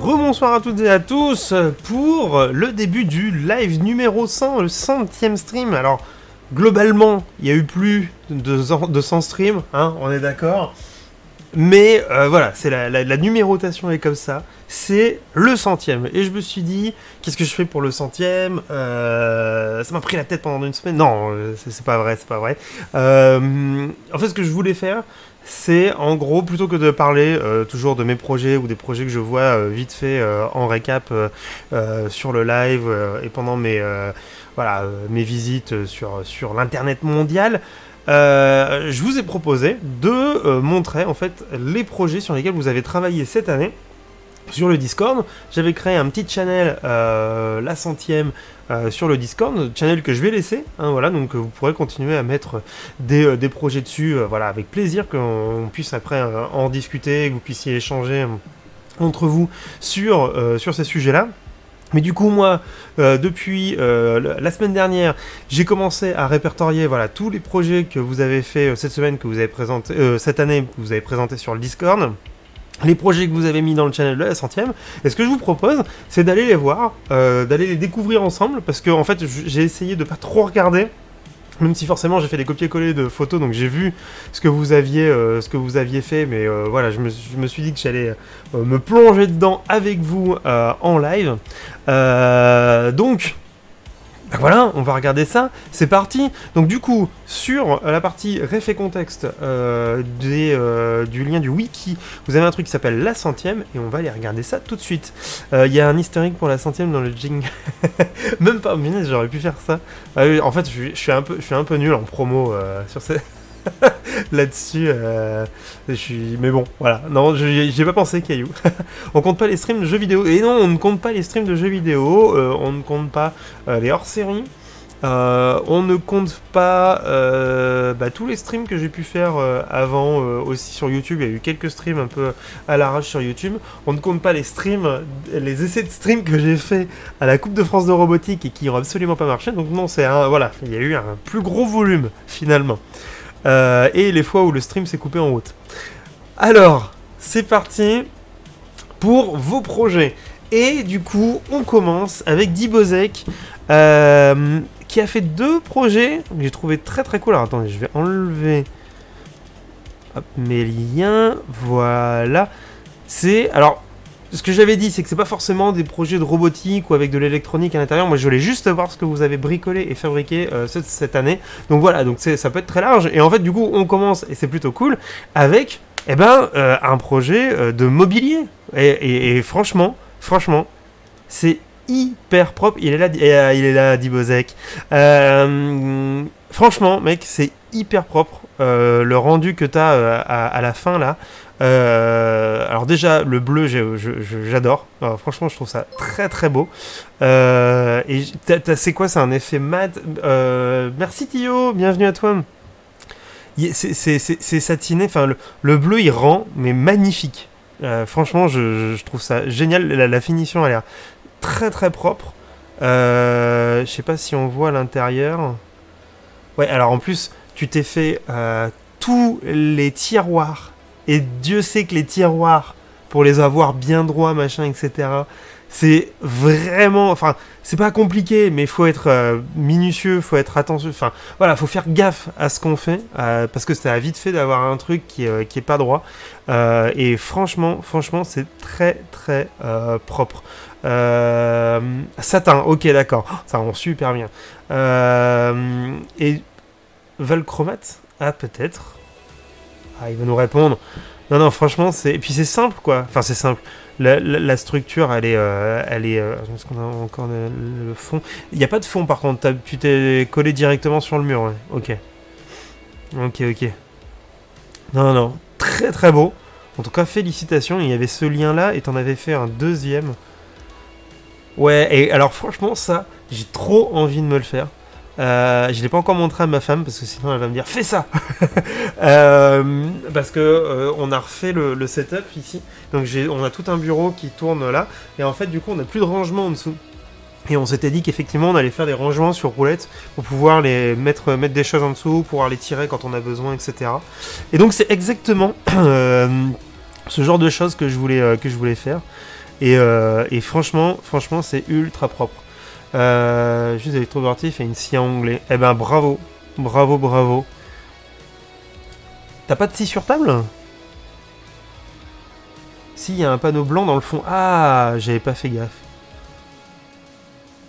Rebonsoir à toutes et à tous pour le début du live numéro 100, le 100e stream. Alors, globalement, il y a eu plus de 100 streams, hein, on est d'accord. Mais voilà, c'est la numérotation est comme ça. C'est le 100e. Et je me suis dit, qu'est-ce que je fais pour le 100e ça m'a pris la tête pendant une semaine. Non, c'est pas vrai, c'est pas vrai. En fait, ce que je voulais faire, c'est en gros, plutôt que de parler toujours de mes projets ou des projets que je vois vite fait en récap sur le live et pendant mes visites sur l'internet mondial, je vous ai proposé de montrer en fait les projets sur lesquels vous avez travaillé cette année. Sur le Discord, j'avais créé un petit channel, la 100e, sur le Discord, channel que je vais laisser, hein, voilà, donc vous pourrez continuer à mettre des projets dessus, voilà, avec plaisir, qu'on puisse après en discuter, que vous puissiez échanger entre vous sur ces sujets-là. Mais du coup, moi, depuis la semaine dernière, j'ai commencé à répertorier voilà, tous les projets que vous avez fait cette semaine, que vous avez présenté, cette année, que vous avez présenté sur le Discord. Les projets que vous avez mis dans le channel de la 100e, et ce que je vous propose, c'est d'aller les voir, d'aller les découvrir ensemble, parce que en fait, j'ai essayé de pas trop regarder, même si forcément j'ai fait des copier-coller de photos, donc j'ai vu ce que vous aviez fait, mais voilà, je me suis dit que j'allais me plonger dedans avec vous en live. Donc voilà, on va regarder ça, c'est parti. Donc du coup, sur la partie ref et contexte du lien du wiki, vous avez un truc qui s'appelle la 100e, et on va aller regarder ça tout de suite. Il y a un historique pour la 100e dans le jingle. Même pas, mais j'aurais pu faire ça. En fait, je suis un peu nul en promo sur ces... là-dessus, mais bon, voilà. Non, j'ai pas pensé, Caillou. On compte pas les streams de jeux vidéo. Et non, on ne compte pas les streams de jeux vidéo. On ne compte pas les hors-séries. On ne compte pas tous les streams que j'ai pu faire avant aussi sur YouTube. Il y a eu quelques streams un peu à l'arrache sur YouTube. On ne compte pas les streams, les essais de stream que j'ai fait à la Coupe de France de robotique et qui n'ont absolument pas marché. Donc non, voilà, il y a eu un plus gros volume finalement. Et les fois où le stream s'est coupé en route. Alors, c'est parti pour vos projets. Et du coup, on commence avec Dibozek, qui a fait 2 projets que j'ai trouvé très très cool. Alors attendez, je vais enlever mes liens. Voilà. Alors, ce que j'avais dit, c'est que c'est pas forcément des projets de robotique ou avec de l'électronique à l'intérieur. Moi, je voulais juste voir ce que vous avez bricolé et fabriqué cette année. Donc voilà, donc ça peut être très large. Et en fait, du coup, on commence, et c'est plutôt cool, avec un projet de mobilier. Et franchement, c'est hyper propre. Il est là, Dibozek. Franchement, mec, c'est hyper propre. Le rendu que tu as à la fin, là. Alors déjà, le bleu, j'adore. Franchement, je trouve ça très très beau. Et c'est quoi? C'est un effet mat. Merci Thio, bienvenue à toi. C'est satiné. Enfin, le bleu, il rend, mais magnifique. Franchement, je trouve ça génial. La finition a l'air très très propre. Je sais pas si on voit à l'intérieur. Ouais, alors en plus, tu t'es fait tous les tiroirs. Et Dieu sait que les tiroirs, pour les avoir bien droits, machin, etc., c'est vraiment... Enfin, c'est pas compliqué, mais il faut être minutieux, il faut être attention. Enfin, voilà, il faut faire gaffe à ce qu'on fait, parce que ça a vite fait d'avoir un truc qui est pas droit. Et franchement, c'est très, très propre. Satin, ok, d'accord. Ça rend super bien. Et Valchromate? Ah, peut-être. Ah, il va nous répondre. Non, franchement, et puis c'est simple, quoi. Enfin, c'est simple. La structure, elle est... Est-ce qu'on a encore le fond? Il n'y a pas de fond, par contre. Tu t'es collé directement sur le mur, ouais. Ok. Non. Très, très beau. En tout cas, félicitations. Il y avait ce lien-là et t'en avais fait un deuxième. Ouais, et alors, franchement, ça, j'ai trop envie de me le faire. Je l'ai pas encore montré à ma femme parce que sinon elle va me dire fais ça. Parce que on a refait le setup ici, donc on a tout un bureau qui tourne là, et en fait du coup on n'a plus de rangement en dessous. Et on s'était dit qu'effectivement on allait faire des rangements sur roulettes pour pouvoir les mettre des choses en dessous, pouvoir les tirer quand on a besoin, etc. Et donc c'est exactement ce genre de choses que je voulais faire. Et franchement, c'est ultra propre. Juste électrovertif et une scie à onglet. Eh ben bravo, bravo. T'as pas de scie sur table? Si, il y a un panneau blanc dans le fond. Ah, j'avais pas fait gaffe.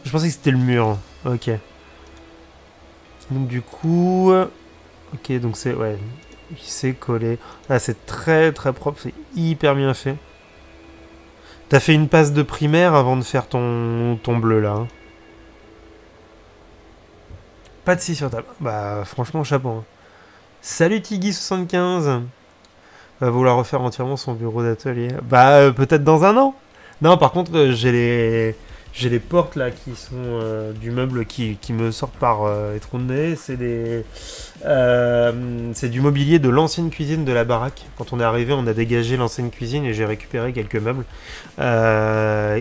Je pensais que c'était le mur. Ok. Donc du coup... Ok, donc c'est... Ouais, c'est collé. Ah, c'est très propre, c'est hyper bien fait. T'as fait une passe de primaire avant de faire ton bleu, là. Hein. Pas de scie sur table. Bah, franchement, chapeau. Hein. Salut Tiggy75. Va vouloir refaire entièrement son bureau d'atelier. Bah, peut-être dans un an. Non, par contre, j'ai les portes là qui sont du meuble qui me sortent par les trous de nez. C'est du mobilier de l'ancienne cuisine de la baraque. Quand on est arrivé, on a dégagé l'ancienne cuisine et j'ai récupéré quelques meubles.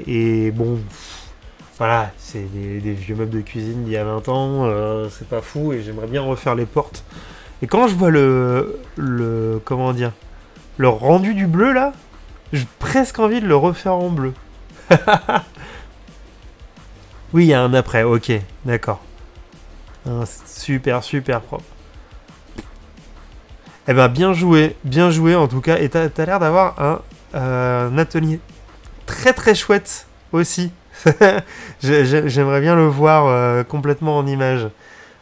Et bon, voilà, c'est des vieux meubles de cuisine d'il y a 20 ans. C'est pas fou et j'aimerais bien refaire les portes. Et quand je vois comment dire, le rendu du bleu là, j'ai presque envie de le refaire en bleu. Oui, il y a un après, ok, d'accord. Super propre. Eh ben, bien joué en tout cas. Et t'as l'air d'avoir un atelier très chouette aussi. J'aimerais bien le voir complètement en image.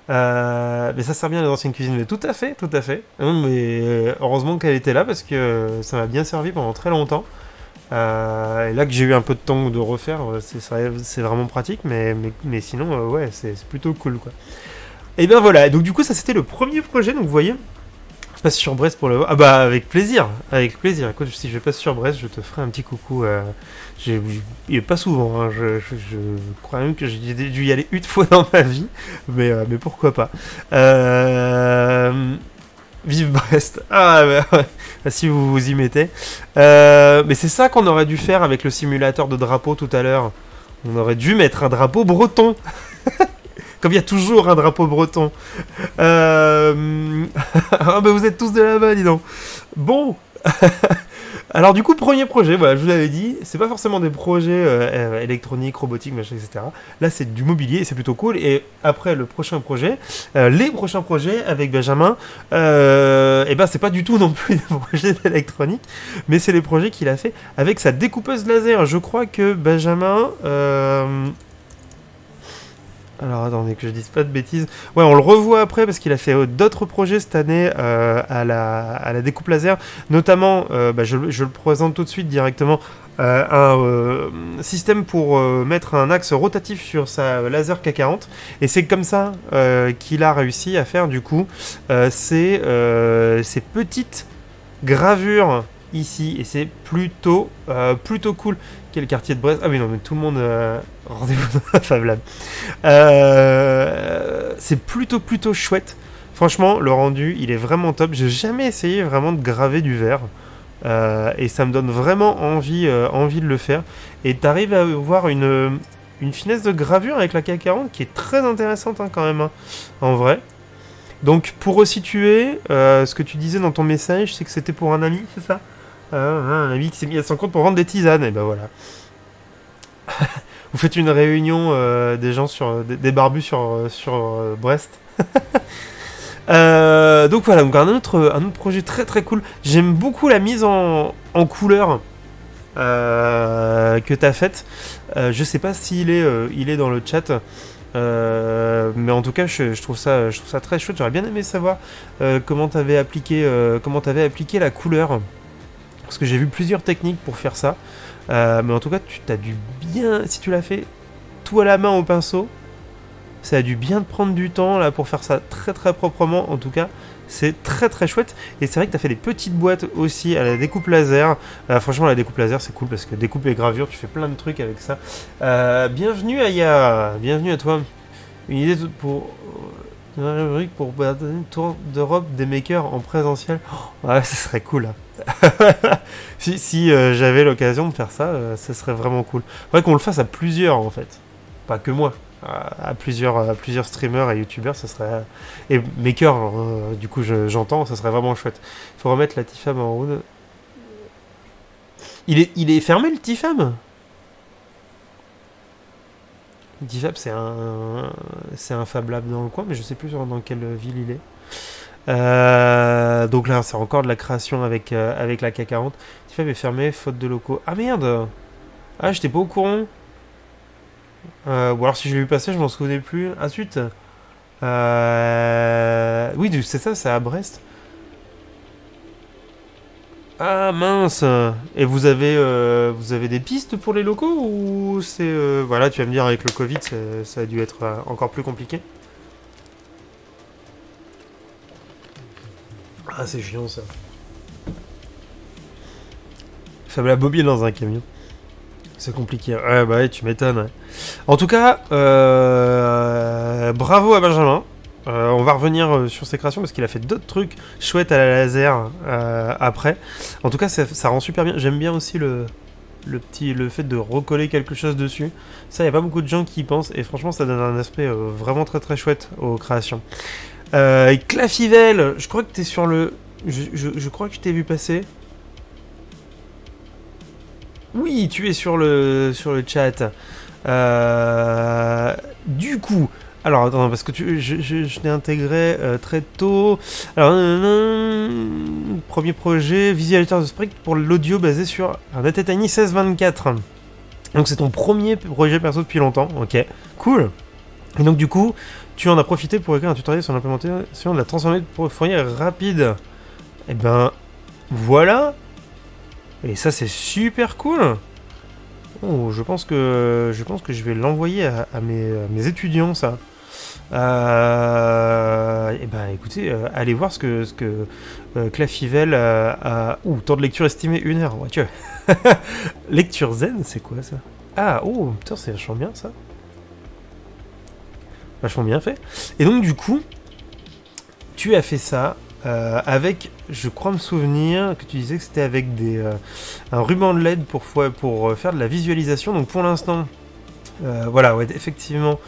Mais ça sert bien les anciennes cuisines. Mais tout à fait. Mais heureusement qu'elle était là parce que ça m'a bien servi pendant très longtemps. Et là que j'ai eu un peu de temps de refaire, c'est vraiment pratique. Mais sinon, ouais, c'est plutôt cool, quoi. Et bien voilà. Donc du coup, ça c'était le premier projet. Donc vous voyez, je passe sur Brest pour le voir. Ah bah avec plaisir. Écoute, si je passe sur Brest, je te ferai un petit coucou. Pas souvent. Hein. Je crois même que j'ai dû y aller une fois dans ma vie. Mais pourquoi pas. Vive Brest. Ah bah, si vous vous y mettez. Mais c'est ça qu'on aurait dû faire avec le simulateur de drapeau tout à l'heure. On aurait dû mettre un drapeau breton. Comme il y a toujours un drapeau breton. Ah bah vous êtes tous de là-bas, dis donc. Bon. Alors du coup, premier projet, voilà, je vous l'avais dit, c'est pas forcément des projets électroniques, robotiques, machin, etc. Là, c'est du mobilier et c'est plutôt cool. Et après le prochain projet, les prochains projets avec Benjamin, et ben c'est pas du tout non plus des projets d'électronique, mais c'est les projets qu'il a fait avec sa découpeuse laser. Je crois que Benjamin... Alors attendez que je dise pas de bêtises. Ouais, on le revoit après parce qu'il a fait d'autres projets cette année à la découpe laser. Notamment, je le présente tout de suite directement, un système pour mettre un axe rotatif sur sa laser K40. Et c'est comme ça qu'il a réussi à faire du coup ces petites gravures ici. Et c'est plutôt cool. Quel quartier de Brest? Ah oui, non, mais tout le monde... Rendez-vous dans la Fab Lab. C'est plutôt chouette. Franchement, le rendu, il est vraiment top. J'ai jamais essayé vraiment de graver du verre. Et ça me donne vraiment envie de le faire. Et t'arrives à voir une finesse de gravure avec la K40 qui est très intéressante hein, quand même. Hein, en vrai. Donc, pour resituer, ce que tu disais dans ton message, c'est que c'était pour un ami, c'est ça? Un ami qui s'est mis à son compte pour vendre des tisanes. Et ben voilà. Vous faites une réunion des gens des barbus sur Brest. Donc voilà, donc un autre projet très cool. J'aime beaucoup la mise en couleur que tu as faite. Je sais pas s'il est dans le chat. Mais en tout cas, je trouve ça très chouette. J'aurais bien aimé savoir comment tu avais appliqué la couleur. Parce que j'ai vu plusieurs techniques pour faire ça. Mais en tout cas, tu t'as dû bien... Si tu l'as fait tout à la main au pinceau, ça a dû bien te prendre du temps là pour faire ça très proprement. En tout cas, c'est très chouette. Et c'est vrai que tu as fait des petites boîtes aussi à la découpe laser. Franchement, la découpe laser, c'est cool parce que découpe et gravure, tu fais plein de trucs avec ça. Bienvenue Aya, bienvenue à toi. Une idée pour... une rubrique pour donner une tour d'Europe des makers en présentiel. Oh, ouais, ça serait cool. Hein. si j'avais l'occasion de faire ça, ça serait vraiment cool. Faudrait qu'on le fasse à plusieurs en fait. Pas que moi. À plusieurs streamers et youtubeurs, ça serait... Et makers, du coup j'entends, ça serait vraiment chouette. Faut remettre la Tifam en route. Il est fermé le Tifam? DFAB, c'est un Fab Lab dans le coin, mais je sais plus dans quelle ville il est. Donc là, c'est encore de la création avec la K40. DFAB est fermé, faute de locaux. Ah merde! Ah, j'étais pas au courant. Ou alors si je l'ai vu passer, je m'en souvenais plus. Ah, zut! Oui, c'est ça, c'est à Brest. Ah mince! Et vous avez des pistes pour les locaux ou c'est... Voilà, tu vas me dire, avec le Covid, ça a dû être encore plus compliqué. Ah, c'est chiant ça. Fab la bobine dans un camion. C'est compliqué. Ouais, bah ouais, tu m'étonnes. Ouais. En tout cas, bravo à Benjamin. On va revenir sur ses créations parce qu'il a fait d'autres trucs chouettes à la laser après. En tout cas, ça rend super bien. J'aime bien aussi le fait de recoller quelque chose dessus. Ça, il n'y a pas beaucoup de gens qui y pensent et franchement, ça donne un aspect vraiment très très chouette aux créations. Clafivel, je crois que t'es sur le... Je crois que je t'ai vu passer. Oui, tu es sur le chat. Du coup, alors attends, parce que je l'ai intégré très tôt. Alors, premier projet, visualisateur de Sprite pour l'audio basé sur un Datatiny 1624. Donc c'est ton premier projet perso depuis longtemps, ok, cool. Et donc du coup, tu en as profité pour écrire un tutoriel sur l'implémentation de la transformée de fourrière rapide. Et ben, voilà. Et ça c'est super cool. Oh, je pense que je vais l'envoyer à mes étudiants ça. Et ben écoutez, allez voir ce que Clafivel a. Ouh, temps de lecture estimé 1 heure. Ouais, tu vois. Lecture zen, c'est quoi ça? Ah, oh, putain, c'est vachement bien ça. Vachement bien fait. Et donc du coup, tu as fait ça. Avec, je crois me souvenir que tu disais que c'était avec un ruban de LED pour faire de la visualisation. Donc pour l'instant, voilà, ouais, effectivement,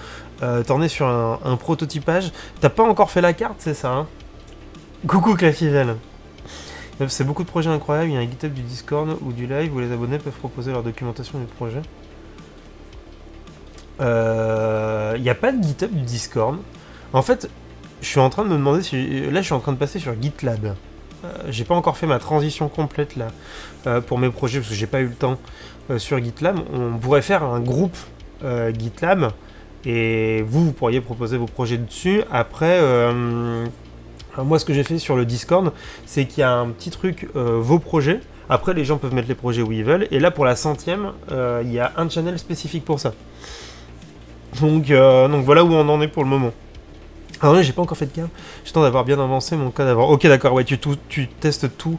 t'en es sur un prototypage. T'as pas encore fait la carte, c'est ça, hein? Coucou Clafivel. C'est beaucoup de projets incroyables. Il y a un GitHub du Discord ou du live où les abonnés peuvent proposer leur documentation du projet. Il n'y a pas de GitHub du Discord. En fait, je suis en train de me demander si... Là, je suis en train de passer sur GitLab. J'ai pas encore fait ma transition complète, là, pour mes projets, parce que j'ai pas eu le temps sur GitLab. On pourrait faire un groupe GitLab, et vous pourriez proposer vos projets dessus. Après, moi, ce que j'ai fait sur le Discord, c'est qu'il y a un petit truc, vos projets. Après, les gens peuvent mettre les projets où ils veulent. Et là, pour la 100e, il y a un channel spécifique pour ça. Donc voilà où on en est pour le moment. Alors oui, j'ai pas encore fait de cave. J'attends d'avoir bien avancé mon code avant. Ok, d'accord, ouais, tu testes tout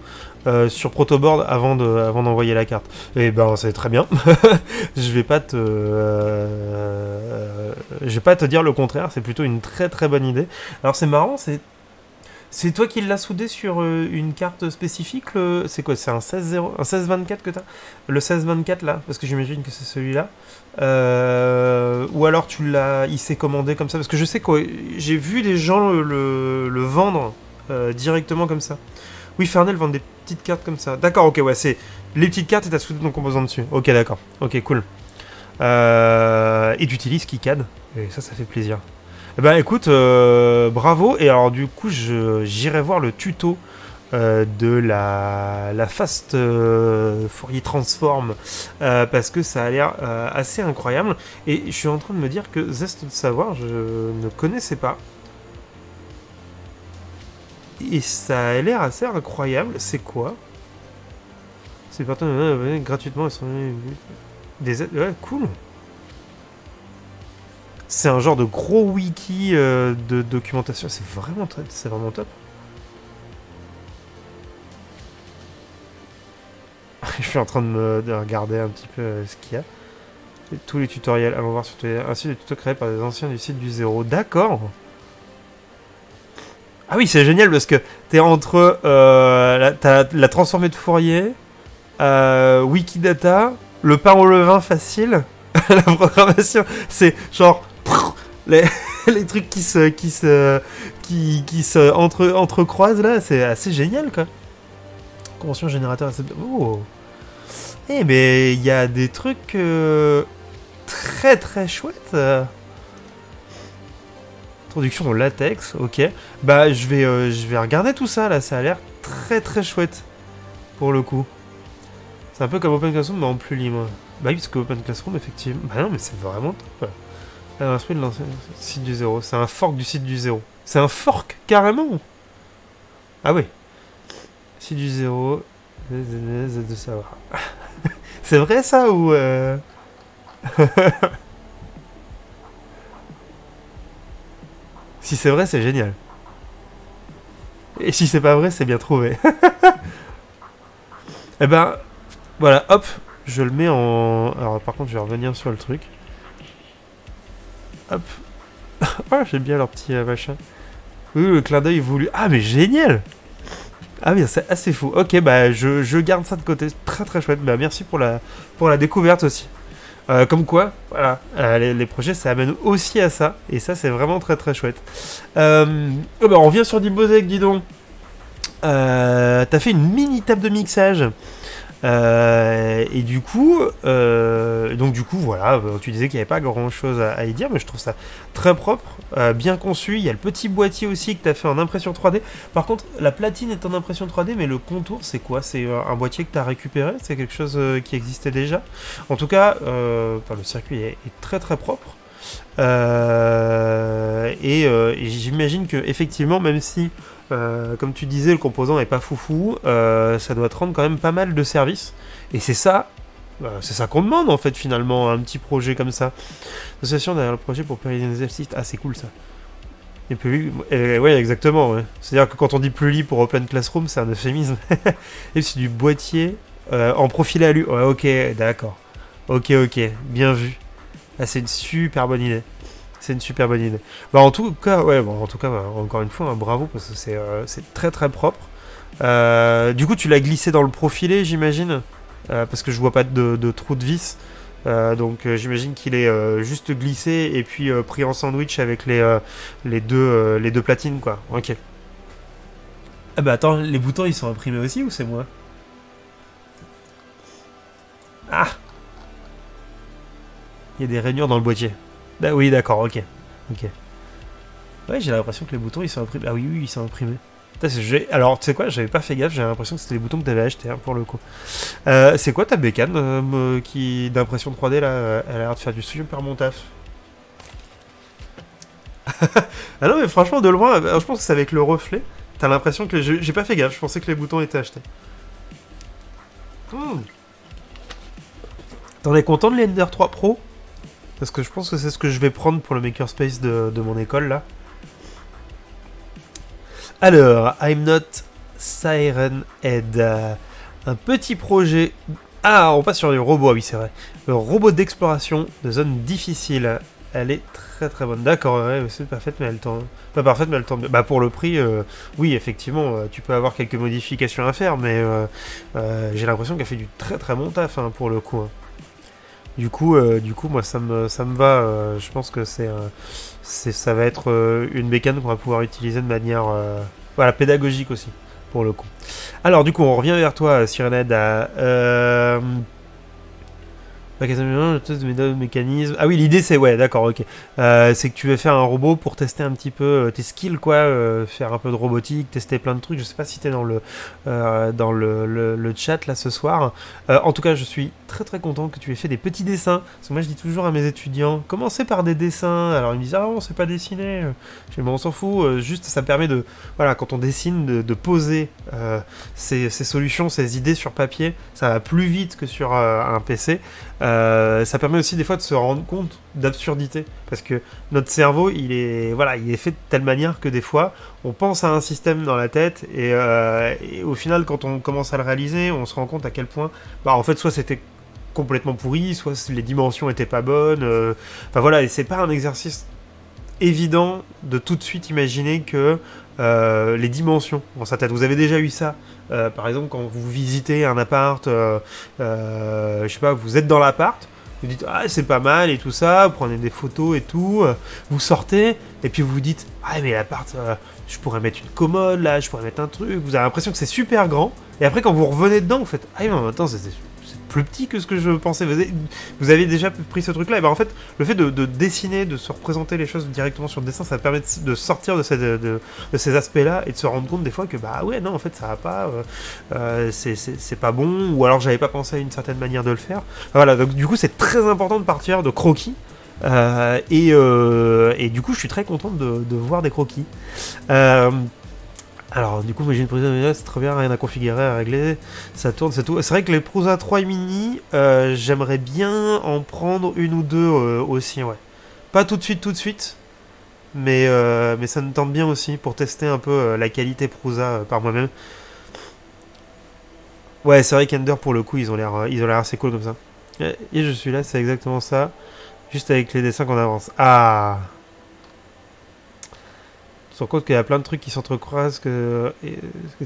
sur Protoboard avant d'envoyer la carte. Et ben, c'est très bien. Je vais pas te dire le contraire. C'est plutôt une très très bonne idée. Alors c'est marrant, c'est toi qui l'as soudé sur une carte spécifique. C'est quoi? C'est un 1624 que t'as? Le 1624 là? Parce que j'imagine que c'est celui-là. Ou alors il s'est commandé comme ça? Parce que je sais que j'ai vu des gens le vendre directement comme ça. Oui, Fernel vend des petites cartes comme ça. D'accord, ok, ouais, c'est les petites cartes et t'as soudé ton composant dessus. Ok, d'accord. Ok, cool. Et tu utilises KiCad. Et ça fait plaisir. Eh ben écoute, bravo. Et alors du coup, j'irai voir le tuto de la Fast Fourier Transform parce que ça a l'air assez incroyable. Et je suis en train de me dire que Zeste de savoir, je ne connaissais pas. Et ça a l'air assez incroyable. C'est quoi? C'est partenaires gratuitement. Ouais, cool. C'est un genre de gros wiki de documentation. C'est vraiment top. Je suis en train de regarder un petit peu ce qu'il y a. Tous les tutoriels. Allons voir sur ainsi des tutos créés par des anciens du site du zéro. D'accord. Ah oui, c'est génial parce que t'es entre t'as la transformée de Fourier, Wikidata, le pain au levain facile, la programmation. C'est genre les trucs qui se entrecroisent là. C'est assez génial quoi. Convention générateur. Oh. Eh mais il y a des trucs très très chouette. Introduction au latex, ok. Bah je vais regarder tout ça là, ça a l'air très très chouette. Pour le coup. C'est un peu comme Open Classroom mais en plus libre. Bah oui, parce que Open Classroom, effectivement... Bah non, mais c'est vraiment top. Alors, de l'ancien site du zéro. C'est un fork du site du zéro. C'est un fork, carrément. Ah oui. Site du zéro. De savoir. C'est vrai ça ou... Si c'est vrai, c'est génial. Et si c'est pas vrai, c'est bien trouvé. Eh ben, voilà, hop, je le mets en... Alors par contre, je vais revenir sur le truc. Hop. Oh, j'aime bien leur petit machin. Oui, le clin d'œil voulu. Ah, mais génial. Ah oui, c'est assez fou. Ok, bah je garde ça de côté. Très très chouette. Bah merci pour la découverte aussi. Comme quoi, voilà, les projets, ça amène aussi à ça. Et ça, c'est vraiment très très chouette. Oh, bah, on revient sur Dibosec, dis donc. T'as fait une mini table de mixage. Et du coup, voilà, tu disais qu'il n'y avait pas grand chose à y dire, mais je trouve ça très propre, bien conçu. Il y a le petit boîtier aussi que tu as fait en impression 3D. Par contre, la platine est en impression 3D, mais le contour, c'est quoi? C'est un boîtier que tu as récupéré? C'est quelque chose qui existait déjà? En tout cas, le circuit est très très propre. Et j'imagine que effectivement, même si comme tu disais, le composant est pas foufou, ça doit te rendre quand même pas mal de services. Et c'est ça qu'on demande en fait finalement, un petit projet comme ça. L'association derrière le projet pour pérenniser le site, ah c'est cool ça. Et plus ouais exactement. Ouais. C'est-à-dire que quand on dit plus pour Open Classroom, c'est un euphémisme. Et c'est du boîtier en profil alu. Ouais, ok, d'accord. Ok, bien vu. Ah, c'est une super bonne idée. C'est une super bonne idée. Bah en tout cas, encore une fois, bravo parce que c'est très très propre. Du coup, tu l'as glissé dans le profilé, j'imagine, parce que je vois pas de trou de vis. Donc j'imagine qu'il est juste glissé et puis pris en sandwich avec les deux platines, quoi. Ok. Ah bah attends, les boutons ils sont imprimés aussi ou c'est moi? Ah, il y a des rainures dans le boîtier. Ah oui, d'accord, ok. Ouais, j'ai l'impression que les boutons ils sont imprimés. Ah oui, ils sont imprimés. Alors, tu sais quoi, j'avais pas fait gaffe, j'avais l'impression que c'était les boutons que t'avais achetés, hein, pour le coup. C'est quoi ta bécane d'impression 3D là? Elle a l'air de faire du super bon taf. Ah non, mais franchement, de loin, je pense que c'est avec le reflet. T'as l'impression que. J'ai pas fait gaffe, je pensais que les boutons étaient achetés. T'en es content de l'Ender 3 Pro? Parce que je pense que c'est ce que je vais prendre pour le makerspace de mon école là. Alors, I'm Not Siren Head. Un petit projet. Ah, on passe sur les robots, ah oui, c'est vrai. Le robot d'exploration de zones difficiles. Elle est très très bonne. D'accord, ouais, c'est parfaite, mais elle tend. Pas parfaite, mais elle tend. Bah, pour le prix, oui, effectivement, tu peux avoir quelques modifications à faire, mais j'ai l'impression qu'elle fait du très très bon taf, hein, pour le coup. Hein. Du coup, moi, ça me va. Je pense que ça va être une bécane qu'on va pouvoir utiliser de manière voilà, pédagogique aussi, pour le coup. Alors, du coup, on revient vers toi, Sirenhead. Le test de mécanisme. Ah oui, l'idée c'est, ouais, d'accord, ok. C'est que tu veux faire un robot pour tester un petit peu tes skills, quoi. Faire un peu de robotique, tester plein de trucs. Je sais pas si t'es dans le chat là ce soir. En tout cas, je suis très très content que tu aies fait des petits dessins. Parce que moi je dis toujours à mes étudiants, commencez par des dessins. Alors ils me disent, ah on sait pas dessiner. Je dis, bon, on s'en fout. Juste ça permet de, voilà, quand on dessine, de poser ces solutions, ces idées sur papier. Ça va plus vite que sur un PC. Ça permet aussi des fois de se rendre compte d'absurdité parce que notre cerveau il est fait de telle manière que des fois on pense à un système dans la tête et au final quand on commence à le réaliser on se rend compte à quel point en fait soit c'était complètement pourri, soit les dimensions étaient pas bonnes, enfin voilà, et c'est pas un exercice évident de tout de suite imaginer que les dimensions dans sa tête. Vous avez déjà eu ça, par exemple quand vous visitez un appart, je sais pas, vous êtes dans l'appart, vous dites ah c'est pas mal et tout ça, vous prenez des photos et tout, vous sortez et puis vous vous dites ah mais l'appart, je pourrais mettre une commode là, je pourrais mettre un truc, vous avez l'impression que c'est super grand et après quand vous revenez dedans vous faites ah mais en même temps c'est plus petit que ce que je pensais. Vous avez déjà pris ce truc-là. Et ben en fait, le fait de dessiner, de se représenter les choses directement sur le dessin, ça permet de sortir de ces aspects-là et de se rendre compte des fois que bah ouais, non, en fait, ça va pas, c'est pas bon, ou alors j'avais pas pensé à une certaine manière de le faire. Voilà, donc du coup, c'est très important de partir de croquis. Et du coup, je suis très content de voir des croquis. Alors, du coup, moi j'ai une Prusa Mini, c'est très bien, rien à configurer, à régler, ça tourne, c'est tout. C'est vrai que les Prusa 3 et Mini, j'aimerais bien en prendre une ou deux aussi, ouais. Pas tout de suite, mais ça me tente bien aussi pour tester un peu la qualité Prusa par moi-même. Ouais, c'est vrai qu'Ender, pour le coup, ils ont l'air assez cool comme ça. Et je suis là, c'est exactement ça. Juste avec les dessins qu'on avance. Ah! Tu te rends compte qu'il y a plein de trucs qui s'entrecroisent ce que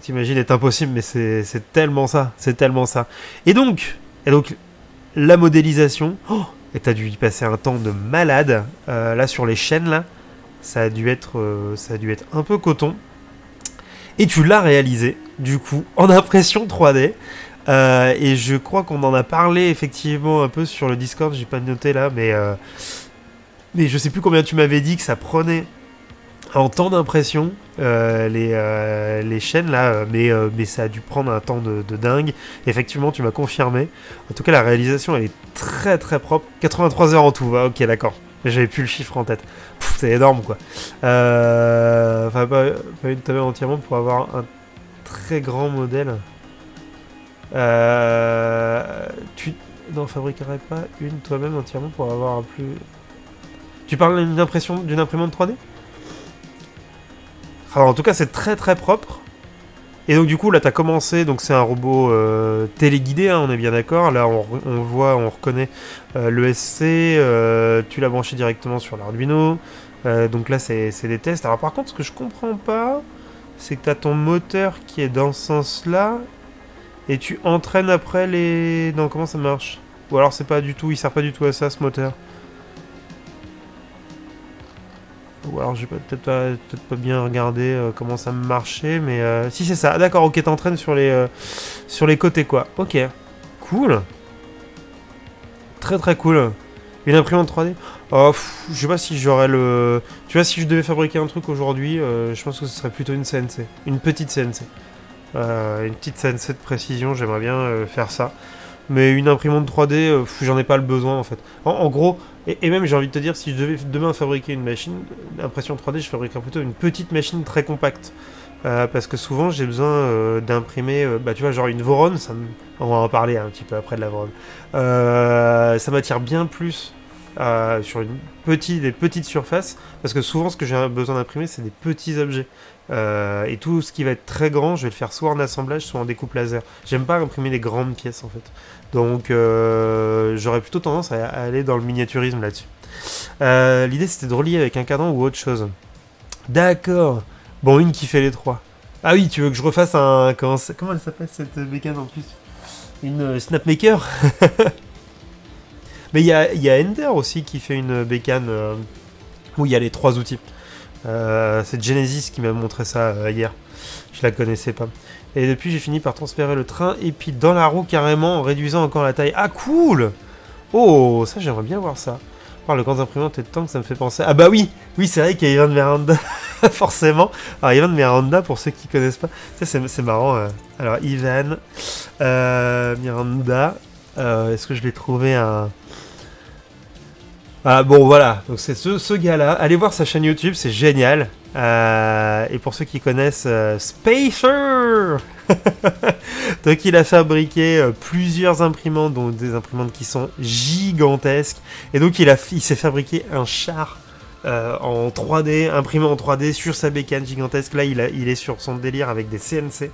tu imagines est impossible, mais c'est tellement ça. C'est tellement ça. Et donc la modélisation. Oh, et t'as dû y passer un temps de malade. Là, sur les chaînes, là, ça a dû être un peu coton. Et tu l'as réalisé, du coup, en impression 3D. Et je crois qu'on en a parlé effectivement un peu sur le Discord, j'ai pas noté là, mais je sais plus combien tu m'avais dit que ça prenait en temps d'impression les chaînes là, mais ça a dû prendre un temps de dingue. Effectivement, tu m'as confirmé. En tout cas, la réalisation elle est très très propre. 83 heures en tout, ok, d'accord. J'avais plus le chiffre en tête. C'est énorme quoi. Enfin, pas une tabelle entièrement pour avoir un très grand modèle. Tu n'en fabriquerais pas une toi-même entièrement pour avoir un plus... Tu parles d'une imprimante 3D? Alors en tout cas c'est très très propre. Et donc du coup là t'as commencé, donc c'est un robot téléguidé, hein, on est bien d'accord. Là on reconnaît l'ESC, tu l'as branché directement sur l'Arduino. Donc là c'est des tests. Alors par contre ce que je comprends pas, c'est que t'as ton moteur qui est dans ce sens-là. Et tu entraînes après les... Non, comment ça marche? Ou alors c'est pas du tout... Il sert pas du tout à ça, ce moteur. Ou alors j'ai peut-être pas bien regardé comment ça marchait, mais... Si, c'est ça. D'accord, ok, t'entraînes sur les côtés, quoi. Ok. Cool. Très très cool. Une imprimante 3D. Oh, je sais pas si j'aurais le... Tu vois, si je devais fabriquer un truc aujourd'hui, je pense que ce serait plutôt une CNC. Une petite CNC. Une petite CNC de précision, j'aimerais bien faire ça. Mais une imprimante 3D, j'en ai pas le besoin en fait. En gros, et même j'ai envie de te dire, si je devais demain fabriquer une machine, l'impression 3D, je fabriquerais plutôt une petite machine très compacte. Parce que souvent j'ai besoin d'imprimer, bah tu vois, genre une Voron, on va en parler un petit peu après de la Voron. Ça m'attire bien plus sur des petites surfaces, parce que souvent ce que j'ai besoin d'imprimer, c'est des petits objets. Et tout ce qui va être très grand, je vais le faire soit en assemblage, soit en découpe laser. J'aime pas imprimer des grandes pièces en fait. Donc j'aurais plutôt tendance à aller dans le miniaturisme là-dessus. L'idée c'était de relier avec un cadran ou autre chose. D'accord. Bon, une qui fait les trois. Ah oui, tu veux que je refasse un... Comment elle s'appelle cette bécane en plus? Une Snapmaker. Mais il y a Ender aussi qui fait une bécane où il y a les trois outils. C'est Genesis qui m'a montré ça hier. Je la connaissais pas. Et depuis, j'ai fini par transférer le train et puis dans la roue carrément en réduisant encore la taille. Ah, cool! Oh, ça, j'aimerais bien voir ça. Par le grand imprimante et de tank, ça me fait penser. Ah, bah oui! Oui, c'est vrai qu'il y a Ivan Miranda, forcément. Alors, Ivan Miranda, pour ceux qui connaissent pas, c'est marrant. Alors, Ivan Miranda, est-ce que je vais trouver un. Ah, bon, voilà, donc c'est ce gars-là. Allez voir sa chaîne YouTube, c'est génial. Et pour ceux qui connaissent Spacer, donc il a fabriqué plusieurs imprimantes, dont des imprimantes qui sont gigantesques. Et donc il s'est fabriqué un char en 3D, imprimé en 3D sur sa bécane gigantesque. Là, il est sur son délire avec des CNC.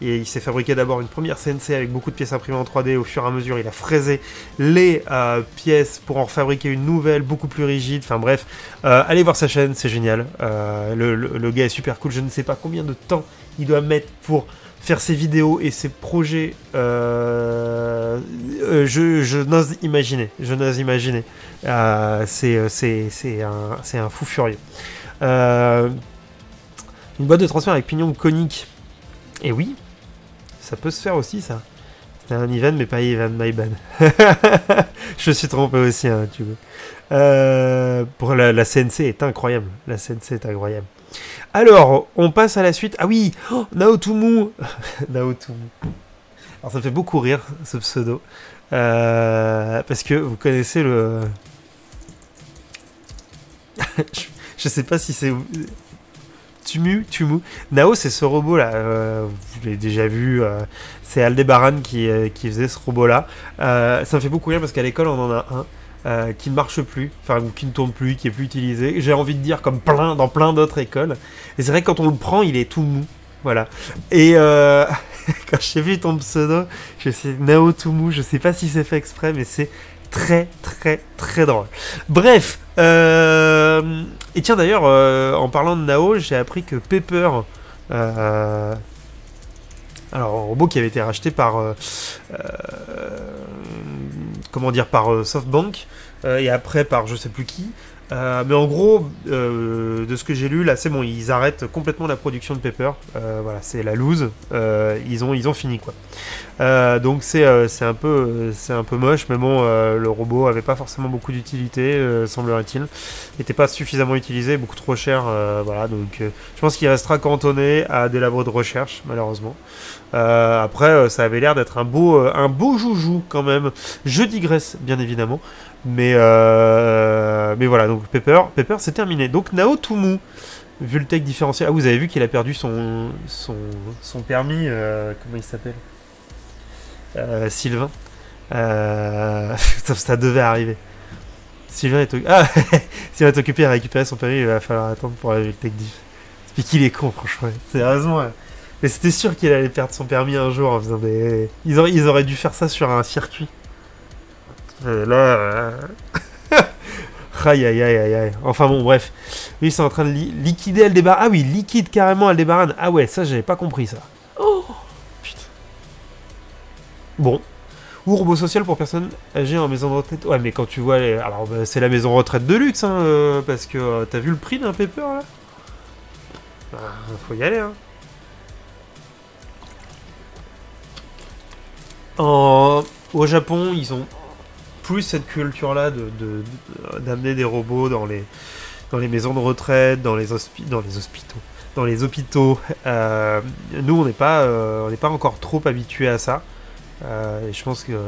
Et il s'est fabriqué d'abord une première CNC avec beaucoup de pièces imprimées en 3D. Au fur et à mesure, il a fraisé les pièces pour en fabriquer une nouvelle, beaucoup plus rigide. Enfin bref, allez voir sa chaîne, c'est génial. Le gars est super cool. Je ne sais pas combien de temps il doit mettre pour faire ses vidéos et ses projets. Je n'ose imaginer. Je n'ose imaginer. C'est un fou furieux. Une boîte de transfert avec pignon conique. Et oui, ça peut se faire aussi, ça. C'était un Ivan, mais pas Ivan, my bad. Je me suis trompé aussi, hein, tu vois. Pour la CNC est incroyable. La CNC est incroyable. Alors, on passe à la suite. Ah oui, oh, Naotomu. Naotomu. Alors, ça me fait beaucoup rire, ce pseudo. Parce que vous connaissez le... je sais pas si c'est... Tumu. Nao, c'est ce robot-là. Vous l'avez déjà vu. C'est Aldebaran qui faisait ce robot-là. Ça me fait beaucoup rire parce qu'à l'école, on en a un qui ne marche plus, enfin, ou qui ne tourne plus, qui est plus utilisé. J'ai envie de dire comme dans plein d'autres écoles. Et c'est vrai que quand on le prend, il est tout mou. Voilà. Et quand j'ai vu ton pseudo, je sais Naotomu, je sais pas si c'est fait exprès, mais c'est très drôle. Bref, et tiens d'ailleurs, en parlant de Nao, j'ai appris que Pepper, alors un robot qui avait été racheté par, comment dire, par SoftBank, et après par je sais plus qui. Mais en gros, de ce que j'ai lu, là c'est bon, ils arrêtent complètement la production de Pepper. Voilà, c'est la loose. Ils ont fini quoi. Donc c'est un peu moche, mais bon, le robot avait pas forcément beaucoup d'utilité, semblerait-il. Il n'était pas suffisamment utilisé, beaucoup trop cher. Voilà, donc je pense qu'il restera cantonné à des labos de recherche, malheureusement. Après, ça avait l'air d'être un beau joujou quand même. Je digresse, bien évidemment. Mais voilà, donc Pepper c'est terminé. Donc Naotomu, Vultec différentiel. Ah, vous avez vu qu'il a perdu son permis, comment il s'appelle, Sylvain. Ça devait arriver. Sylvain est occupé à récupérer son permis, il va falloir attendre pour la Vultec diff. C'est puis qu'il est con, franchement. Sérieusement. Ouais. Mais c'était sûr qu'il allait perdre son permis un jour en faisant des... Ils auraient dû faire ça sur un circuit. Là... aïe. Enfin bon, bref. Oui, c'est en train de liquider Aldebaran. Ah oui, liquide carrément Aldebaran. Ah ouais, ça, j'avais pas compris ça. Oh putain. Bon. Ou robot social pour personnes âgées en maison de retraite. Ouais, mais quand tu vois... Alors, bah, c'est la maison de retraite de luxe, hein, parce que t'as vu le prix d'un Pepper, là? Bah, faut y aller, hein. Au Japon, ils ont plus cette culture-là d'amener des robots dans les maisons de retraite, dans les hôpitaux. Nous, on n'est pas encore trop habitués à ça. Et je pense que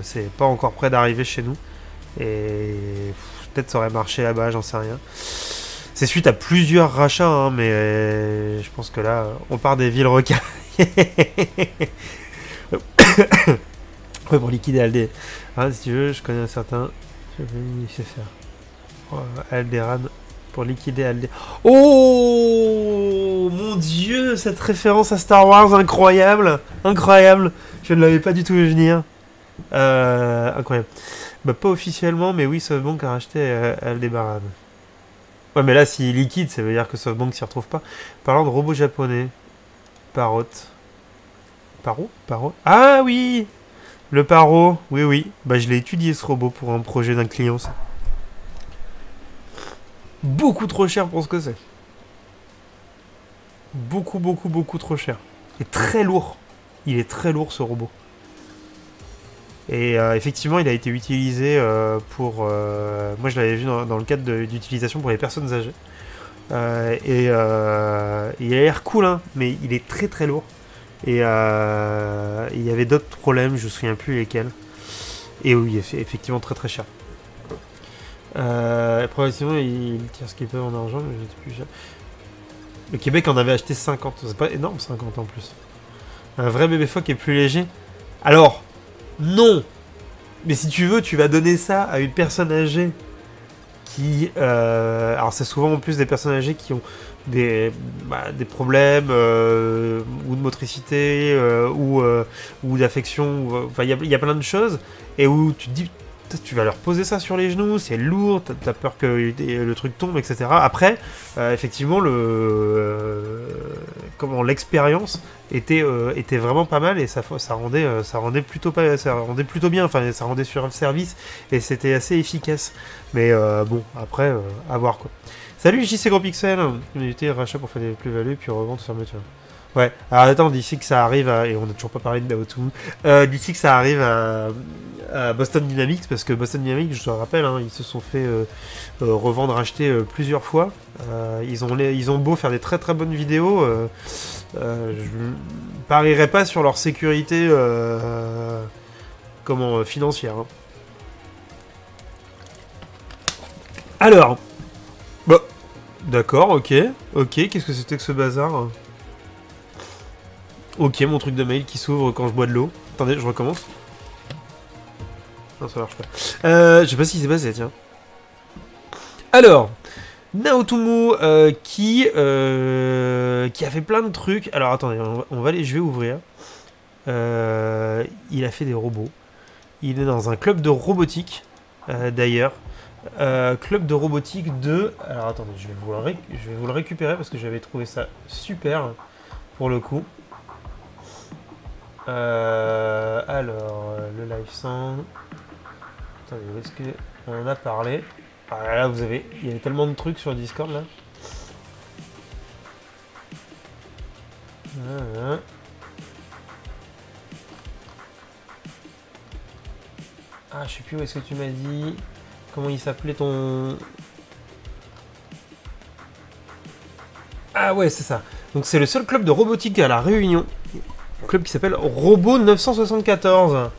c'est pas encore prêt d'arriver chez nous. Et peut-être ça aurait marché là-bas, j'en sais rien. C'est suite à plusieurs rachats, hein, mais je pense que là, on part des villes requins. Ouais, pour liquider Alderan, si tu veux, je connais un certain. Je sais faire. Alderan pour liquider Alderan. Oh mon dieu, cette référence à Star Wars, incroyable, Je ne l'avais pas du tout vu venir. Incroyable. Bah pas officiellement, mais oui, SoftBank a racheté Aldebaran. Ouais, mais là, s'il liquide, ça veut dire que SoftBank s'y retrouve pas. Parlant de robots japonais, Parrot. Parrot. Ah oui. Le Paro, oui. Bah, je l'ai étudié ce robot pour un projet d'un client. Ça. Beaucoup trop cher pour ce que c'est. Beaucoup trop cher. Et très lourd. Il est très lourd ce robot. Et effectivement, il a été utilisé pour... moi, je l'avais vu dans le cadre d'utilisation pour les personnes âgées. Il a l'air cool, hein, mais il est très lourd. Et il y avait d'autres problèmes, je me souviens plus lesquels. Et oui, effectivement très cher. Progressivement, ils tirent ce qu'ils peuvent en argent, mais j'étais plus cher. Le Québec en avait acheté 50, c'est pas énorme 50 en plus. Un vrai bébé phoque est plus léger. Alors, non. Mais si tu veux, tu vas donner ça à une personne âgée qui... alors c'est souvent en plus des personnes âgées qui ont des problèmes ou de motricité ou d'affection. Enfin, il y a plein de choses. Et où tu te dis, tu vas leur poser ça sur les genoux, c'est lourd, t'as peur que le truc tombe, etc. Après, effectivement, l'expérience était vraiment pas mal et ça rendait plutôt bien. Enfin, ça rendait sur le service et c'était assez efficace. Mais bon, après, à voir quoi. Salut JC Gros Pixel, unité rachat pour faire des plus-values puis revente fermeture. Ouais, alors attends, d'ici que ça arrive à... Et on n'a toujours pas parlé de Naoto. D'ici que ça arrive à Boston Dynamics, parce que Boston Dynamics, je te rappelle, hein, ils se sont fait revendre, acheter plusieurs fois. Ils ont beau faire des très très bonnes vidéos, je parierais pas sur leur sécurité financière. Hein. Alors, bah, d'accord, ok, qu'est-ce que c'était que ce bazar? Ok, mon truc de mail qui s'ouvre quand je bois de l'eau. Attendez, je recommence. Non, ça marche pas. Je sais pas ce qui s'est passé, tiens. Alors, Naotomo qui a fait plein de trucs. Alors, attendez, on va aller, je vais ouvrir. Il a fait des robots. Il est dans un club de robotique, d'ailleurs. Club de robotique de... Alors, attendez, je vais vous le récupérer parce que j'avais trouvé ça super, pour le coup. Alors, le live sound. Attendez, où est-ce qu'on en a parlé? Ah là, il y avait tellement de trucs sur Discord là. Ah, je sais plus où est-ce que tu m'as dit. Comment il s'appelait ton... Ah ouais, c'est ça. Donc c'est le seul club de robotique à La Réunion. Un club qui s'appelle Robot 974.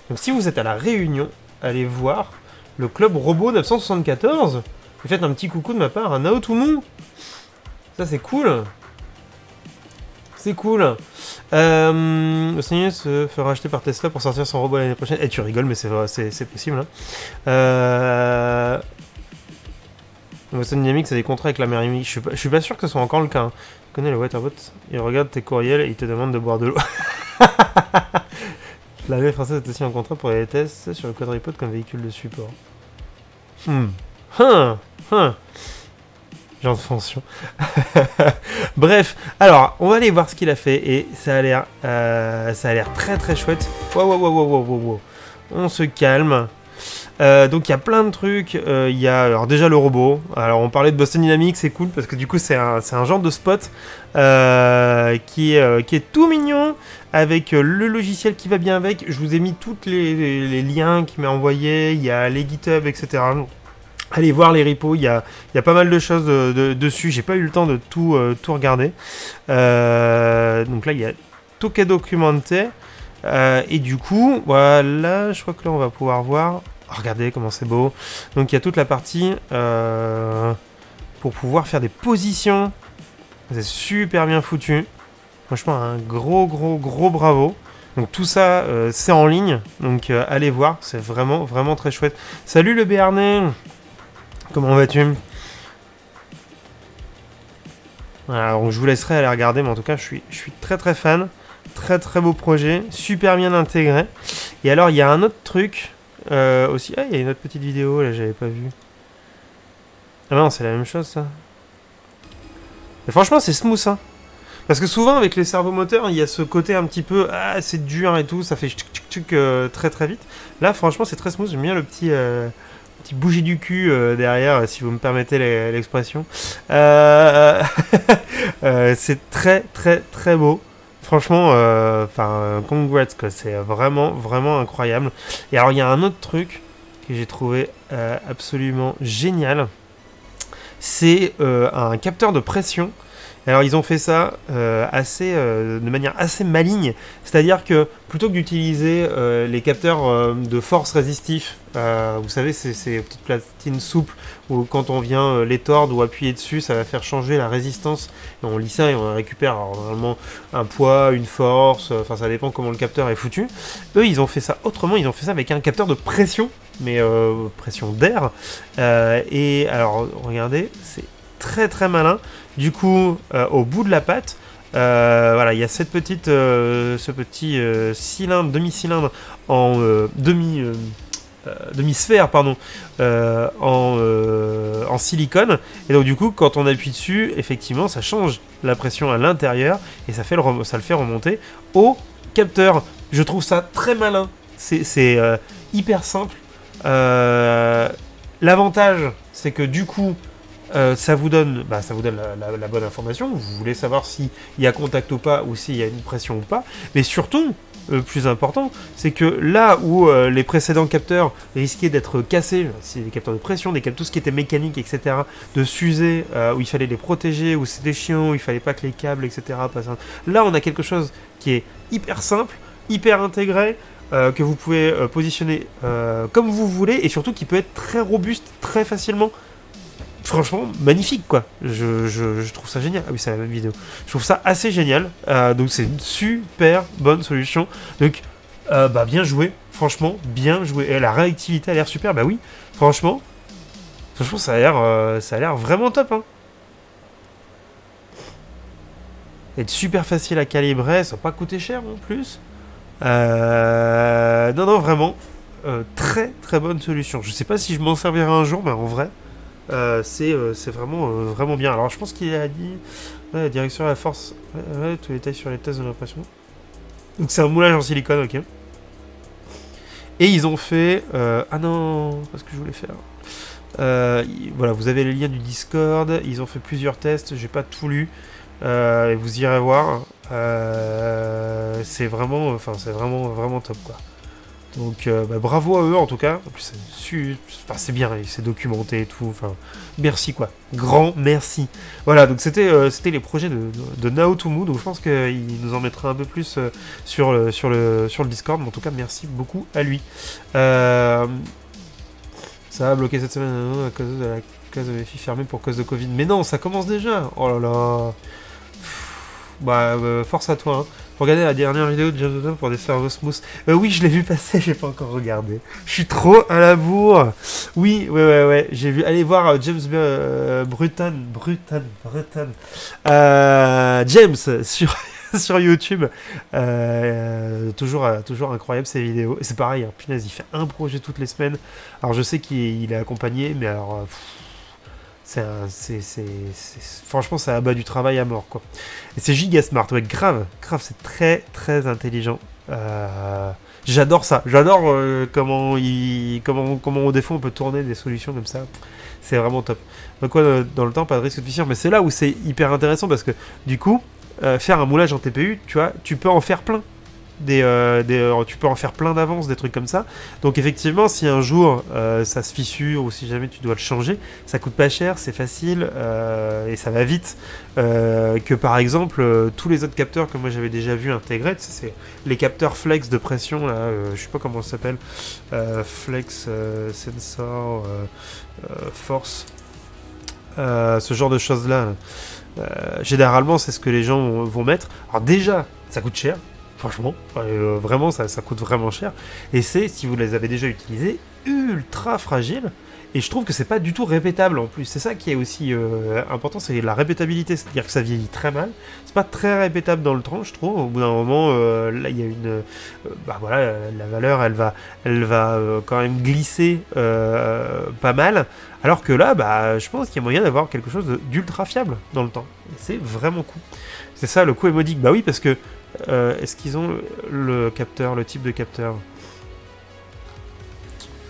Donc si vous êtes à La Réunion, allez voir le club Robot 974. Et faites un petit coucou de ma part à Naotomo. Ça c'est cool. C'est cool. Oceanius se fera acheter par Tesla pour sortir son robot l'année prochaine. Eh, tu rigoles, mais c'est possible. Hein. Boston Dynamics a des contrats avec la mairie. Je suis pas sûr que ce soit encore le cas. Hein. Tu connais le Waterbot? Il regarde tes courriels et il te demande de boire de l'eau. L'armée française est aussi en contrat pour les tests sur le quadripode comme véhicule de support. Genre de fonction. Bref, alors, on va aller voir ce qu'il a fait et ça a l'air très très chouette. Wow. On se calme. Donc il y a plein de trucs, il y a alors déjà le robot, alors on parlait de Boston Dynamics, c'est cool parce que du coup c'est un genre de spot qui est tout mignon avec le logiciel qui va bien avec. Je vous ai mis tous les liens qu'il m'a envoyés, il y a les GitHub, etc. Allez voir les repos, il y a pas mal de choses dessus, j'ai pas eu le temps de tout regarder. Donc là il y a tout qui est documenté et du coup voilà, je crois que là on va pouvoir voir. Regardez comment c'est beau. Donc il y a toute la partie pour pouvoir faire des positions. C'est super bien foutu. Franchement, un gros bravo. Donc tout ça, c'est en ligne. Donc allez voir, c'est vraiment très chouette. Salut le Béarnais. Comment vas-tu? Voilà, donc je vous laisserai aller regarder, mais en tout cas, je suis très fan. Très beau projet, super bien intégré. Et alors, il y a un autre truc... aussi, il y a une autre petite vidéo là, j'avais pas vu. Ah non, c'est la même chose ça. Mais franchement, c'est smooth, hein. Parce que souvent, avec les servomoteurs, il y a ce côté un petit peu, c'est dur et tout, ça fait tchuk très vite. Là, franchement, c'est très smooth. J'aime bien le petit bougie du cul derrière, si vous me permettez l'expression. C'est très beau. Franchement, congrats, quoi. C'est vraiment incroyable. Et alors, il y a un autre truc que j'ai trouvé absolument génial. C'est un capteur de pression. Alors, ils ont fait ça de manière assez maligne. C'est-à-dire que plutôt que d'utiliser les capteurs de force résistifs, vous savez, ces petites platines souples où quand on vient les tordre ou appuyer dessus, ça va faire changer la résistance. Et on lit ça et on récupère alors, normalement un poids, une force, enfin ça dépend comment le capteur est foutu. Eux, ils ont fait ça autrement, ils ont fait ça avec un capteur de pression, mais pression d'air. Et alors, regardez, c'est très malin. Du coup, au bout de la patte, voilà, il y a ce petit cylindre, demi-cylindre en demi-sphère, pardon, en silicone. Et donc du coup, quand on appuie dessus, effectivement, ça change la pression à l'intérieur et ça le fait remonter au capteur. Je trouve ça très malin. C'est hyper simple. L'avantage, c'est que du coup, ça vous donne la bonne information. Vous voulez savoir s'il y a contact ou pas, ou s'il y a une pression ou pas. Mais surtout, le plus important, c'est que là où les précédents capteurs risquaient d'être cassés, c'est des capteurs de pression, tout ce qui était mécanique, etc., de s'user, où il fallait les protéger, où c'était chiant, où il fallait pas que les câbles, etc. passent. Là, on a quelque chose qui est hyper simple, hyper intégré, que vous pouvez positionner comme vous voulez, et surtout qui peut être très robuste, très facilement. Franchement, magnifique quoi. Je trouve ça génial. Ah oui, c'est la même vidéo. Je trouve ça assez génial. Donc c'est une super bonne solution. Donc bien joué. Franchement, bien joué. Et la réactivité a l'air super. Bah oui, franchement ça a l'air vraiment top. Hein. Être super facile à calibrer, ça va pas coûter cher en plus. Non, vraiment. Très très bonne solution. Je sais pas si je m'en servirai un jour, mais en vrai. C'est vraiment bien. Alors je pense qu'il a dit la direction à la force, tous les détails sur les tests de l'impression. Donc c'est un moulage en silicone, ok. Et ils ont fait ah non, pas ce que je voulais faire. Voilà, vous avez les liens du Discord. Ils ont fait plusieurs tests. J'ai pas tout lu. Et vous irez voir. C'est vraiment top quoi. Donc bravo à eux en tout cas. En plus c'est bien, c'est documenté et tout. Enfin, merci quoi. Grand merci. Voilà, donc c'était les projets de Naotomu. Donc je pense qu'il nous en mettra un peu plus sur le Discord. Mais en tout cas, merci beaucoup à lui. Ça a bloqué cette semaine à cause de la case de Wi-Fi fermée pour cause de Covid. Mais non, ça commence déjà. Oh là là. Force à toi. Hein. Regardez la dernière vidéo de James Bond pour des servos smooth. Oui, je l'ai vu passer, j'ai pas encore regardé. Je suis trop à la bourre. Oui, ouais. J'ai vu. Allez voir James Bruton. James sur YouTube. Toujours incroyable ces vidéos. Et c'est pareil, hein, punaise, il fait un projet toutes les semaines. Alors je sais qu'il est accompagné, mais alors. Franchement, ça abat du travail à mort, quoi. Et c'est giga smart, ouais, grave, c'est très, très intelligent. J'adore ça, j'adore comment au défaut on peut tourner des solutions comme ça. C'est vraiment top. Donc quoi, dans le temps, pas de risque de fissure, mais c'est là où c'est hyper intéressant parce que du coup, faire un moulage en TPU, tu vois, tu peux en faire plein. Tu peux en faire plein d'avance, des trucs comme ça. Donc effectivement, si un jour ça se fissure ou si jamais tu dois le changer, ça coûte pas cher, c'est facile et ça va vite. Que par exemple, tous les autres capteurs que moi j'avais déjà vu intégrés, c'est les capteurs flex de pression, là, je sais pas comment ça s'appelle, flex, sensor, force, ce genre de choses-là. Généralement, c'est ce que les gens vont mettre. Alors déjà, ça coûte cher. Franchement, vraiment, ça coûte vraiment cher. Et c'est, si vous les avez déjà utilisés, ultra fragile. Et je trouve que c'est pas du tout répétable en plus. C'est ça qui est aussi important, c'est la répétabilité. C'est-à-dire que ça vieillit très mal. C'est pas très répétable dans le temps, je trouve. Au bout d'un moment, là, il y a une... la valeur, elle va quand même glisser pas mal. Alors que là, je pense qu'il y a moyen d'avoir quelque chose d'ultra fiable dans le temps. Et c'est vraiment cool. C'est ça, le coup est modique. Bah oui, parce que est-ce qu'ils ont le capteur, le type de capteur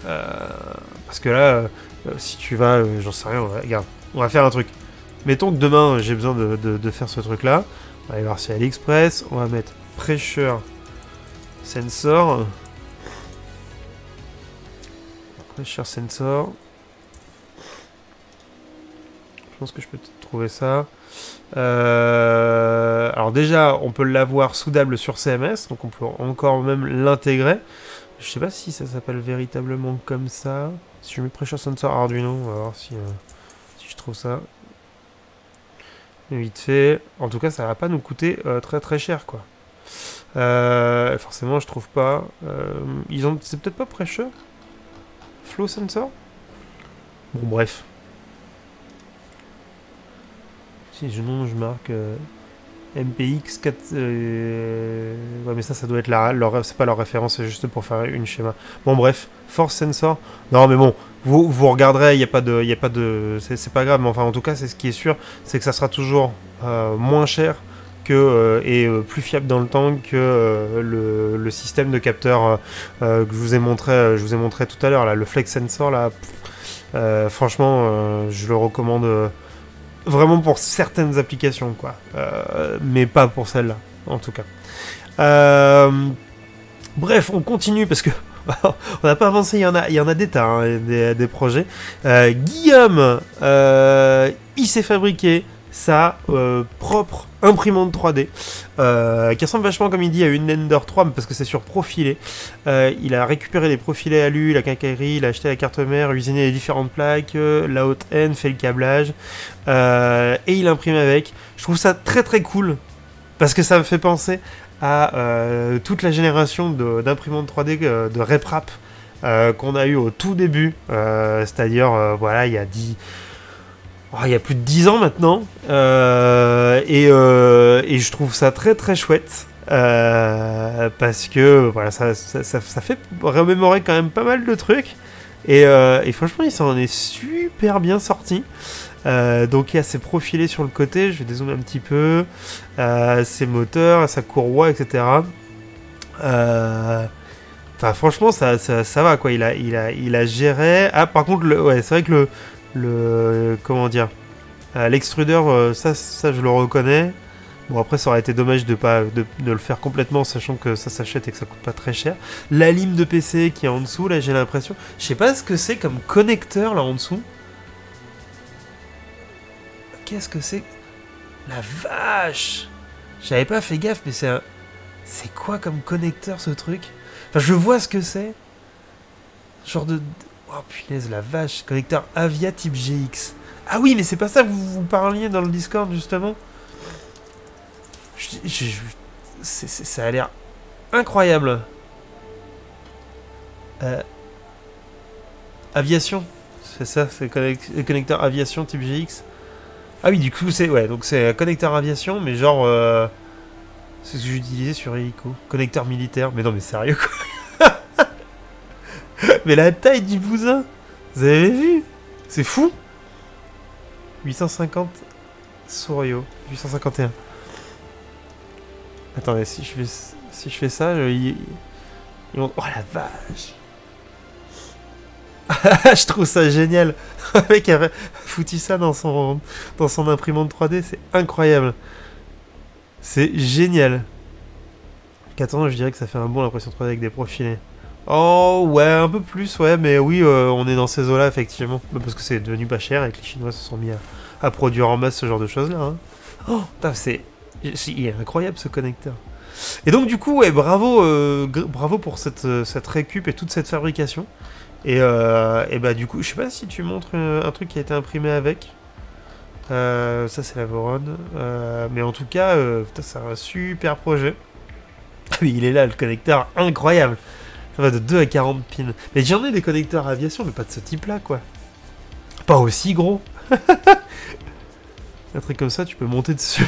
parce que là, si tu vas, j'en sais rien, regarde, on va faire un truc. Mettons que demain, j'ai besoin de faire ce truc-là. On va aller voir sur AliExpress, on va mettre Pressure Sensor. Pressure Sensor. Je pense que je peux trouver ça. Alors déjà, on peut l'avoir soudable sur CMS, donc on peut encore même l'intégrer. Je sais pas si ça s'appelle véritablement comme ça. Si je mets Pressure Sensor Arduino, on va voir si je trouve ça. Vite fait. En tout cas, ça va pas nous coûter très très cher, quoi. Forcément, je trouve pas. C'est peut-être pas Pressure Flow Sensor. Bon, bref. Si je marque MPX 4. Ouais, mais ça doit être c'est pas leur référence, c'est juste pour faire une schéma. Bon, bref, Force Sensor. Non, mais bon, vous regarderez, il n'y a pas de, c'est pas grave, mais enfin, en tout cas, c'est ce qui est sûr, c'est que ça sera toujours moins cher et plus fiable dans le temps que le système de capteur que je vous ai montré tout à l'heure, là, le Flex Sensor, là. Franchement, je le recommande vraiment pour certaines applications, quoi. Mais pas pour celle-là, en tout cas. Bref, on continue parce que on n'a pas avancé, il y en a des tas, hein, des projets. Guillaume, il s'est fabriqué sa propre imprimante 3D qui ressemble vachement, comme il dit, à une Ender 3 mais parce que c'est sur profilé. Il a récupéré les profilés alu, la quincaillerie, il a acheté la carte mère, usiné les différentes plaques, la haute N, fait le câblage et il imprime avec. Je trouve ça très très cool parce que ça me fait penser à toute la génération d'imprimantes 3D de RepRap qu'on a eu au tout début, c'est-à-dire voilà, il y a plus de 10 ans maintenant, et je trouve ça très très chouette, parce que voilà, ça fait remémorer quand même pas mal de trucs, et franchement il s'en est super bien sorti. Donc il y a ses profilés sur le côté, je vais dézoomer un petit peu, ses moteurs, sa courroie, etc. Enfin franchement ça va quoi, il a géré. Ah par contre ouais, c'est vrai que le comment dire, l'extrudeur, ça je le reconnais. Bon après ça aurait été dommage de le faire complètement, sachant que ça s'achète et que ça coûte pas très cher. La lime de PC qui est en dessous, là j'ai l'impression, je sais pas ce que c'est comme connecteur là en dessous. Qu'est-ce que c'est? La vache! J'avais pas fait gaffe, mais c'est quoi comme connecteur ce truc? Enfin, je vois ce que c'est. Genre de... Oh punaise, la vache! Connecteur Avia type GX. Ah oui, mais c'est pas ça que vous parliez dans le Discord, justement? Ça a l'air incroyable. Aviation. C'est ça, c'est le connecteur Aviation type GX. Ah oui, du coup, donc c'est un connecteur aviation, mais genre... c'est ce que j'utilisais sur Helico. Connecteur militaire. Mais non, mais sérieux, quoi. Mais la taille du bousin, vous avez vu? C'est fou. 850 Sorio. 851. Attendez, si je fais ça, oh la vache. Je trouve ça génial. Le mec a foutu ça dans son imprimante 3D, c'est incroyable. C'est génial. Attends, je dirais que ça fait un bon l'impression 3D avec des profilés. Oh ouais, un peu plus, ouais, mais oui, on est dans ces eaux-là, effectivement. Parce que c'est devenu pas cher et que les Chinois se sont mis à produire en masse ce genre de choses-là. Hein. Oh, putain, il est incroyable ce connecteur. Et donc du coup, ouais, bravo pour cette récup et toute cette fabrication. Et bah du coup, je sais pas si tu montres un truc qui a été imprimé avec. Ça c'est la Voron. Mais en tout cas, c'est un super projet. Oui, il est là, le connecteur incroyable. Ça va de 2 à 40 pins. Mais j'en ai des connecteurs à aviation, mais pas de ce type-là, quoi. Pas aussi gros. Un truc comme ça, tu peux monter dessus.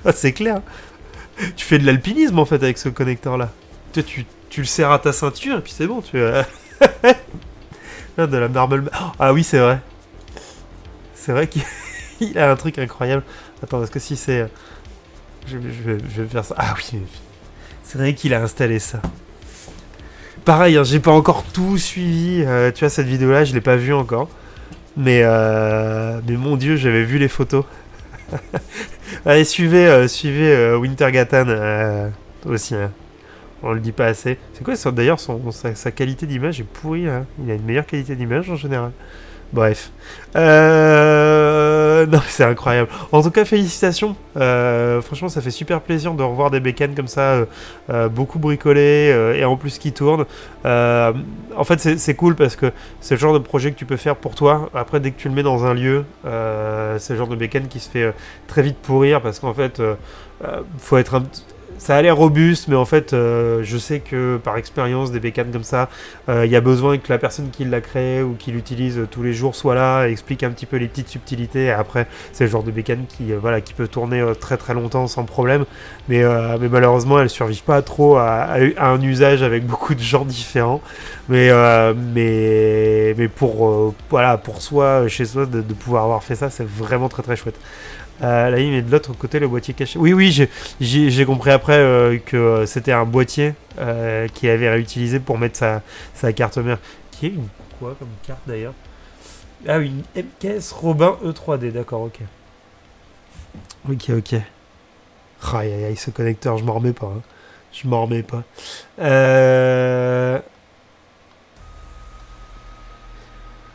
Ah, c'est clair. Tu fais de l'alpinisme, en fait, avec ce connecteur-là. Tu le serres à ta ceinture, et puis c'est bon, de la marble... Ah oui, c'est vrai. C'est vrai qu'il a un truc incroyable. Attends, est-ce que si c'est... Je vais faire ça. Ah oui, c'est vrai qu'il a installé ça. Pareil, hein, j'ai pas encore tout suivi. Tu vois, cette vidéo-là, je l'ai pas vue encore. Mais mon Dieu, j'avais vu les photos. Allez, suivez Wintergatan aussi. Hein. On le dit pas assez. C'est quoi ça, d'ailleurs, sa qualité d'image est pourrie. Hein. Il a une meilleure qualité d'image en général. Bref. Non, c'est incroyable. En tout cas, félicitations. Franchement, ça fait super plaisir de revoir des bécanes comme ça, beaucoup bricolées et en plus qui tournent. En fait, c'est cool parce que c'est le genre de projet que tu peux faire pour toi. Après, dès que tu le mets dans un lieu, c'est le genre de bécane qui se fait très vite pourrir parce qu'en fait, faut être ça a l'air robuste, mais en fait, je sais que par expérience, des bécanes comme ça, il y a besoin que la personne qui l'a créé ou qui l'utilise tous les jours soit là et explique un petit peu les petites subtilités. Et après, c'est le genre de bécane qui peut tourner très très longtemps sans problème. Mais malheureusement, elles ne survivent pas trop à un usage avec beaucoup de gens différents. Mais pour soi, chez soi, de pouvoir avoir fait ça, c'est vraiment très très chouette. Là, il met de l'autre côté le boîtier caché. Oui, j'ai compris après que c'était un boîtier qu'il avait réutilisé pour mettre sa carte mère. Qui est quoi comme carte d'ailleurs? Ah oui, une MKS Robin E3D, d'accord, ok. Ok. Aïe aïe aïe, ce connecteur, je m'en remets pas. Hein. Je m'en remets pas.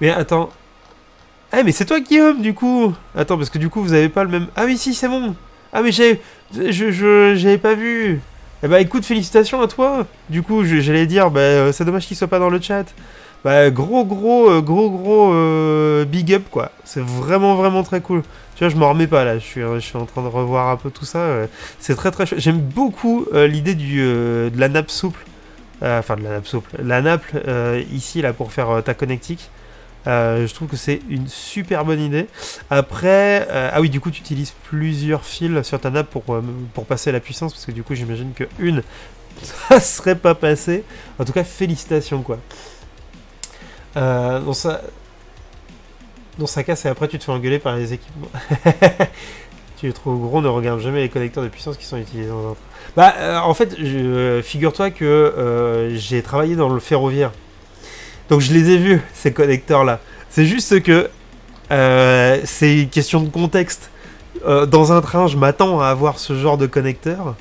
Mais attends. Ah mais c'est toi Guillaume du coup. Attends parce que du coup vous avez pas le même. Ah oui si c'est bon. Ah mais j'avais pas vu. Eh bah écoute félicitations à toi. Du coup j'allais dire c'est dommage qu'il soit pas dans le chat. Bah gros big up quoi. C'est vraiment très cool. Tu vois je m'en remets pas là. Je suis en train de revoir un peu tout ça. C'est très chouette. J'aime beaucoup l'idée de la nappe souple. Enfin de la nappe souple. La nappe ici là pour faire ta connectique. Je trouve que c'est une super bonne idée. Après, ah oui, du coup, tu utilises plusieurs fils sur ta nappe pour passer la puissance, parce que du coup, j'imagine que une, ça serait pas passé. En tout cas, félicitations, quoi. Dans sa casse, et après, tu te fais engueuler par les équipements. Tu es trop gros, ne regarde jamais les connecteurs de puissance qui sont utilisés dans un... en fait, figure-toi que j'ai travaillé dans le ferroviaire. Donc je les ai vus, ces connecteurs-là. C'est juste que c'est une question de contexte. Dans un train, je m'attends à avoir ce genre de connecteur.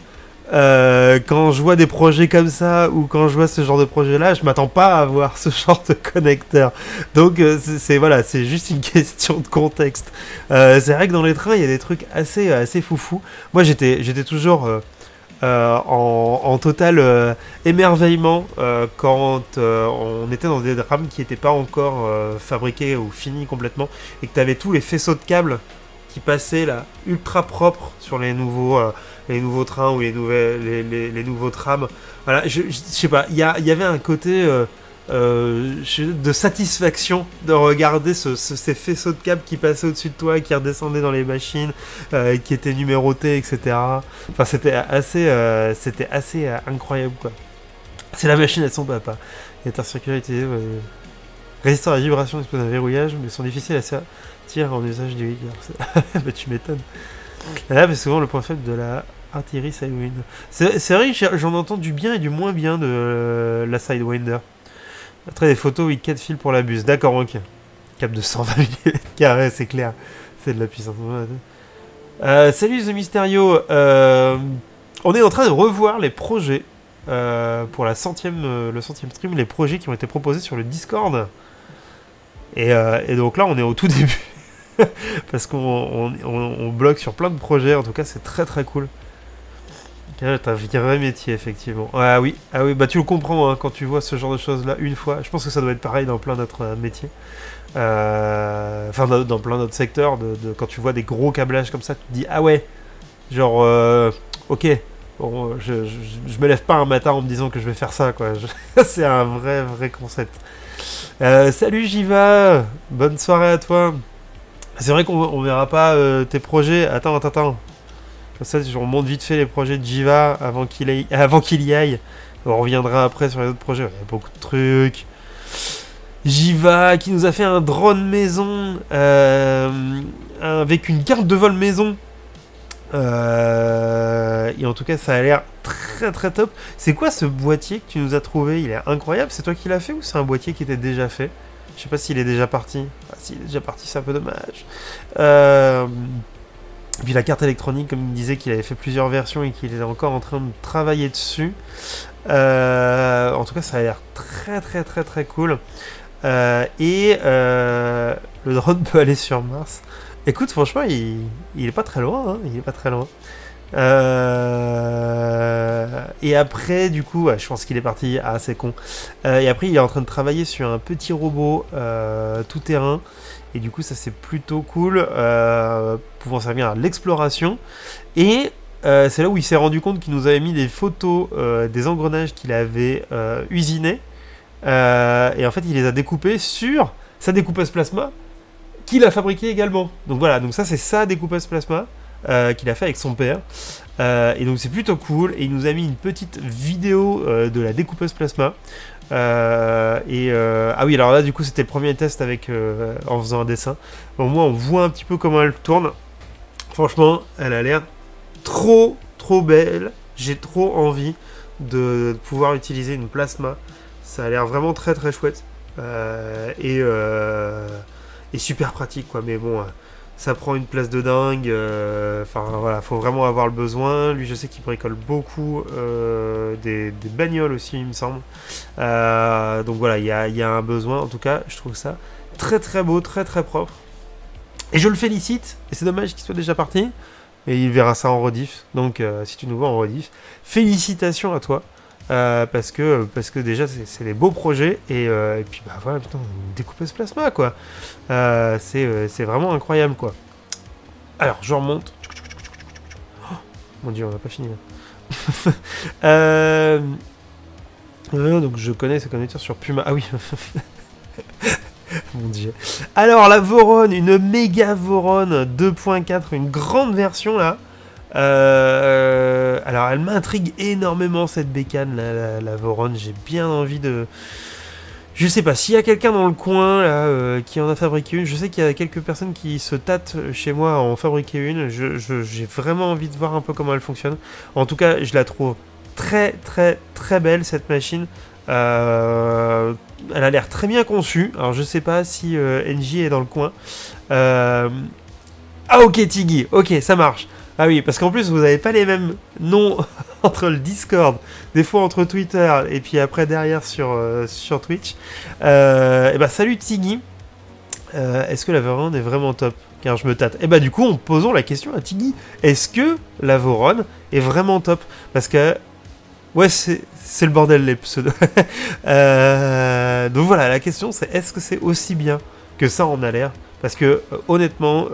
Quand je vois des projets comme ça, ou quand je vois ce genre de projet-là, je m'attends pas à avoir ce genre de connecteur. Donc voilà, c'est juste une question de contexte. C'est vrai que dans les trains, il y a des trucs assez foufous. Moi, j'étais toujours... en total émerveillement quand on était dans des rames qui n'étaient pas encore fabriqués ou finis complètement et que tu avais tous les faisceaux de câbles qui passaient là ultra propres sur les nouveaux trains ou les nouveaux trams. Voilà, je sais pas, il y avait un côté de satisfaction de regarder ces faisceaux de câbles qui passaient au-dessus de toi et qui redescendaient dans les machines, qui étaient numérotés, etc. Enfin, c'était assez incroyable, quoi. C'est la machine à son papa. L'intercirculaire utilisé résistant à la vibration dispose d'un verrouillage, mais sont difficiles à sortir en usage du vigueur. Bah, tu m'étonnes. Là, c'est souvent le point faible de la artillerie Sidewinder. C'est vrai que j'en entends du bien et du moins bien de la Sidewinder. Après, des photos, oui, 4 fils pour la buse. D'accord, ok. Cap de 120 mm², c'est clair. C'est de la puissance. Salut The Mysterio. On est en train de revoir les projets pour le 100e stream, les projets qui ont été proposés sur le Discord. Et donc là, on est au tout début. Parce qu'on bloque sur plein de projets. En tout cas, c'est très cool. T'as un vrai métier, effectivement. Ah oui, bah tu le comprends hein, quand tu vois ce genre de choses-là une fois. Je pense que ça doit être pareil dans plein d'autres métiers. Enfin, dans plein d'autres secteurs. Quand tu vois des gros câblages comme ça, tu te dis, ah ouais, genre, ok, bon, je me lève pas un matin en me disant que je vais faire ça, quoi. C'est un vrai concept. Salut Jiva, bonne soirée à toi. C'est vrai qu'on verra pas tes projets. Attends. Comme ça, on monte vite fait les projets de Jiva avant qu'il y aille. On reviendra après sur les autres projets. Il y a beaucoup de trucs. Jiva qui nous a fait un drone maison avec une carte de vol maison. Et en tout cas, ça a l'air très top. C'est quoi ce boîtier que tu nous as trouvé? Il est incroyable. C'est toi qui l'as fait ou c'est un boîtier qui était déjà fait? Je sais pas s'il est déjà parti. Ah, s'il est déjà parti, c'est un peu dommage. Et puis la carte électronique, comme il me disait qu'il avait fait plusieurs versions et qu'il est encore en train de travailler dessus. En tout cas, ça a l'air très cool. Le drone peut aller sur Mars. Écoute, franchement, il est pas très loin. Hein, il est pas très loin. Et après, du coup, je pense qu'il est parti. Ah, c'est con. Et après, il est en train de travailler sur un petit robot tout terrain. Et du coup, ça c'est plutôt cool, pouvant servir à l'exploration. Et c'est là où il s'est rendu compte qu'il nous avait mis des photos des engrenages qu'il avait usinés. Et en fait, il les a découpés sur sa découpeuse plasma qu'il a fabriquée également. Donc voilà, donc ça c'est sa découpeuse plasma qu'il a fait avec son père. Et donc c'est plutôt cool. Et il nous a mis une petite vidéo de la découpeuse plasma. Ah oui, alors là du coup c'était le premier test avec en faisant un dessin. Au moins on voit un petit peu comment elle tourne. Franchement, elle a l'air trop belle. J'ai trop envie de pouvoir utiliser une plasma. Ça a l'air vraiment très chouette. est super pratique, quoi. Mais bon, ça prend une place de dingue. Enfin, voilà, faut vraiment avoir le besoin. Lui, je sais qu'il bricole beaucoup des bagnoles aussi, il me semble. Donc voilà, il y a un besoin. En tout cas, je trouve ça très très beau, très très propre. Et je le félicite. Et c'est dommage qu'il soit déjà parti. Et il verra ça en rediff. Donc, si tu nous vois en rediff, félicitations à toi. Parce que déjà, c'est des beaux projets. Et puis, bah voilà, putain, une découpeuse plasma, quoi. C'est vraiment incroyable, quoi. Alors, je remonte. Oh, mon dieu, on n'a pas fini. Donc, je connais ces connecteurs sur Puma. Ah oui. Mon dieu. Alors, la Voron, une méga Voron 2.4, une grande version, là. Alors, elle m'intrigue énormément, cette bécane, la Voron. J'ai bien envie de... Je sais pas, s'il y a quelqu'un dans le coin, là, qui en a fabriqué une, je sais qu'il y a quelques personnes qui se tâtent chez moi à en fabriquer une. J'ai vraiment envie de voir un peu comment elle fonctionne. En tout cas, je la trouve très, très, très belle, cette machine. Elle a l'air très bien conçue. Alors, je sais pas si NJ est dans le coin. Ah, ok, Tiggy. Ok, ça marche. Ah oui, parce qu'en plus, vous n'avez pas les mêmes noms entre le Discord, des fois entre Twitter, et puis après derrière sur Twitch. Et bah, salut Tiggy. Est-ce que la Voron est vraiment top? Car je me tâte. Et bah, du coup, posons la question à Tiggy. Est-ce que la Voron est vraiment top? Parce que... Ouais, c'est le bordel, les pseudos. Donc voilà, la question, c'est est-ce que c'est aussi bien que ça en a l'air? Parce que, honnêtement,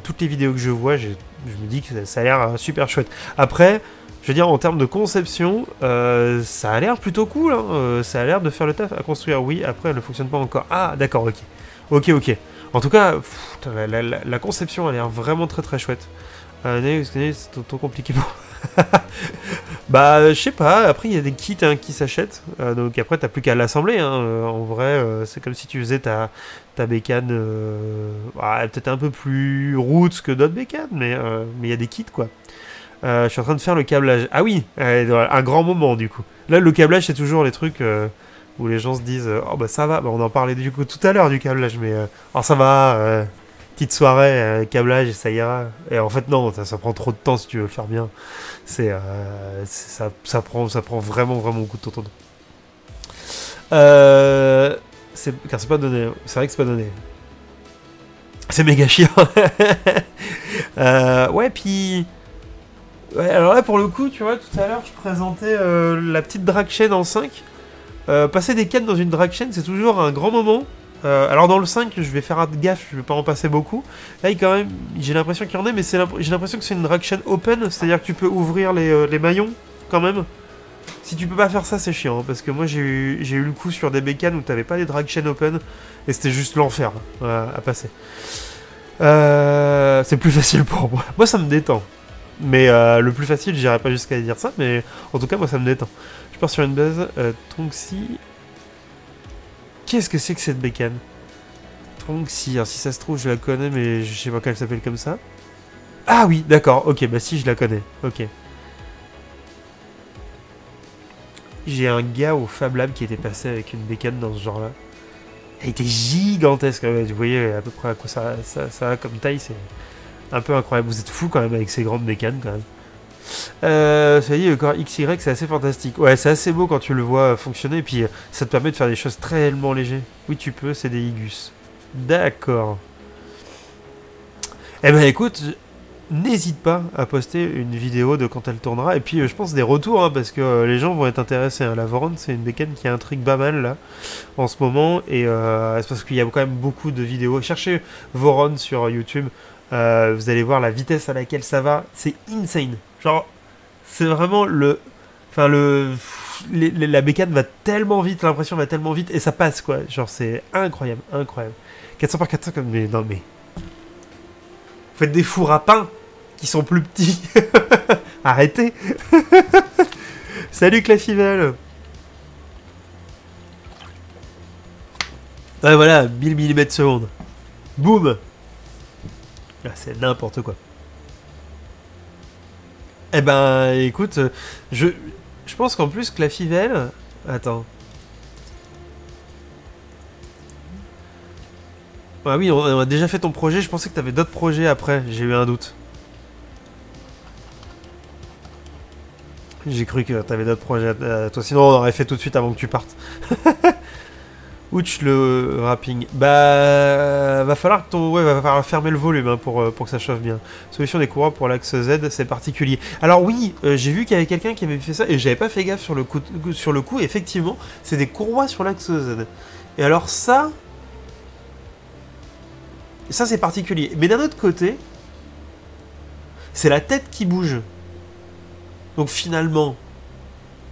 toutes les vidéos que je vois, je me dis que ça a l'air super chouette. Après, je veux dire, en termes de conception, ça a l'air plutôt cool. Hein. Ça a l'air de faire le taf à construire. Oui, après, elle ne fonctionne pas encore. Ah, d'accord, ok. Ok. En tout cas, la conception a l'air vraiment très très chouette. C'est trop compliqué pour... Bah, je sais pas. Après, il y a des kits qui s'achètent. Donc après, t'as plus qu'à l'assembler. En vrai, c'est comme si tu faisais ta bécane peut-être un peu plus roots que d'autres bécanes, mais il y a des kits, quoi. Je suis en train de faire le câblage. Ah oui, un grand moment, du coup. Là, le câblage, c'est toujours les trucs où les gens se disent oh bah ça va. Bah, on en parlait du coup tout à l'heure du câblage, mais alors ça va. Petite soirée, câblage, ça ira. Et en fait, non, ça prend trop de temps si tu veux le faire bien. Ça prend vraiment beaucoup de temps. Car c'est pas donné. C'est vrai que c'est pas donné. C'est méga chiant. Ouais, puis... Ouais, alors là, pour le coup, tu vois, tout à l'heure, je présentais la petite drag chain en 5. Passer des quêtes dans une drag chain, c'est toujours un grand moment. Alors dans le 5, je vais faire gaffe, je vais pas en passer beaucoup. Là, quand même, j'ai l'impression qu'il y en a, mais j'ai l'impression que c'est une drag chain open, c'est-à-dire que tu peux ouvrir les maillons, quand même. Si tu peux pas faire ça, c'est chiant, hein, parce que moi, j'ai eu le coup sur des bécanes où t'avais pas les drag chain open, et c'était juste l'enfer à passer. C'est plus facile pour moi. Moi, ça me détend. Mais le plus facile, j'irai pas jusqu'à dire ça, mais en tout cas, moi, ça me détend. Je pars sur une base, Tronxy... Qu'est-ce que c'est que cette bécane? Tronxy, alors si ça se trouve, je la connais, mais je sais pas qu'elle s'appelle comme ça. Ah oui, d'accord, ok, bah si, je la connais, ok. J'ai un gars au Fab Lab qui était passé avec une bécane dans ce genre-là. Elle était gigantesque, vous voyez à peu près à quoi ça a comme taille, c'est un peu incroyable. Vous êtes fous quand même avec ces grandes bécanes, quand même. Ça dit, le corps XY, c'est assez fantastique. Ouais, c'est assez beau quand tu le vois fonctionner, et puis ça te permet de faire des choses très légères. Oui, tu peux, c'est des Igus. D'accord. Eh ben écoute, n'hésite pas à poster une vidéo de quand elle tournera, et puis je pense des retours, hein, parce que les gens vont être intéressés. Hein. La Voron, c'est une bécane qui intrigue pas mal, là, en ce moment, et c'est parce qu'il y a quand même beaucoup de vidéos. Cherchez Voron sur YouTube. Vous allez voir la vitesse à laquelle ça va, c'est insane. Genre, c'est vraiment la bécane va tellement vite, l'impression va tellement vite, et ça passe, quoi. Genre, c'est incroyable. 400 par 400, comme... Mais non, mais... Vous faites des fours à pain qui sont plus petits. Arrêtez. Salut, Clafivel. Ouais, voilà, 1000 mm/s. Boum. Là, c'est n'importe quoi. Eh ben, écoute, je pense qu'en plus, Clafivel... Attends. Ah oui, on a déjà fait ton projet, je pensais que t'avais d'autres projets après, j'ai eu un doute. J'ai cru que t'avais d'autres projets toi, sinon on aurait fait tout de suite avant que tu partes. Ouch le wrapping. Bah va falloir que ton. Ouais, va falloir fermer le volume hein, pour que ça chauffe bien. Solution des courroies pour l'axe Z, c'est particulier. Alors oui, j'ai vu qu'il y avait quelqu'un qui avait fait ça et j'avais pas fait gaffe sur le coup, effectivement, c'est des courroies sur l'axe Z. Et alors ça c'est particulier. Mais d'un autre côté, c'est la tête qui bouge. Donc finalement,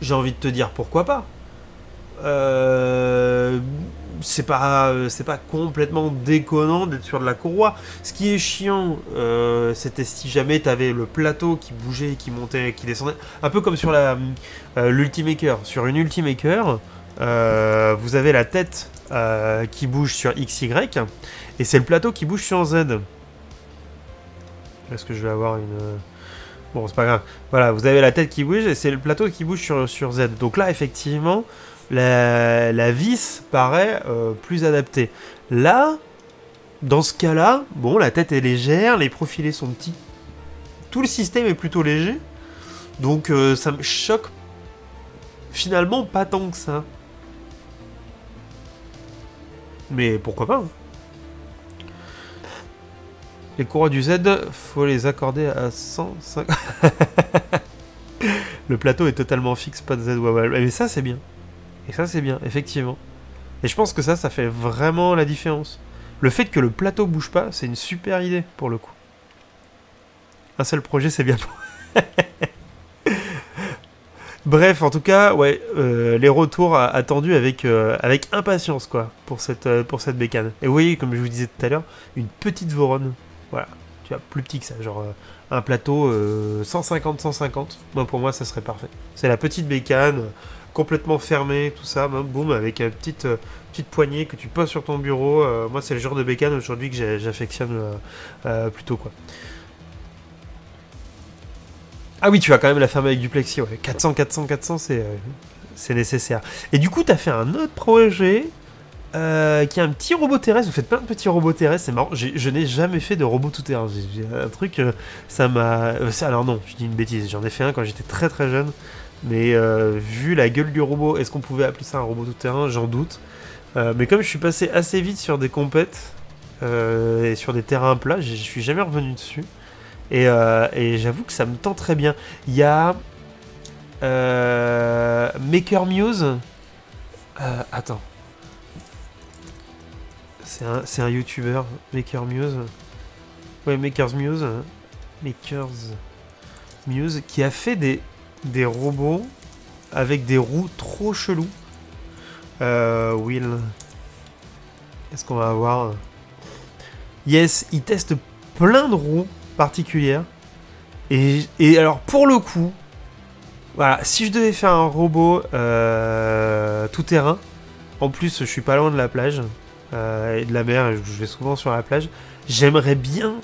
j'ai envie de te dire pourquoi pas. C'est pas complètement déconnant d'être sur de la courroie. Ce qui est chiant, c'était si jamais t'avais le plateau qui bougeait, qui montait, qui descendait, un peu comme sur l'Ultimaker. Sur une Ultimaker, vous avez la tête qui bouge sur XY et c'est le plateau qui bouge sur Z. Est-ce que je vais avoir une... Bon, c'est pas grave. Voilà, vous avez la tête qui bouge et c'est le plateau qui bouge sur Z. Donc là, effectivement, la vis paraît plus adaptée. Là, dans ce cas-là, bon, la tête est légère, les profilés sont petits. Tout le système est plutôt léger. Donc ça me choque finalement pas tant que ça. Mais pourquoi pas hein. Les courroies du Z, faut les accorder à 105. Le plateau est totalement fixe, pas de Z. Ouais. Mais ça, c'est bien. Et ça, c'est bien, effectivement. Et je pense que ça fait vraiment la différence. Le fait que le plateau bouge pas, c'est une super idée, pour le coup. Un seul projet, c'est bien pour... Bref, en tout cas, ouais, les retours attendus avec impatience, quoi, pour cette bécane. Et vous voyez, comme je vous disais tout à l'heure, une petite Voron. Voilà, tu vois, plus petit que ça, genre un plateau 150-150. Moi, pour moi, ça serait parfait. C'est la petite bécane, complètement fermée, tout ça, boum, avec une petite poignée que tu poses sur ton bureau. Moi, c'est le genre de bécane aujourd'hui que j'affectionne plutôt, quoi. Ah oui, tu vas quand même la fermer avec du plexi, ouais. 400, c'est nécessaire. Et du coup, tu as fait un autre projet qui est un petit robot terrestre. Vous faites plein de petits robots terrestres, c'est marrant. Je n'ai jamais fait de robot tout-terrain. J'ai un truc, ça m'a... alors non, je dis une bêtise. J'en ai fait un quand j'étais très très jeune. Mais vu la gueule du robot, est-ce qu'on pouvait appeler ça un robot tout-terrain? J'en doute. Mais comme je suis passé assez vite sur des compètes et sur des terrains plats, je suis jamais revenu dessus. Et j'avoue que ça me tend très bien. Il y a Maker Muse. Attends. C'est un YouTuber, Maker Muse. Ouais, Maker's Muse. Maker's Muse, qui a fait des robots avec des roues trop chelous. Will. Est-ce qu'on va avoir... Yes, il teste plein de roues particulière. Et alors, pour le coup, voilà, si je devais faire un robot tout terrain, en plus, je suis pas loin de la plage et de la mer, je vais souvent sur la plage, j'aimerais bien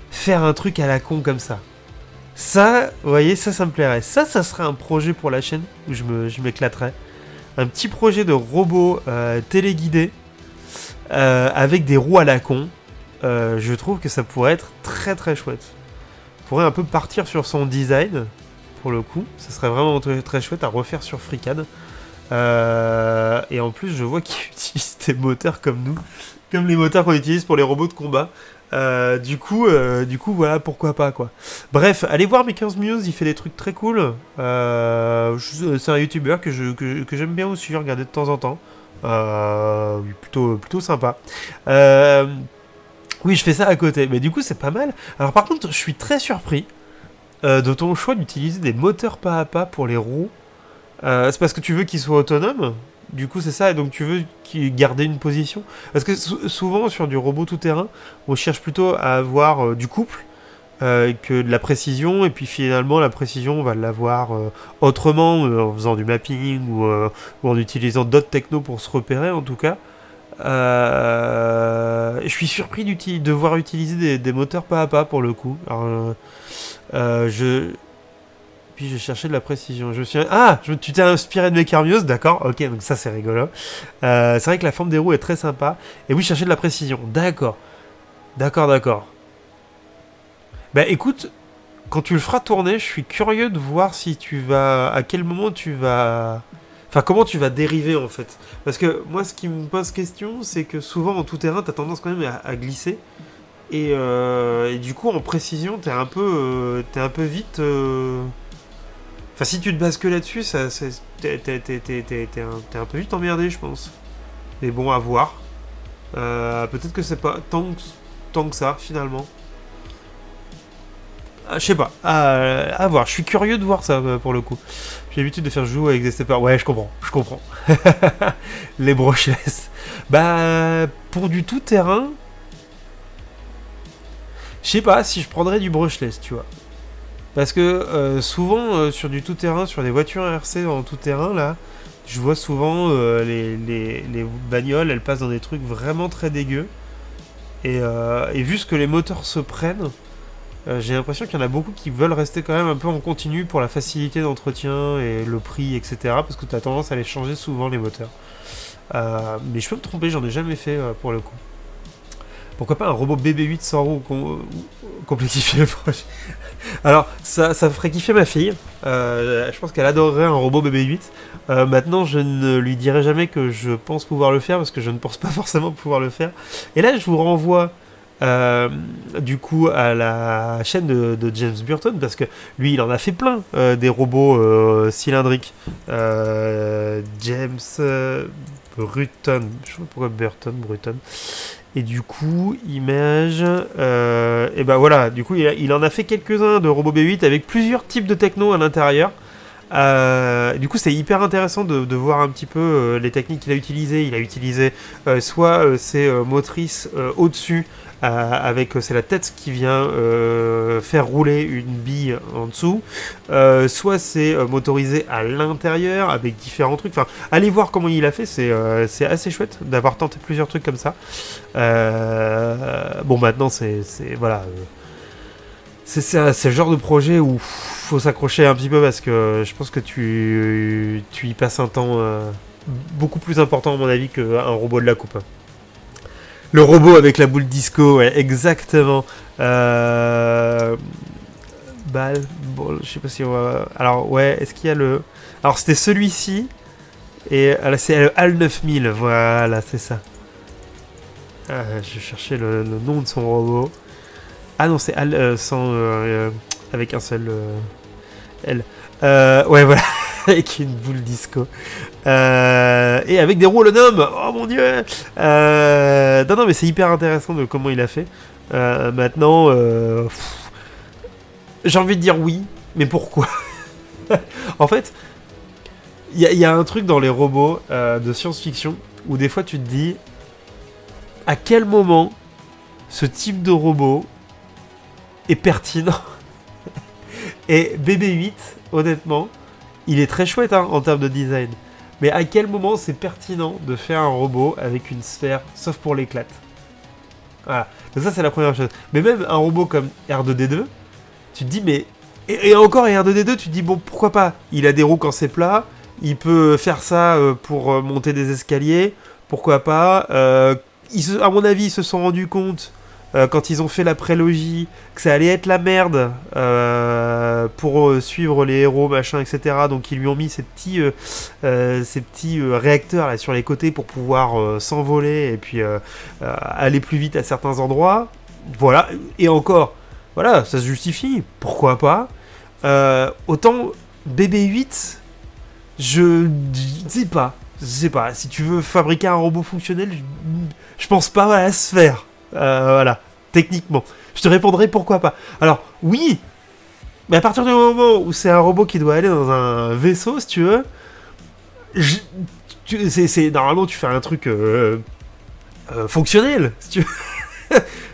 faire un truc à la con comme ça. Ça, vous voyez, ça me plairait. Ça serait un projet pour la chaîne où je m'éclaterais. Un petit projet de robot téléguidé avec des roues à la con. Je trouve que ça pourrait être très très chouette. On pourrait un peu partir sur son design, pour le coup. Ça serait vraiment très, très chouette à refaire sur FreeCAD. Et en plus, je vois qu'il utilise des moteurs comme nous, comme les moteurs qu'on utilise pour les robots de combat. Du coup, voilà, pourquoi pas, quoi. Bref, allez voir Maker's Muse, il fait des trucs très cool. C'est un YouTuber que j'aime bien aussi, regarder de temps en temps. Plutôt sympa. Oui, je fais ça à côté, mais du coup, c'est pas mal. Alors, par contre, je suis très surpris de ton choix d'utiliser des moteurs pas à pas pour les roues. C'est parce que tu veux qu'ils soient autonomes? Du coup, c'est ça, et donc tu veux garder une position? Parce que souvent, sur du robot tout-terrain, on cherche plutôt à avoir du couple que de la précision, et puis finalement, la précision, on va l'avoir autrement, en faisant du mapping, ou en utilisant d'autres technos pour se repérer, en tout cas. Je suis surpris de devoir utiliser des moteurs pas à pas, pour le coup. Alors, puis j'ai cherché de la précision. Je me suis... Ah, tu t'es inspiré de Mecarmios, d'accord. Ok, donc ça c'est rigolo. C'est vrai que la forme des roues est très sympa. Et oui, chercher de la précision, d'accord. D'accord. Bah écoute, quand tu le feras tourner, je suis curieux de voir si tu vas... À quel moment tu vas... Enfin, comment tu vas dériver, en fait. Parce que moi, ce qui me pose question, c'est que souvent, en tout-terrain, t'as tendance quand même à glisser. Et du coup, en précision, t'es un peu vite... Enfin, si tu te bases que là-dessus, t'es un peu vite emmerdé, je pense. Mais bon, à voir. Peut-être que c'est pas tant que ça, finalement. Je sais pas, à voir. Je suis curieux de voir ça pour le coup. J'ai l'habitude de faire jouer avec des steppers. Ouais, je comprends. Les brushless. Bah, pour du tout terrain, je sais pas si je prendrais du brushless, tu vois. Parce que souvent, sur du tout terrain, sur les voitures RC en tout terrain, là, je vois souvent les bagnoles, elles passent dans des trucs vraiment très dégueux. Et vu ce que les moteurs se prennent, j'ai l'impression qu'il y en a beaucoup qui veulent rester quand même un peu en continu pour la facilité d'entretien et le prix, etc. Parce que tu as tendance à les changer souvent, les moteurs. Mais je peux me tromper, j'en ai jamais fait pour le coup. Pourquoi pas un robot BB8 sans roue complexifier le projet. Alors, ça ferait kiffer ma fille. Je pense qu'elle adorerait un robot BB8. Maintenant, je ne lui dirai jamais que je pense pouvoir le faire, parce que je ne pense pas forcément pouvoir le faire. Et là, je vous renvoie... du coup à la chaîne de James Burton, parce que lui il en a fait plein des robots cylindriques. James Bruton, je sais pas pourquoi Bruton. Et du coup, Image, et ben voilà, du coup il en a fait quelques-uns de robots B8 avec plusieurs types de techno à l'intérieur. Du coup, c'est hyper intéressant de voir un petit peu les techniques qu'il a utilisées. Il a utilisé soit ses motrices au-dessus, avec c'est la tête qui vient faire rouler une bille en dessous, soit c'est motorisé à l'intérieur avec différents trucs. Enfin, allez voir comment il a fait, c'est assez chouette d'avoir tenté plusieurs trucs comme ça. Bon, maintenant, c'est voilà. C'est le genre de projet où faut s'accrocher un petit peu, parce que je pense que tu y passes un temps beaucoup plus important à mon avis qu'un robot de la coupe. Le robot avec la boule disco, ouais, exactement. Bah, bon, je sais pas si on va... Alors, ouais, est-ce qu'il y a le... Alors, c'était celui-ci, et c'est le HAL 9000, voilà, c'est ça. Je cherchais le nom de son robot. Ah non, c'est HAL avec un seul L. Ouais, voilà, avec une boule disco. Et avec des roues holonomes. Oh mon dieu. Non, mais c'est hyper intéressant de comment il a fait. Maintenant, j'ai envie de dire oui, mais pourquoi? En fait, il y a un truc dans les robots de science-fiction où des fois tu te dis à quel moment ce type de robot est pertinent. Et BB8, honnêtement, il est très chouette en termes de design. Mais à quel moment c'est pertinent de faire un robot avec une sphère, sauf pour l'éclate? Voilà. Donc ça, c'est la première chose. Mais même un robot comme R2D2, tu te dis, mais... Et encore, R2D2, tu te dis, bon, pourquoi pas? Il a des roues quand c'est plat, il peut faire ça pour monter des escaliers, pourquoi pas? À mon avis, ils se sont rendus compte... quand ils ont fait la prélogie, que ça allait être la merde pour suivre les héros, machin, etc. Donc ils lui ont mis ces petits réacteurs là sur les côtés pour pouvoir s'envoler et puis aller plus vite à certains endroits. Voilà, et encore, voilà, ça se justifie, pourquoi pas. Autant BB8, je sais pas, si tu veux fabriquer un robot fonctionnel, je pense pas à la sphère. Voilà, techniquement. Je te répondrai pourquoi pas. Alors, oui, mais à partir du moment où c'est un robot qui doit aller dans un vaisseau, si tu veux, normalement, tu fais un truc fonctionnel, si tu veux.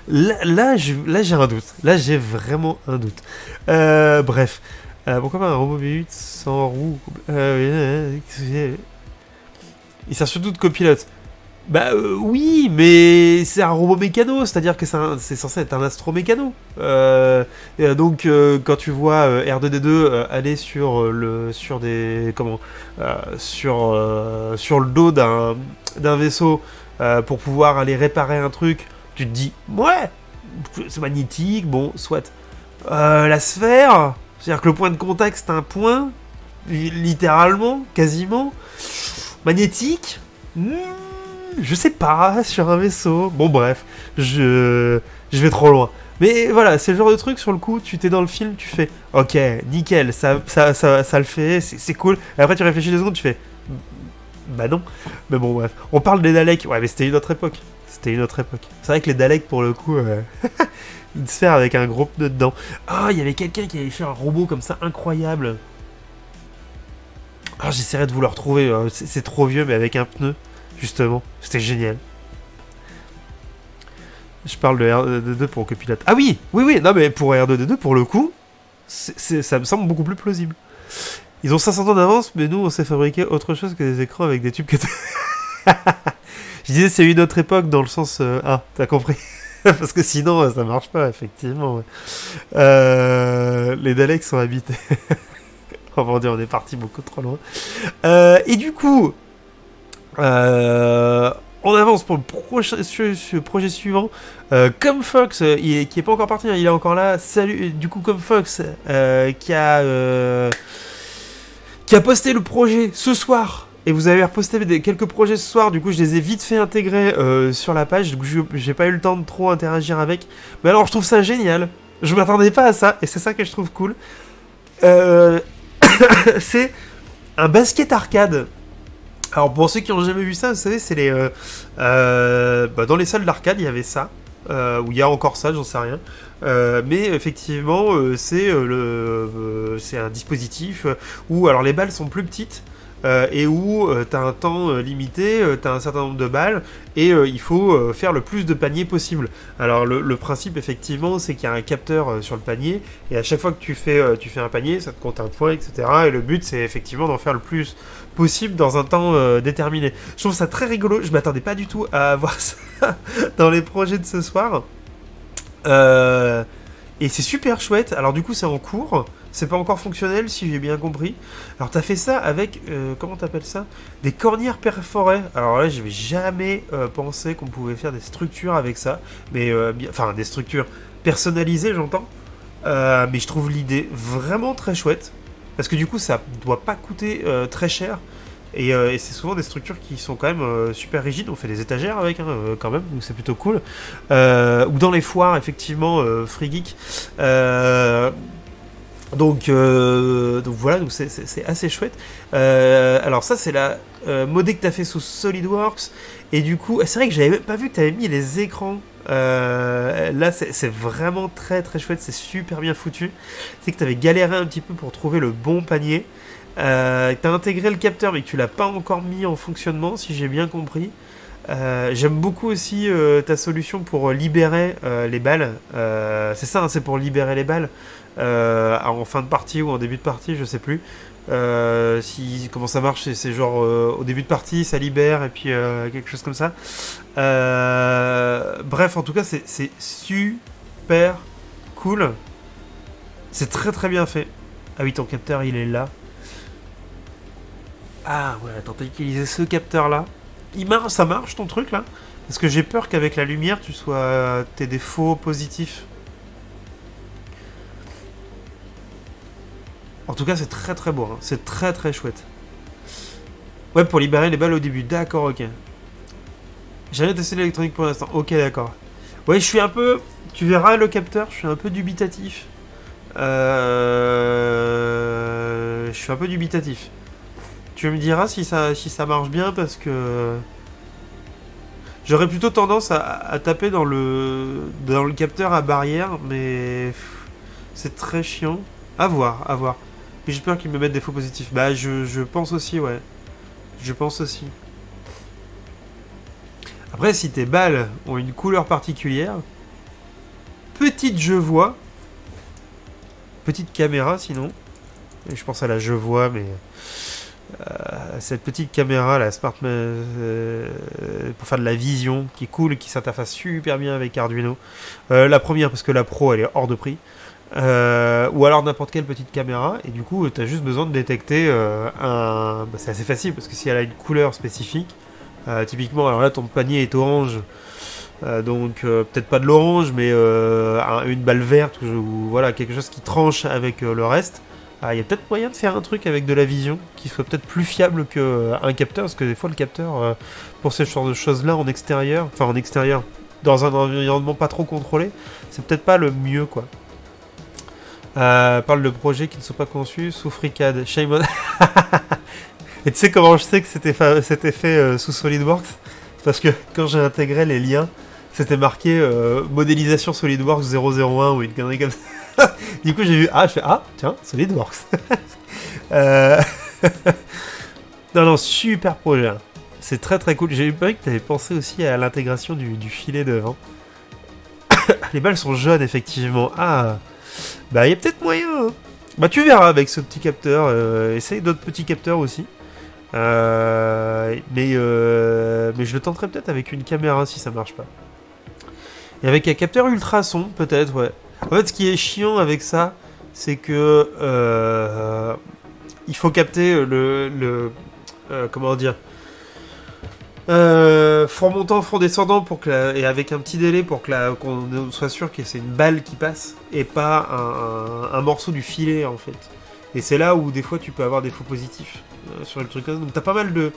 là, j'ai un doute. Là, j'ai vraiment un doute. Bref. Pourquoi pas un robot V8 sans roue? Il sert surtout de copilote. Bah oui, mais c'est un robot mécano, c'est-à-dire que c'est censé être un astromécano. Donc quand tu vois R2D2 aller sur des sur le dos d'un vaisseau pour pouvoir aller réparer un truc, tu te dis ouais, c'est magnétique, bon, soit. La sphère, c'est-à-dire que le point de contact c'est un point, littéralement, quasiment, magnétique. Je sais pas, sur un vaisseau. Bon, bref, je vais trop loin. Mais voilà, c'est le genre de truc, sur le coup, tu t'es dans le film, tu fais ok, nickel, ça le fait, c'est cool. Et après, tu réfléchis 2 secondes, tu fais bah non. Mais bon, bref. On parle des Daleks. Ouais, mais c'était une autre époque. C'était une autre époque. C'est vrai que les Daleks, pour le coup, une sphère avec un gros pneu dedans. Ah, il y avait quelqu'un qui avait fait un robot comme ça, incroyable. Ah, j'essaierai de vous le retrouver. C'est trop vieux, mais avec un pneu. Justement, c'était génial. Je parle de R2D2 pour copilote. Ah oui, oui, non mais pour R2D2, pour le coup, ça me semble beaucoup plus plausible. Ils ont 500 ans d'avance, mais nous, on sait fabriquer autre chose que des écrans avec des tubes que... Je disais, c'est une autre époque dans le sens... Ah, t'as compris. Parce que sinon, ça marche pas, effectivement. Ouais. Les Daleks sont habités. On va dire, on est parti beaucoup trop loin. Et du coup... on avance pour le projet suivant. Comme Fox, qui est pas encore parti, hein, il est encore là. Salut, du coup, comme Fox, qui a posté le projet ce soir. Et vous avez reposté quelques projets ce soir. Du coup, je les ai vite fait intégrer sur la page. Du coup, j'ai pas eu le temps de trop interagir avec. Mais alors, je trouve ça génial. Je m'attendais pas à ça, et c'est ça que je trouve cool. C'est un basket arcade. Alors pour ceux qui n'ont jamais vu ça, vous savez, c'est les... dans les salles d'arcade, il y avait ça. Ou il y a encore ça, j'en sais rien. Mais effectivement, c'est un dispositif où alors les balles sont plus petites. Et où tu as un temps limité, tu as un certain nombre de balles, et il faut faire le plus de paniers possible. Alors le principe, effectivement, c'est qu'il y a un capteur sur le panier, et à chaque fois que tu fais un panier, ça te compte un point, etc. Et le but, c'est effectivement d'en faire le plus possible dans un temps déterminé. Je trouve ça très rigolo, je m'attendais pas du tout à voir ça dans les projets de ce soir. Et c'est super chouette. Alors du coup, c'est en cours. C'est pas encore fonctionnel, si j'ai bien compris. Alors t'as fait ça avec, comment t'appelles ça? Des cornières perforées. Alors là, j'avais jamais pensé qu'on pouvait faire des structures avec ça. Mais, enfin, des structures personnalisées, j'entends. Mais je trouve l'idée vraiment très chouette. Parce que du coup, ça doit pas coûter très cher. Et c'est souvent des structures qui sont quand même super rigides. On fait des étagères avec, quand même, donc c'est plutôt cool. Ou dans les foires, effectivement, Free Geek. Donc voilà, donc c'est assez chouette. Alors ça, c'est la modée que tu as fait sous SolidWorks. Et du coup, c'est vrai que j'avais même pas vu que tu avais mis les écrans. Là, c'est vraiment très très chouette. C'est super bien foutu. C'est que tu avais galéré un petit peu pour trouver le bon panier. Tu as intégré le capteur, mais que tu l'as pas encore mis en fonctionnement, si j'ai bien compris. J'aime beaucoup aussi ta solution pour libérer les balles. C'est ça, hein, c'est pour libérer les balles. En fin de partie ou en début de partie, je sais plus. Comment ça marche, c'est genre au début de partie, ça libère et puis quelque chose comme ça. Bref, en tout cas, c'est super cool. C'est très très bien fait. Ah oui, ton capteur, il est là. Ah ouais, attends, t'as utilisé ce capteur là. Ça marche ton truc là? Parce que j'ai peur qu'avec la lumière, t'aies des faux positifs. En tout cas, c'est très très beau, hein. C'est très très chouette. Ouais, pour libérer les balles au début. D'accord, ok. J'ai rien testé l'électronique pour l'instant. Ok, d'accord. Ouais, je suis un peu... Tu verras le capteur, je suis un peu dubitatif. Je suis un peu dubitatif. Tu me diras si ça marche bien, parce que... J'aurais plutôt tendance à taper dans le capteur à barrière, mais... C'est très chiant. À voir, à voir. Mais j'ai peur qu'ils me mettent des faux positifs. Bah, je pense aussi, ouais. Je pense aussi. Après, si tes balles ont une couleur particulière... Petite je vois. Petite caméra, sinon. Je pense à la je vois, mais... cette petite caméra, la Smart pour faire de la vision, qui est cool et qui s'interface super bien avec Arduino. La première parce que la Pro elle est hors de prix. Ou alors n'importe quelle petite caméra, et du coup tu as juste besoin de détecter bah, c'est assez facile parce que si elle a une couleur spécifique, typiquement, alors là ton panier est orange, donc peut-être pas de l'orange, mais une balle verte ou voilà, quelque chose qui tranche avec le reste. Il y a peut-être moyen de faire un truc avec de la vision qui soit peut-être plus fiable qu'un capteur, parce que des fois le capteur pour ce genre de choses là en extérieur, dans un environnement pas trop contrôlé, c'est peut-être pas le mieux quoi. Parle de projets qui ne sont pas conçus sous FreeCAD. Shame on... Et tu sais comment je sais que c'était fait sous SolidWorks? Parce que quand j'ai intégré les liens, c'était marqué modélisation SolidWorks 001 ou une connerie comme ça. Du coup j'ai vu, tiens, SolidWorks. Non, super projet. Hein. C'est très très cool. J'ai eu peur que tu avais pensé aussi à l'intégration du filet devant. Les balles sont jaunes effectivement. Bah, il y a peut-être moyen. Hein. Bah, tu verras avec ce petit capteur. Essaye d'autres petits capteurs aussi. Mais je le tenterai peut-être avec une caméra si ça marche pas. Et avec un capteur ultrason, peut-être, ouais. En fait, ce qui est chiant avec ça, c'est que il faut capter comment dire, front montant, front descendant et avec un petit délai pour qu'on soit sûr que c'est une balle qui passe et pas un morceau du filet en fait. Et c'est là où des fois tu peux avoir des faux positifs sur le truc. Donc t'as pas mal de,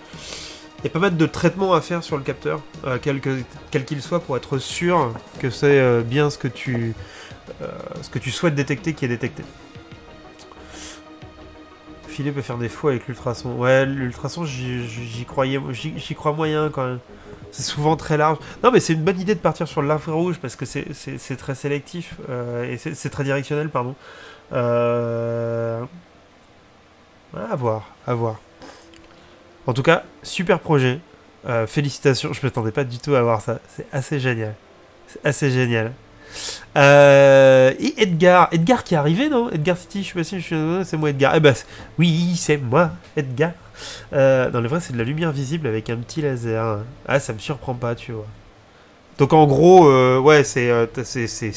il y a pas mal de traitements à faire sur le capteur, quel qu'il soit, pour être sûr que c'est bien ce que tu souhaites détecter qui est détecté. Le filet peut faire des faux avec l'ultrason. Ouais, l'ultrason, j'y crois moyen quand même. C'est souvent très large. Non, mais c'est une bonne idée de partir sur l'infrarouge parce que c'est très sélectif et c'est très directionnel, pardon. À voir. En tout cas, super projet. Félicitations. Je m'attendais pas du tout à voir ça. C'est assez génial. Et Edgar qui est arrivé, non? Edgar City, je sais pas si c'est moi Edgar. Eh ben, oui, c'est moi, Edgar. Non, le vrai, c'est de la lumière visible avec un petit laser. Ça me surprend pas, tu vois. Donc en gros, ouais, c'est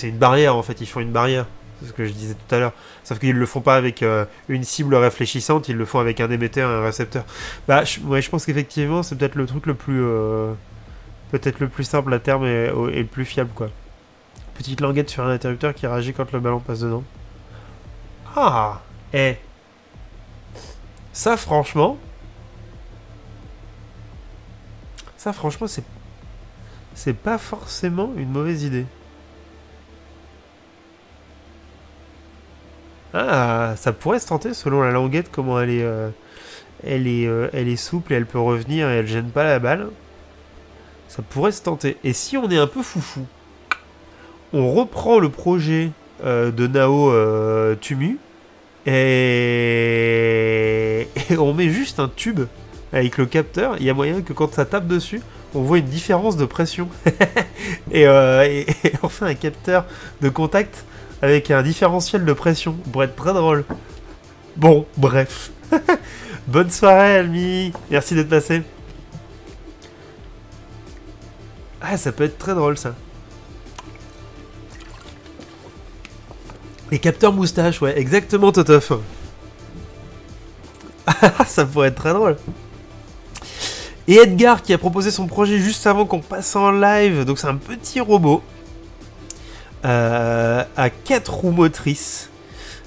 une barrière en fait. Ils font une barrière. C'est ce que je disais tout à l'heure. Sauf qu'ils le font pas avec une cible réfléchissante, ils le font avec un émetteur et un récepteur. Bah, je pense qu'effectivement, c'est peut-être le truc le plus, peut-être le plus simple à terme et le plus fiable, quoi. Petite languette sur un interrupteur qui réagit quand le ballon passe dedans. Ça franchement, c'est pas forcément une mauvaise idée. Ça pourrait se tenter selon la languette, comment elle est souple et elle peut revenir et elle gêne pas la balle. Ça pourrait se tenter. Et si on est un peu foufou, on reprend le projet de Nao Tumu et on met juste un tube avec le capteur. Il y a moyen que quand ça tape dessus, on voit une différence de pression. et on fait un capteur de contact avec un différentiel de pression pour être très drôle. Bon, bref. Bonne soirée, Almi. Merci d'être passé. Ça peut être très drôle, ça. Les capteurs moustache, ouais, exactement, Totof. Ça pourrait être très drôle. Et Edgar qui a proposé son projet juste avant qu'on passe en live. Donc c'est un petit robot à 4 roues motrices.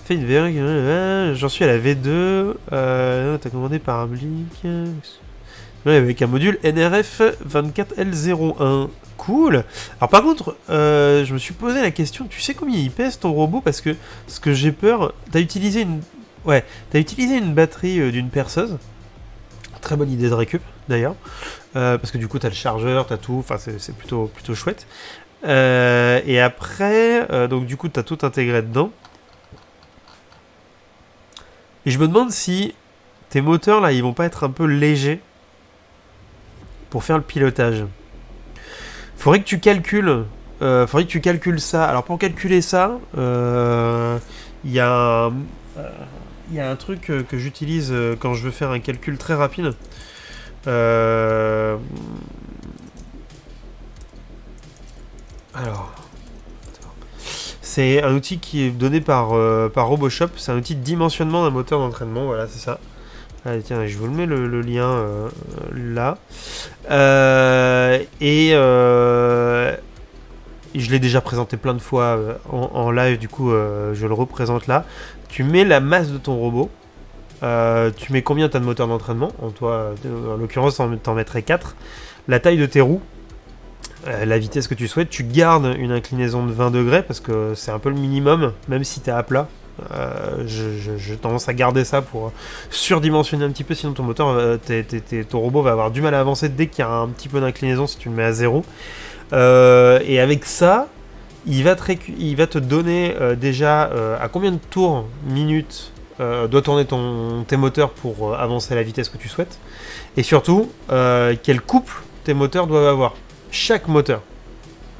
Fait une V1, j'en suis à la V2. T'as commandé parabolique. Ouais, avec un module NRF 24L01. Cool. Alors par contre, je me suis posé la question, tu sais combien il pèse ton robot? Parce que ce que j'ai peur, t'as utilisé une batterie d'une perceuse. Très bonne idée de récup d'ailleurs, parce que du coup t'as le chargeur, t'as tout, enfin c'est plutôt chouette. Et après, donc du coup t'as tout intégré dedans. Et je me demande si tes moteurs là, ils vont pas être un peu légers pour faire le pilotage. Faudrait que tu calcules ça. Alors pour calculer ça, il y a il y a un truc que j'utilise quand je veux faire un calcul très rapide. Alors... C'est un outil qui est donné par RoboShop. C'est un outil de dimensionnement d'un moteur d'entraînement. Voilà, c'est ça. Allez, tiens, je vous le mets le lien là. Je l'ai déjà présenté plein de fois en live, du coup, je le représente là. Tu mets la masse de ton robot. Tu mets combien tu as de moteur d'entraînement. En l'occurrence, t'en mettrais 4. La taille de tes roues. La vitesse que tu souhaites, tu gardes une inclinaison de 20 degrés parce que c'est un peu le minimum, même si tu es à plat. J'ai tendance à garder ça pour surdimensionner un petit peu, sinon ton moteur, ton robot va avoir du mal à avancer dès qu'il y a un petit peu d'inclinaison si tu le mets à 0. Et avec ça, il va te donner déjà à combien de tours minute doit tourner tes moteurs pour avancer à la vitesse que tu souhaites. Et surtout, quel couple tes moteurs doivent avoir. Chaque moteur.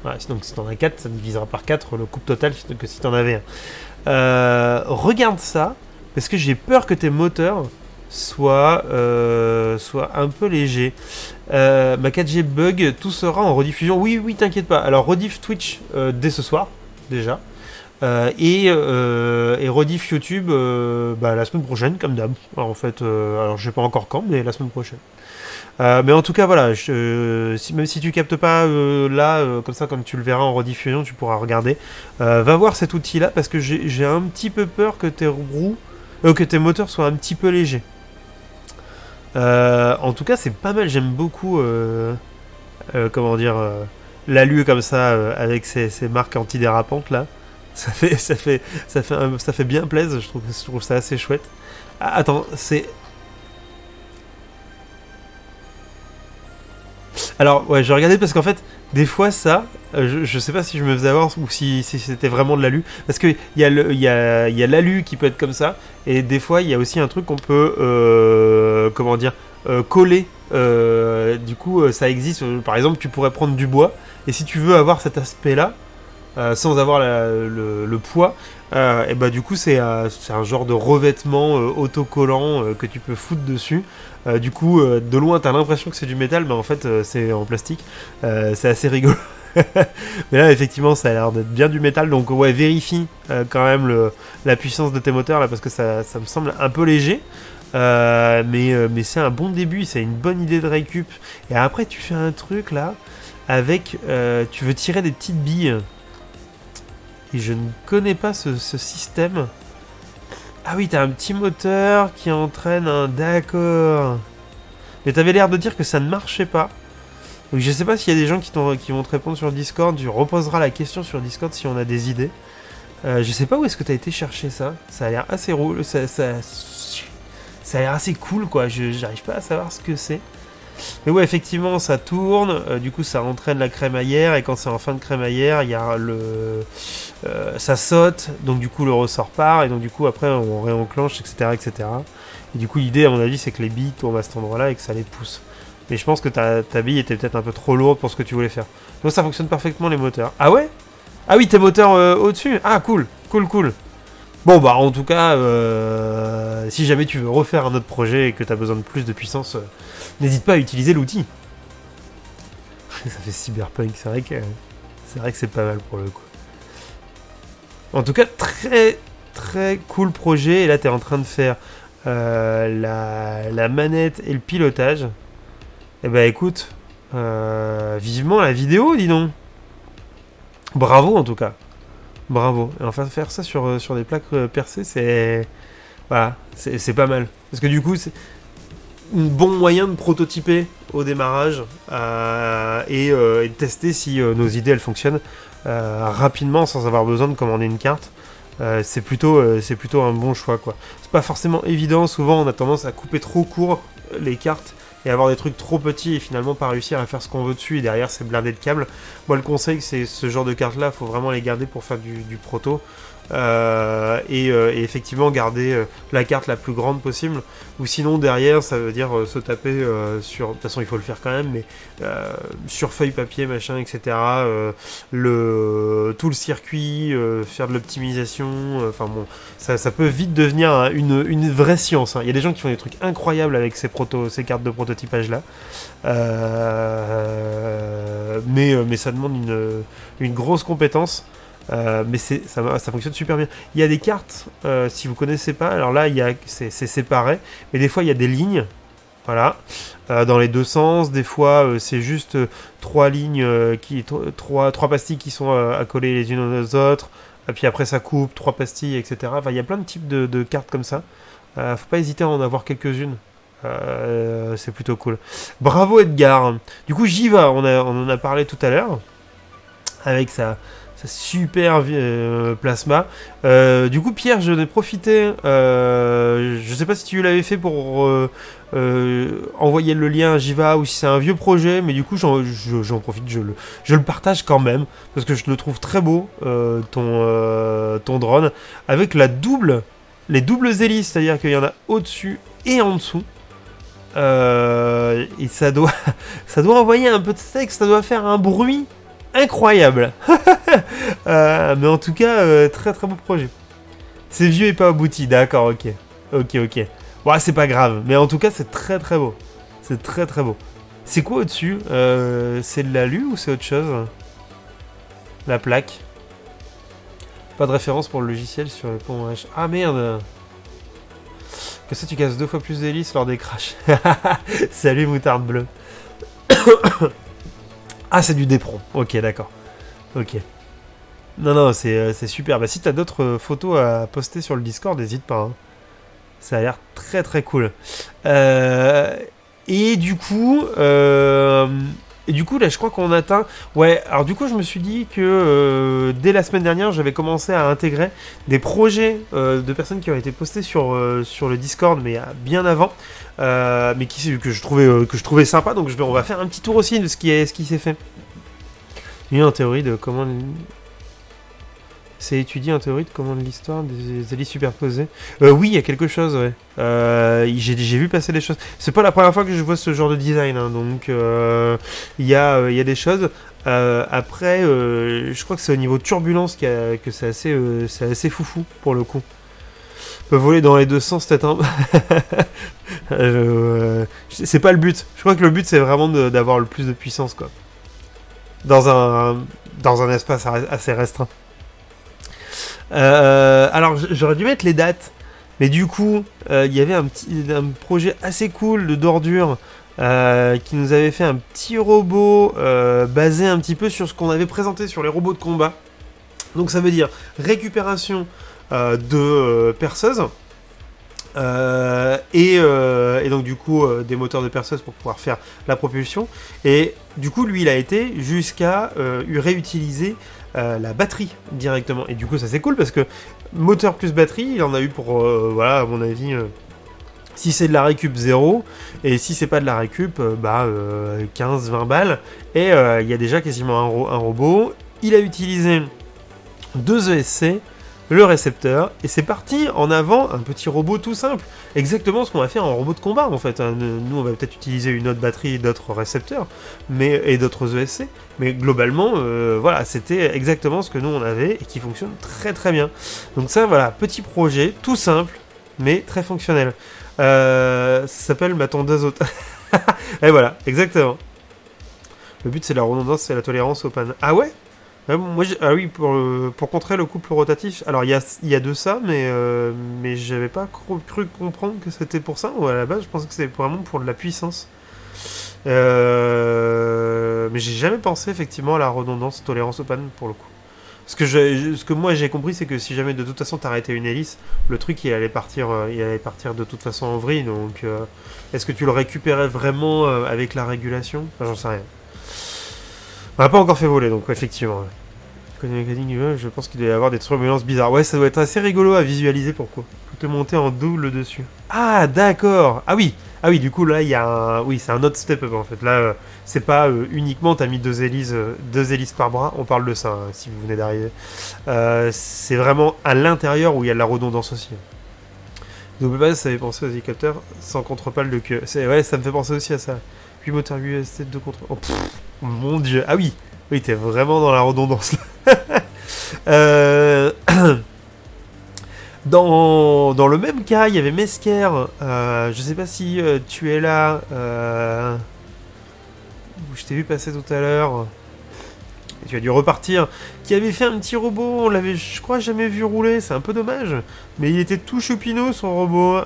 Voilà, donc si t'en as 4, ça divisera par 4 le couple total que si t'en avais un. Regarde ça, parce que j'ai peur que tes moteurs soient un peu légers. Ma 4G bug, tout sera en rediffusion. Oui, t'inquiète pas. Alors rediff Twitch dès ce soir, déjà. Et rediff YouTube la semaine prochaine, comme d'hab. En fait, alors je sais pas encore quand, mais la semaine prochaine. Mais en tout cas, voilà, même si tu captes pas là, comme ça, comme tu le verras en rediffusion, tu pourras regarder. Va voir cet outil-là, parce que j'ai un petit peu peur que tes roues, que tes moteurs soient un petit peu légers. En tout cas, c'est pas mal, j'aime beaucoup, comment dire, l'alu comme ça, avec ces marques antidérapantes là. Ça fait bien plaisir, je trouve ça assez chouette. Ah, attends, c'est... Alors, ouais, je regardais parce qu'en fait, des fois, ça, je sais pas si je me faisais avoir ou si c'était vraiment de l'alu. Parce qu'il y a l'alu qui peut être comme ça, et des fois, il y a aussi un truc qu'on peut, comment dire, coller. Du coup, ça existe. Par exemple, tu pourrais prendre du bois, et si tu veux avoir cet aspect-là, sans avoir le poids, et bah du coup c'est un genre de revêtement autocollant que tu peux foutre dessus. Du coup, de loin t'as l'impression que c'est du métal, mais en fait c'est en plastique. C'est assez rigolo. Mais là effectivement ça a l'air d'être bien du métal, donc ouais, vérifie quand même la puissance de tes moteurs là, parce que ça me semble un peu léger. Mais c'est un bon début, c'est une bonne idée de récup. Et après tu fais un truc là avec tu veux tirer des petites billes. Et je ne connais pas ce système. Ah oui, t'as un petit moteur qui entraîne un... D'accord. Mais t'avais l'air de dire que ça ne marchait pas. Donc je sais pas s'il y a des gens qui vont te répondre sur Discord. Tu reposeras la question sur Discord si on a des idées. Je sais pas où est-ce que t'as été chercher ça. Ça a l'air assez roule. Ça a l'air assez cool, quoi. J'arrive pas à savoir ce que c'est. Mais ouais, effectivement, ça tourne, du coup ça entraîne la crémaillère, et quand c'est en fin de crémaillère, il y a ça saute, donc du coup le ressort part, et donc du coup après on réenclenche, etc. etc. Et du coup l'idée à mon avis c'est que les billes tournent à cet endroit-là et que ça les pousse. Mais je pense que ta bille était peut-être un peu trop lourde pour ce que tu voulais faire. Donc ça fonctionne parfaitement les moteurs. Ah ouais? Ah oui, tes moteurs au-dessus? Ah cool. Bon bah en tout cas, si jamais tu veux refaire un autre projet et que tu as besoin de plus de puissance, n'hésite pas à utiliser l'outil. Ça fait cyberpunk, c'est vrai que c'est pas mal pour le coup. En tout cas, très très cool projet. Et là tu es en train de faire la manette et le pilotage. Et bah écoute, vivement la vidéo, dis donc. Bravo en tout cas. Bravo. Et enfin faire ça sur des plaques percées, c'est... Voilà, c'est pas mal. Parce que du coup, c'est un bon moyen de prototyper au démarrage et de tester si nos idées, elles fonctionnent rapidement sans avoir besoin de commander une carte. C'est plutôt un bon choix, quoi. C'est pas forcément évident. Souvent, on a tendance à couper trop court les cartes et avoir des trucs trop petits et finalement pas réussir à faire ce qu'on veut dessus, et derrière c'est blindé de câbles. Moi le conseil, c'est ce genre de cartes là, faut vraiment les garder pour faire du proto. Et effectivement garder la carte la plus grande possible, ou sinon derrière ça veut dire se taper sur, de toute façon il faut le faire quand même, mais sur feuille papier machin etc, tout le circuit, faire de l'optimisation, enfin bon, ça peut vite devenir une vraie science, hein. Il y a des gens qui font des trucs incroyables avec ces cartes de prototypage là, mais ça demande une grosse compétence. Mais ça fonctionne super bien. Il y a des cartes, si vous connaissez pas, alors là c'est séparé, mais des fois il y a des lignes, voilà, dans les deux sens. Des fois c'est juste trois lignes, trois pastilles qui sont accolées les unes aux autres, et puis après ça coupe, trois pastilles, etc. Enfin, il y a plein de types de cartes comme ça. Faut pas hésiter à en avoir quelques-unes. C'est plutôt cool. Bravo Edgar. Du coup Jiva, on en a parlé tout à l'heure avec sa super plasma. Du coup, Pierre, je n'ai profité. Je sais pas si tu l'avais fait pour envoyer le lien à Jiva ou si c'est un vieux projet, mais du coup, j'en profite, je le partage quand même parce que je le trouve très beau, ton drone, avec les doubles hélices, c'est-à-dire qu'il y en a au-dessus et en dessous. Et ça doit envoyer un peu de sexe, ça doit faire un bruit incroyable. Mais en tout cas, très très beau projet. C'est vieux et pas abouti, d'accord, ok. Bon, c'est pas grave, mais en tout cas, c'est très très beau. C'est très très beau. C'est quoi au-dessus? C'est de l'alu ou c'est autre chose? La plaque. Pas de référence pour le logiciel sur le pont H. Ah merde! Que ça, tu casses 2 fois plus d'hélices lors des crashs. Salut, moutarde bleue. Ah, c'est du Dépron. Ok, d'accord. Ok. Non, c'est super. Bah, si t'as d'autres photos à poster sur le Discord, n'hésite pas, hein. Ça a l'air très très cool. Et du coup, là, je crois qu'on atteint... Ouais, alors du coup, je me suis dit que dès la semaine dernière, j'avais commencé à intégrer des projets de personnes qui ont été postés sur le Discord, mais bien avant, mais que je trouvais sympa. Donc on va faire un petit tour aussi de ce qui s'est fait. Il y a en théorie de comment... C'est étudié en théorie de comment l'histoire des hélices superposées. Oui, il y a quelque chose, ouais. J'ai vu passer des choses. C'est pas la première fois que je vois ce genre de design, hein, donc il y a des choses. Après, je crois que c'est au niveau turbulence que c'est assez foufou pour le coup. Peut voler dans les deux sens, peut-être un... c'est pas le but. Je crois que le but c'est vraiment d'avoir le plus de puissance, quoi. Dans un espace assez restreint. Alors j'aurais dû mettre les dates, mais du coup il y avait un projet assez cool de Dordure qui nous avait fait un petit robot basé un petit peu sur ce qu'on avait présenté sur les robots de combat. Donc ça veut dire récupération de perceuses et donc du coup des moteurs de perceuse pour pouvoir faire la propulsion, et du coup lui il a été jusqu'à réutiliser la batterie directement, et du coup ça c'est cool parce que moteur plus batterie il en a eu pour voilà, à mon avis si c'est de la récup 0, et si c'est pas de la récup 15-20 balles, et il y a déjà quasiment un robot. Il a utilisé 2 ESC, le récepteur, et c'est parti en avant, un petit robot tout simple, exactement ce qu'on va faire en robot de combat en fait. Nous on va peut-être utiliser une autre batterie, d'autres récepteurs, et d'autres ESC, mais globalement voilà, c'était exactement ce que nous on avait et qui fonctionne très très bien. Donc ça voilà, petit projet tout simple mais très fonctionnel. Ça s'appelle ma tondeuse au... Et voilà, exactement. Le but c'est la redondance et la tolérance aux pannes. Ah ouais? Moi, ah oui, pour contrer le couple rotatif. Alors, il y a de ça, mais j'avais pas cru comprendre que c'était pour ça. Ou à la base, je pensais que c'était vraiment pour de la puissance. Mais j'ai jamais pensé effectivement à la redondance, tolérance aux pannes pour le coup. Ce que moi j'ai compris, c'est que si jamais de toute façon t'arrêtais une hélice, le truc il allait partir de toute façon en vrille. Donc, est-ce que tu le récupérais vraiment avec la régulation? Enfin, j'en sais rien. On n'a pas encore fait voler, donc effectivement. Je pense qu'il doit y avoir des turbulences bizarres. Ouais, ça doit être assez rigolo à visualiser, pourquoi. Tout est monté en double dessus. Ah, d'accord. Ah oui, Ah oui, du coup, là, il y a un... Oui, c'est un autre step-up, en fait. Là, c'est pas uniquement, t'as mis deux hélices par bras. On parle de ça, hein, si vous venez d'arriver. C'est vraiment à l'intérieur où il y a de la redondance aussi. Double base, ça fait penser aux hélicoptères sans contre-pale de queue. Ouais, ça me fait penser aussi à ça. 8 moteurs UST, 2 contre... Oh, mon dieu. Ah oui, oui, t'es vraiment dans la redondance, là. Dans le même cas, il y avait Mesker. Je sais pas si tu es là. Je t'ai vu passer tout à l'heure. Tu as dû repartir. Qui avait fait un petit robot. On l'avait, je crois, jamais vu rouler. C'est un peu dommage. Mais il était tout choupinou, son robot.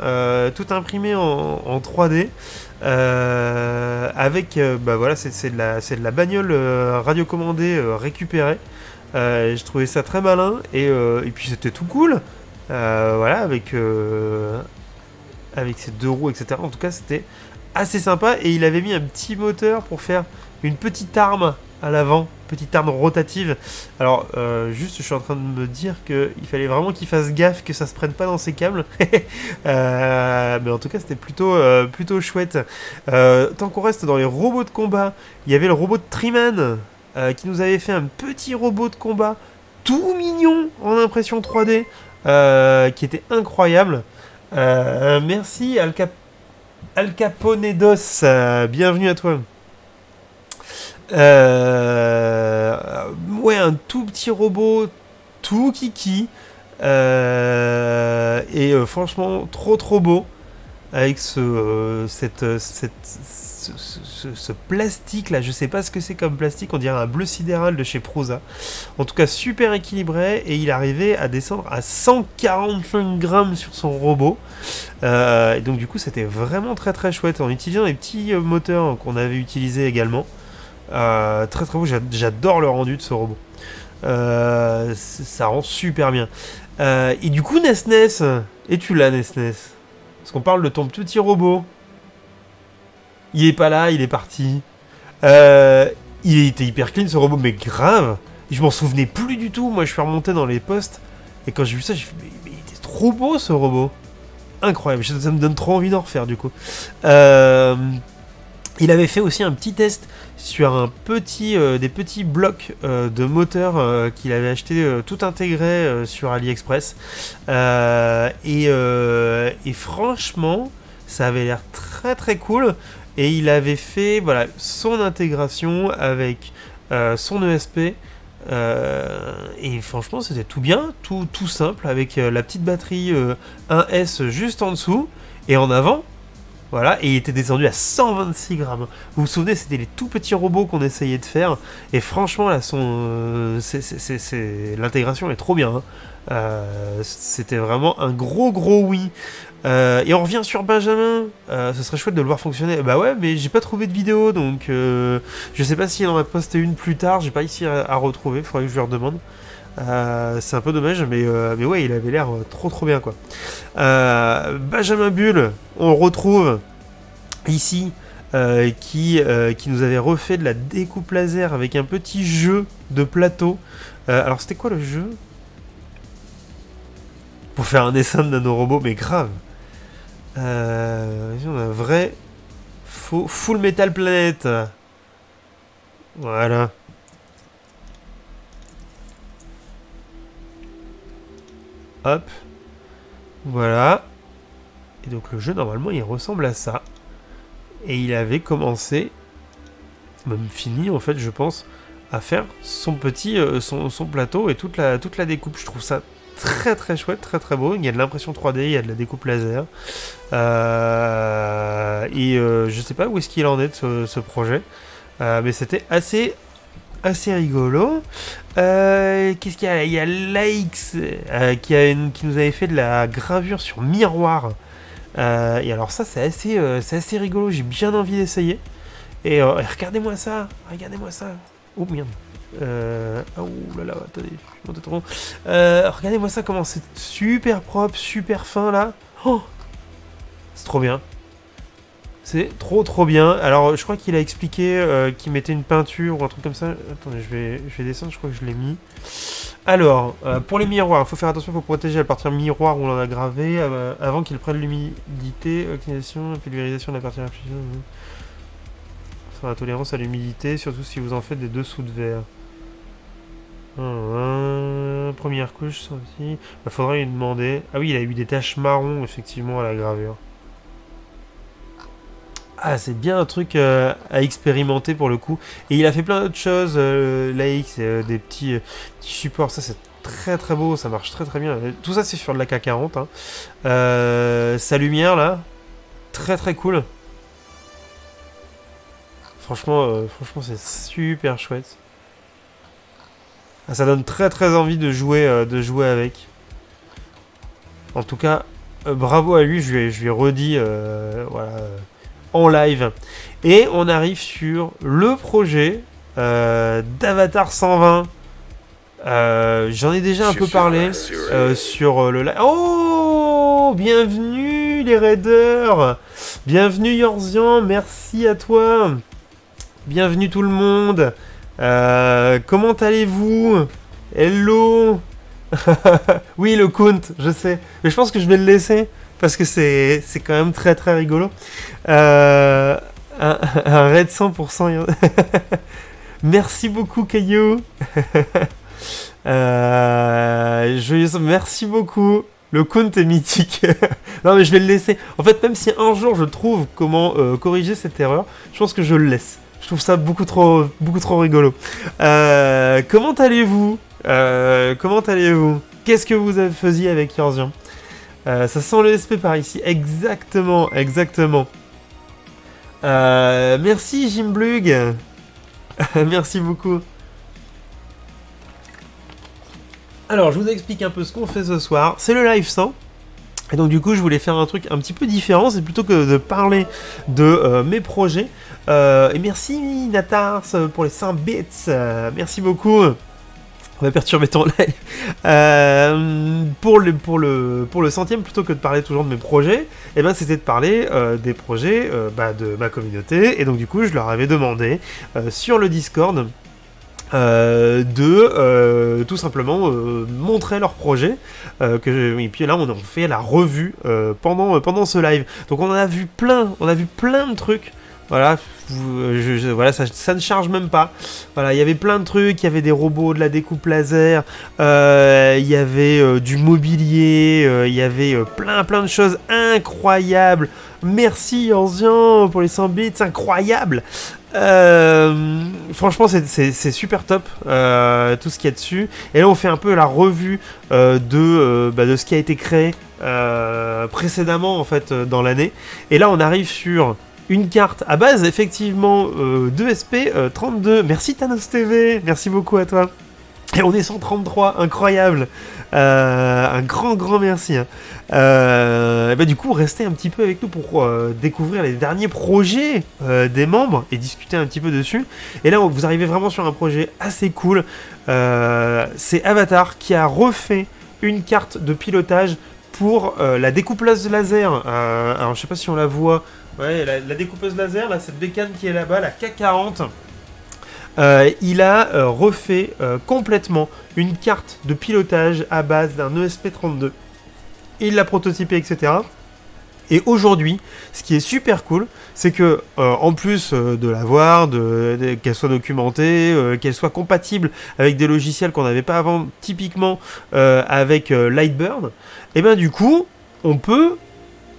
Tout imprimé en 3D. Avec, bah voilà, c'est de la bagnole radiocommandée récupérée. Je trouvais ça très malin. Et puis c'était tout cool. Voilà, avec ses deux roues, etc. En tout cas, c'était assez sympa. Et il avait mis un petit moteur pour faire une petite arme à l'avant, petite arme rotative. Alors, juste, je suis en train de me dire qu'il fallait vraiment qu'il fasse gaffe que ça se prenne pas dans ses câbles. Mais en tout cas, c'était plutôt chouette. Tant qu'on reste dans les robots de combat, il y avait le robot de Triman qui nous avait fait un petit robot de combat tout mignon en impression 3D. Qui était incroyable. Merci Alcaponedos, bienvenue à toi. Ouais, un tout petit robot, tout kiki, et franchement trop beau avec ce plastique là, je sais pas ce que c'est comme plastique, on dirait un bleu sidéral de chez Prouza. En tout cas super équilibré, et il arrivait à descendre à 145 grammes sur son robot. Et donc du coup c'était vraiment très chouette en utilisant les petits moteurs qu'on avait utilisés également. Très beau, j'adore le rendu de ce robot. Ça rend super bien. Et du coup Nesnes, es-tu là Nesnes? Parce qu'on parle de ton petit robot. Il est pas là, il est parti. Il était hyper clean ce robot, mais grave. Je m'en souvenais plus du tout. Moi, je suis remonté dans les posts. Et quand j'ai vu ça, j'ai fait, mais il était trop beau ce robot. Incroyable. Ça me donne trop envie d'en refaire du coup. Il avait fait aussi un petit test sur des petits blocs de moteur qu'il avait acheté tout intégré sur AliExpress. Et franchement, ça avait l'air très cool. Et il avait fait voilà, son intégration avec son ESP. Et franchement, c'était tout bien, tout simple, avec la petite batterie 1S juste en dessous. Et en avant, voilà, et il était descendu à 126 grammes. Vous vous souvenez, c'était les tout petits robots qu'on essayait de faire. Et franchement, là, l'intégration est trop bien. Hein. C'était vraiment un gros oui. Et on revient sur Benjamin. Ce serait chouette de le voir fonctionner. Bah ouais, mais j'ai pas trouvé de vidéo, donc je sais pas s'il en a posté une plus tard. J'ai pas ici à retrouver. Faudrait que je lui redemande. C'est un peu dommage, mais ouais, il avait l'air trop bien quoi. Benjamin Bull, on le retrouve ici, qui nous avait refait de la découpe laser avec un petit jeu de plateau. Alors c'était quoi le jeu? Pour faire un dessin de nanorobot, mais grave. On a un vrai Full Metal Planet. Voilà. Hop. Voilà. Et donc le jeu, normalement, il ressemble à ça. Et il avait commencé, même fini, en fait, je pense, à faire son petit son plateau et toute la découpe. Je trouve ça très chouette, très beau. Il y a de l'impression 3D, il y a de la découpe laser. Je sais pas où est-ce qu'il en est de ce projet. Mais c'était assez rigolo. Qu'est-ce qu'il y a? Il y a Laix qui nous avait fait de la gravure sur miroir. Et alors ça, c'est assez rigolo. J'ai bien envie d'essayer. Et regardez-moi ça. Oh merde. Oh là là, attendez, je suis monté trop. Regardez-moi ça, comment c'est super propre, super fin là. Oh, c'est trop bien. C'est trop bien. Alors, je crois qu'il a expliqué qu'il mettait une peinture ou un truc comme ça. Attendez, je vais descendre, je crois que je l'ai mis. Alors, pour les miroirs, il faut faire attention, il faut protéger à partir miroir où l'on a gravé avant qu'il prenne l'humidité, oxydation, pulvérisation de la partie infligée. Sur la tolérance à l'humidité, surtout si vous en faites des dessous de verre. Première couche, ça aussi. Il faudrait lui demander. Ah oui, il a eu des taches marron, effectivement, à la gravure. Ah, c'est bien un truc à expérimenter pour le coup. Et il a fait plein d'autres choses, l'AX, des petits supports. Ça, c'est très très beau, ça marche très très bien. Tout ça, c'est sur de la K40. Hein. Sa lumière, là, très très cool. Franchement, c'est super chouette. Ah, ça donne très très envie de jouer avec. En tout cas, bravo à lui, je lui ai redit, voilà, en live. Et on arrive sur le projet d'Avatar 120. J'en ai déjà un peu parlé sur le live. Oh, bienvenue les raiders. Bienvenue Yorzian, merci à toi. Bienvenue tout le monde. Comment allez-vous? Hello. Oui, le count, je sais. Mais je pense que je vais le laisser. Parce que c'est quand même très très rigolo. Un raid 100%. Merci beaucoup, Caillou. Merci beaucoup. Le count est mythique. Non, mais je vais le laisser. En fait, même si un jour je trouve comment corriger cette erreur, je pense que je le laisse. Je trouve ça beaucoup trop rigolo. Comment allez-vous? Qu'est-ce que vous faisiez avec Yorzian? Ça sent le SP par ici. Exactement. Merci Jimblug. Merci beaucoup. Alors, je vous explique un peu ce qu'on fait ce soir. C'est le live 100. Et donc, du coup, je voulais faire un truc un petit peu différent. C'est plutôt que de parler de mes projets. Et merci Natars pour les 5 bits. Merci beaucoup. On va perturber ton live. Pour le centième, plutôt que de parler toujours de mes projets, eh ben, c'était de parler des projets de ma communauté. Et donc, du coup, je leur avais demandé sur le Discord de tout simplement montrer leurs projets. Et puis là, on a fait la revue pendant ce live. Donc, on a vu plein de trucs. Voilà, voilà ça ne charge même pas. Voilà, il y avait plein de trucs, il y avait des robots, de la découpe laser, il y avait du mobilier, il y avait plein de choses incroyables. Merci Orzian pour les 100 bits, c'est incroyable. Franchement c'est super top tout ce qu'il y a dessus. Et là on fait un peu la revue de ce qui a été créé précédemment en fait dans l'année. Et là on arrive sur une carte à base effectivement de SP32. Merci Thanos TV, merci beaucoup à toi. Et on est 133, incroyable. Un grand merci. Hein. Du coup, restez un petit peu avec nous pour découvrir les derniers projets des membres et discuter un petit peu dessus. Et là, vous arrivez vraiment sur un projet assez cool. C'est Avatar qui a refait une carte de pilotage pour la découpeuse laser. Alors, je sais pas si on la voit. Ouais, la découpeuse laser, là, cette bécane qui est là-bas, la K40. Il a refait complètement une carte de pilotage à base d'un ESP32. Il l'a prototypé, etc. Et aujourd'hui, ce qui est super cool, c'est que en plus de l'avoir, qu'elle soit documentée, qu'elle soit compatible avec des logiciels qu'on n'avait pas avant, typiquement avec Lightburn, et ben du coup, on peut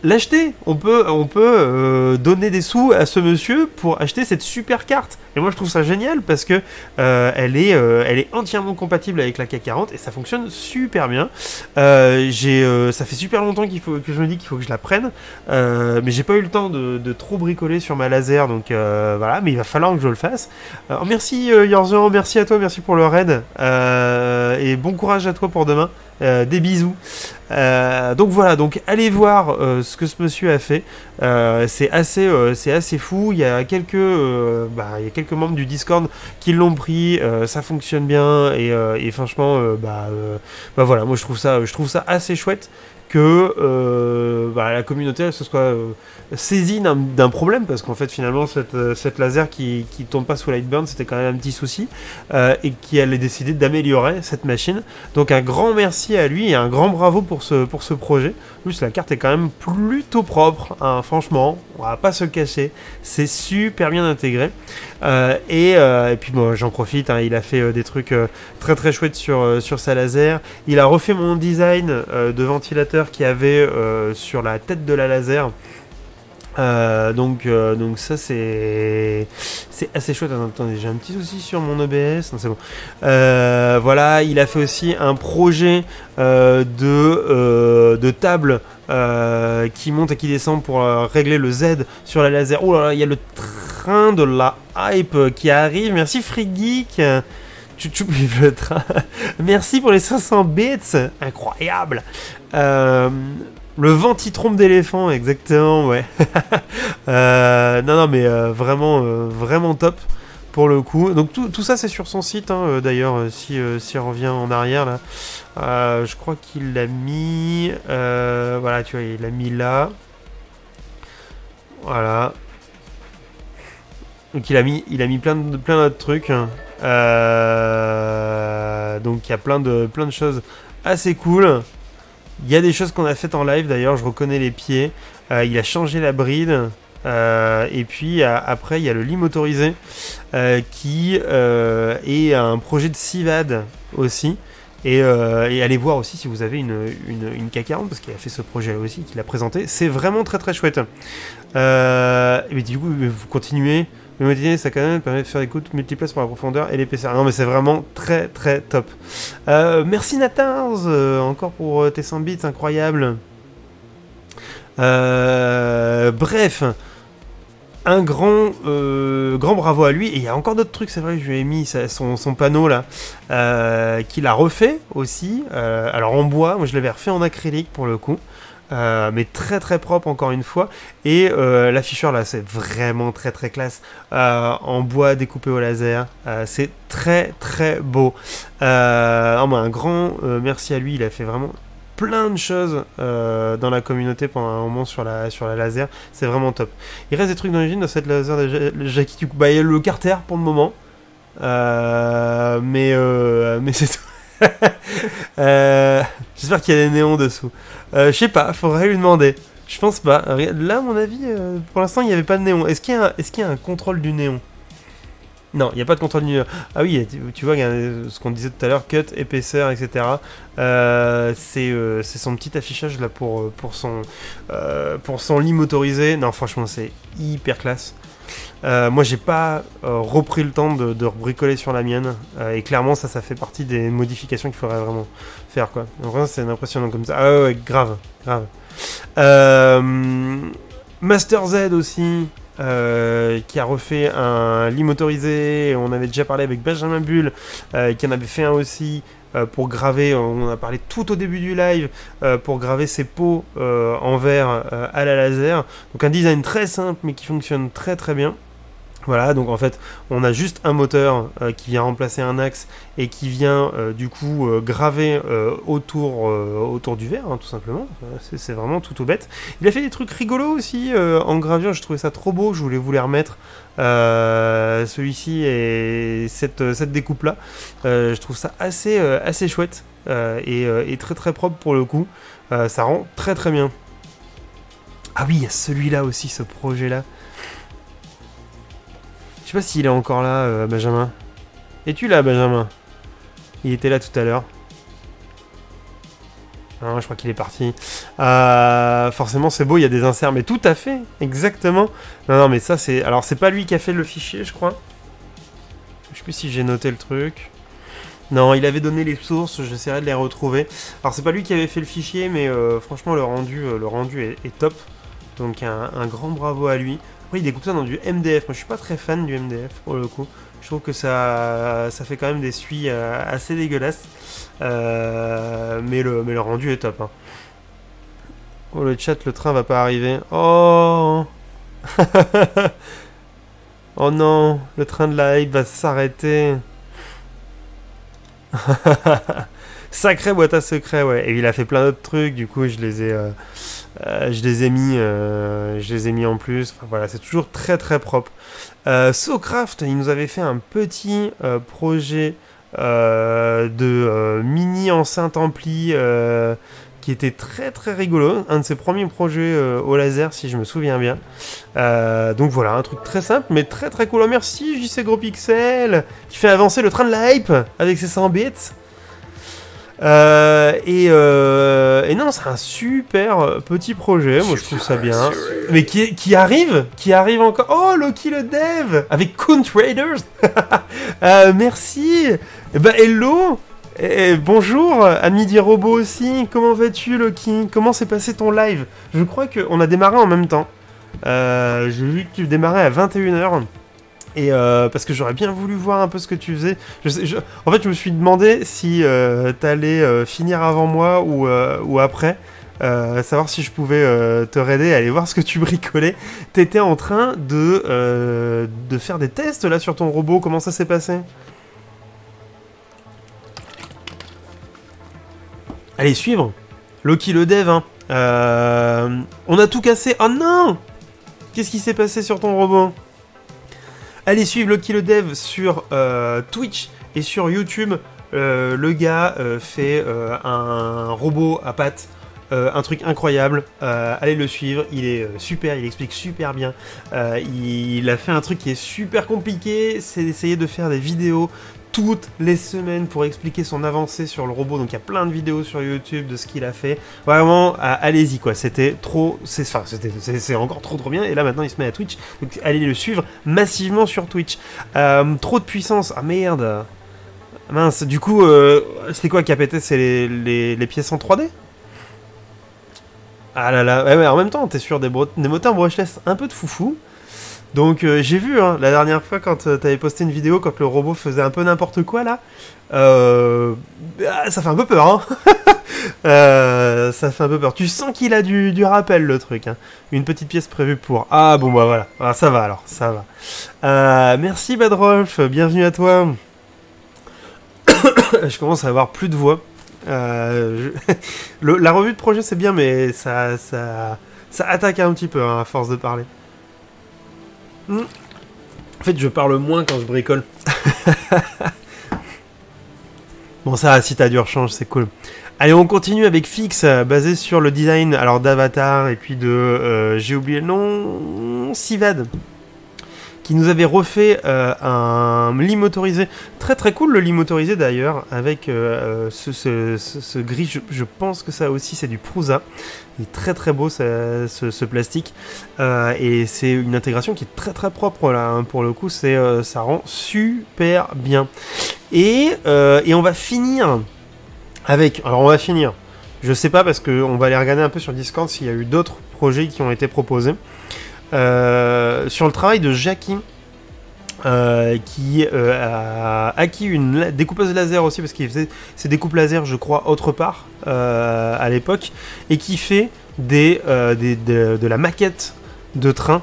l'acheter. On peut donner des sous à ce monsieur pour acheter cette super carte. Et moi je trouve ça génial parce que elle est entièrement compatible avec la K40 et ça fonctionne super bien. Ça fait super longtemps que je me dis qu'il faut que je la prenne, mais j'ai pas eu le temps de trop bricoler sur ma laser, donc voilà, mais il va falloir que je le fasse. Merci Yorzian, merci à toi, merci pour le raid, et bon courage à toi pour demain. Des bisous. Donc voilà, donc allez voir ce que ce monsieur a fait. C'est assez fou. Il y a quelques membres du Discord qui l'ont pris. Ça fonctionne bien et franchement, voilà, moi je trouve ça assez chouette que la communauté elle, se soit saisie d'un problème, parce qu'en fait finalement cette laser qui tourne pas sous Lightburn, c'était quand même un petit souci, et qui allait décider d'améliorer cette machine. Donc un grand merci à lui et un grand bravo pour ce projet. Plus la carte est quand même plutôt propre, hein, franchement, on va pas se le cacher, c'est super bien intégré. Et puis bon, j'en profite, hein, il a fait des trucs très très chouettes sur sa laser. Il a refait mon design de ventilateur qu'il y avait sur la tête de la laser. Donc ça c'est assez chouette. Attendez, j'ai un petit souci sur mon OBS. Non, c'est bon. Voilà, il a fait aussi un projet de table qui monte et qui descend pour régler le Z sur la laser. Oh là là, il y a le train de la hype qui arrive. Merci Free Geek. Tu vive le train. Merci pour les 500 bits. Incroyable. Le ventitrompe d'éléphant, exactement, ouais. Non, mais vraiment top pour le coup. Donc tout ça, c'est sur son site, hein, d'ailleurs, si on revient en arrière, là. Je crois qu'il l'a mis... voilà, tu vois, il l'a mis là. Voilà. Donc il a mis plein d'autres trucs. Donc il y a plein de choses assez cool. Il y a des choses qu'on a faites en live, d'ailleurs, je reconnais les pieds. Il a changé la bride. Et puis après, il y a le lit motorisé qui est un projet de Civad aussi. Et allez voir aussi si vous avez une K40, parce qu'il a fait ce projet-là aussi, qu'il a présenté. C'est vraiment très très chouette. Et du coup, vous continuez. Le motivé, ça quand même permet de faire des coups multiplaces pour la profondeur et l'épaisseur. Non, mais c'est vraiment très très top. Merci Natars, encore pour tes 100 bits, incroyable. Bref, un grand bravo à lui. Et il y a encore d'autres trucs, c'est vrai que je lui ai mis son panneau là, qu'il a refait aussi. Alors en bois, moi je l'avais refait en acrylique pour le coup. Mais très très propre encore une fois. Et l'afficheur là, c'est vraiment très très classe, en bois découpé au laser. C'est très très beau. Un grand merci à lui, il a fait vraiment plein de choses dans la communauté pendant un moment sur la laser. C'est vraiment top. Il reste des trucs d'origine dans cette laser de Jackie, du coup, il y a le Carter pour le moment, mais c'est tout. J'espère qu'il y a des néons dessous. Je sais pas, faudrait lui demander. Je pense pas. Là, à mon avis, pour l'instant, il n'y avait pas de néon. Est-ce qu'il y a un contrôle du néon? Non, il n'y a pas de contrôle du néon. Ah oui, tu vois, ce qu'on disait tout à l'heure, cut, épaisseur, etc. C'est son petit affichage là pour son lit motorisé. Non, franchement, c'est hyper classe. Moi j'ai pas repris le temps de bricoler sur la mienne, et clairement ça fait partie des modifications qu'il faudrait vraiment faire, quoi. Donc vraiment c'est impressionnant comme ça. Ah ouais, grave. Master Z aussi, qui a refait un lit motorisé. On avait déjà parlé avec Benjamin Bull, qui en avait fait un aussi, pour graver, on en a parlé tout au début du live, pour graver ses pots en verre à la laser. Donc un design très simple mais qui fonctionne très très bien. Voilà, donc en fait on a juste un moteur qui vient remplacer un axe et qui vient du coup graver autour du verre, hein, tout simplement. C'est vraiment tout bête. Il a fait des trucs rigolos aussi en gravure, je trouvais ça trop beau, je voulais vous les remettre. Celui-ci et cette découpe là, je trouve ça assez chouette, et très très propre pour le coup. Ça rend très très bien. Ah oui, il y a celui-là aussi, ce projet là. Je sais pas s'il est encore là, Benjamin. Es-tu là, Benjamin? Il était là tout à l'heure. Non, je crois qu'il est parti. Forcément, c'est beau, il y a des inserts, mais tout à fait, exactement. Non, mais ça, c'est... Alors, c'est pas lui qui a fait le fichier, je crois. Je sais plus si j'ai noté le truc. Non, il avait donné les sources, j'essaierai de les retrouver. Alors, c'est pas lui qui avait fait le fichier, mais franchement, le rendu est top. Donc, un grand bravo à lui. Après, il découpe ça dans du MDF. Moi, je suis pas très fan du MDF, pour le coup. Je trouve que ça fait quand même des suies assez dégueulasses. Mais le rendu est top, hein. Oh, le chat, le train va pas arriver. Oh. Oh non, le train de la hype va s'arrêter. Sacrée boîte à secrets, ouais. Et il a fait plein d'autres trucs, du coup, je les ai mis en plus. Enfin, voilà, c'est toujours très très propre. Socraft, il nous avait fait un petit projet de mini enceinte ampli qui était très très rigolo, un de ses premiers projets au laser si je me souviens bien. Donc voilà, un truc très simple mais très très cool. Oh, merci JC Gros Pixel qui fait avancer le train de la hype avec ses 100 bits. Et non, c'est un super petit projet, moi je trouve ça bien. Mais qui arrive encore. Oh, Loki le dev avec Coon Traders. Merci. Et bah hello. Et bonjour, ami des robots aussi. Comment vas-tu, Loki? Comment s'est passé ton live? Je crois qu'on a démarré en même temps. J'ai vu que tu démarrais à 21h. Et parce que j'aurais bien voulu voir un peu ce que tu faisais. En fait, je me suis demandé si t'allais finir avant moi ou après. Savoir si je pouvais te raider, aller voir ce que tu bricolais. T'étais en train de faire des tests là sur ton robot. Comment ça s'est passé? Allez, suivre. Loki le dev, hein. On a tout cassé. Oh non! Qu'est-ce qui s'est passé sur ton robot? Allez suivre Loki le dev sur Twitch et sur YouTube. Le gars fait un robot à pattes, un truc incroyable. Allez le suivre, il est super, il explique super bien. Il a fait un truc qui est super compliqué, c'est d'essayer de faire des vidéos toutes les semaines pour expliquer son avancée sur le robot. Donc il y a plein de vidéos sur YouTube de ce qu'il a fait. Vraiment, allez-y quoi. C'était trop, c'est encore trop bien. Et là maintenant il se met à Twitch. Donc allez le suivre massivement sur Twitch. Trop de puissance. Ah merde. Mince. Du coup, c'était quoi qui a pété? C'est les pièces en 3D? Ah là là. Ouais, en même temps, t'es sur des moteurs brushless un peu de foufou. Donc j'ai vu hein, la dernière fois quand t'avais posté une vidéo quand le robot faisait un peu n'importe quoi là, ça fait un peu peur hein. Ça fait un peu peur. Tu sens qu'il a du rappel le truc hein. Une petite pièce prévue pour... Ah bon bah voilà, ah, ça va alors, ça va. Merci Badrolf, bienvenue à toi. Je commence à avoir plus de voix. La revue de projet c'est bien mais ça attaque un petit peu hein, à force de parler. En fait, je parle moins quand je bricole. Bon, ça, si t'as du rechange, c'est cool. Allez, on continue avec Fix, basé sur le design alors d'Avatar et puis de... j'ai oublié le nom... Sivad. Qui nous avait refait un lit motorisé. Très très cool le lit motorisé d'ailleurs, avec ce gris, je pense que ça aussi c'est du Prusa. Il est très très beau ce plastique. Et c'est une intégration qui est très très propre là, hein. Pour le coup, ça rend super bien. Et on va finir avec... Alors on va finir, je sais pas parce qu'on va aller regarder un peu sur Discord s'il y a eu d'autres projets qui ont été proposés. Sur le travail de Jackie qui a acquis une découpeuse laser aussi parce qu'il faisait ses découpes laser je crois autre part à l'époque et qui fait de la maquette de train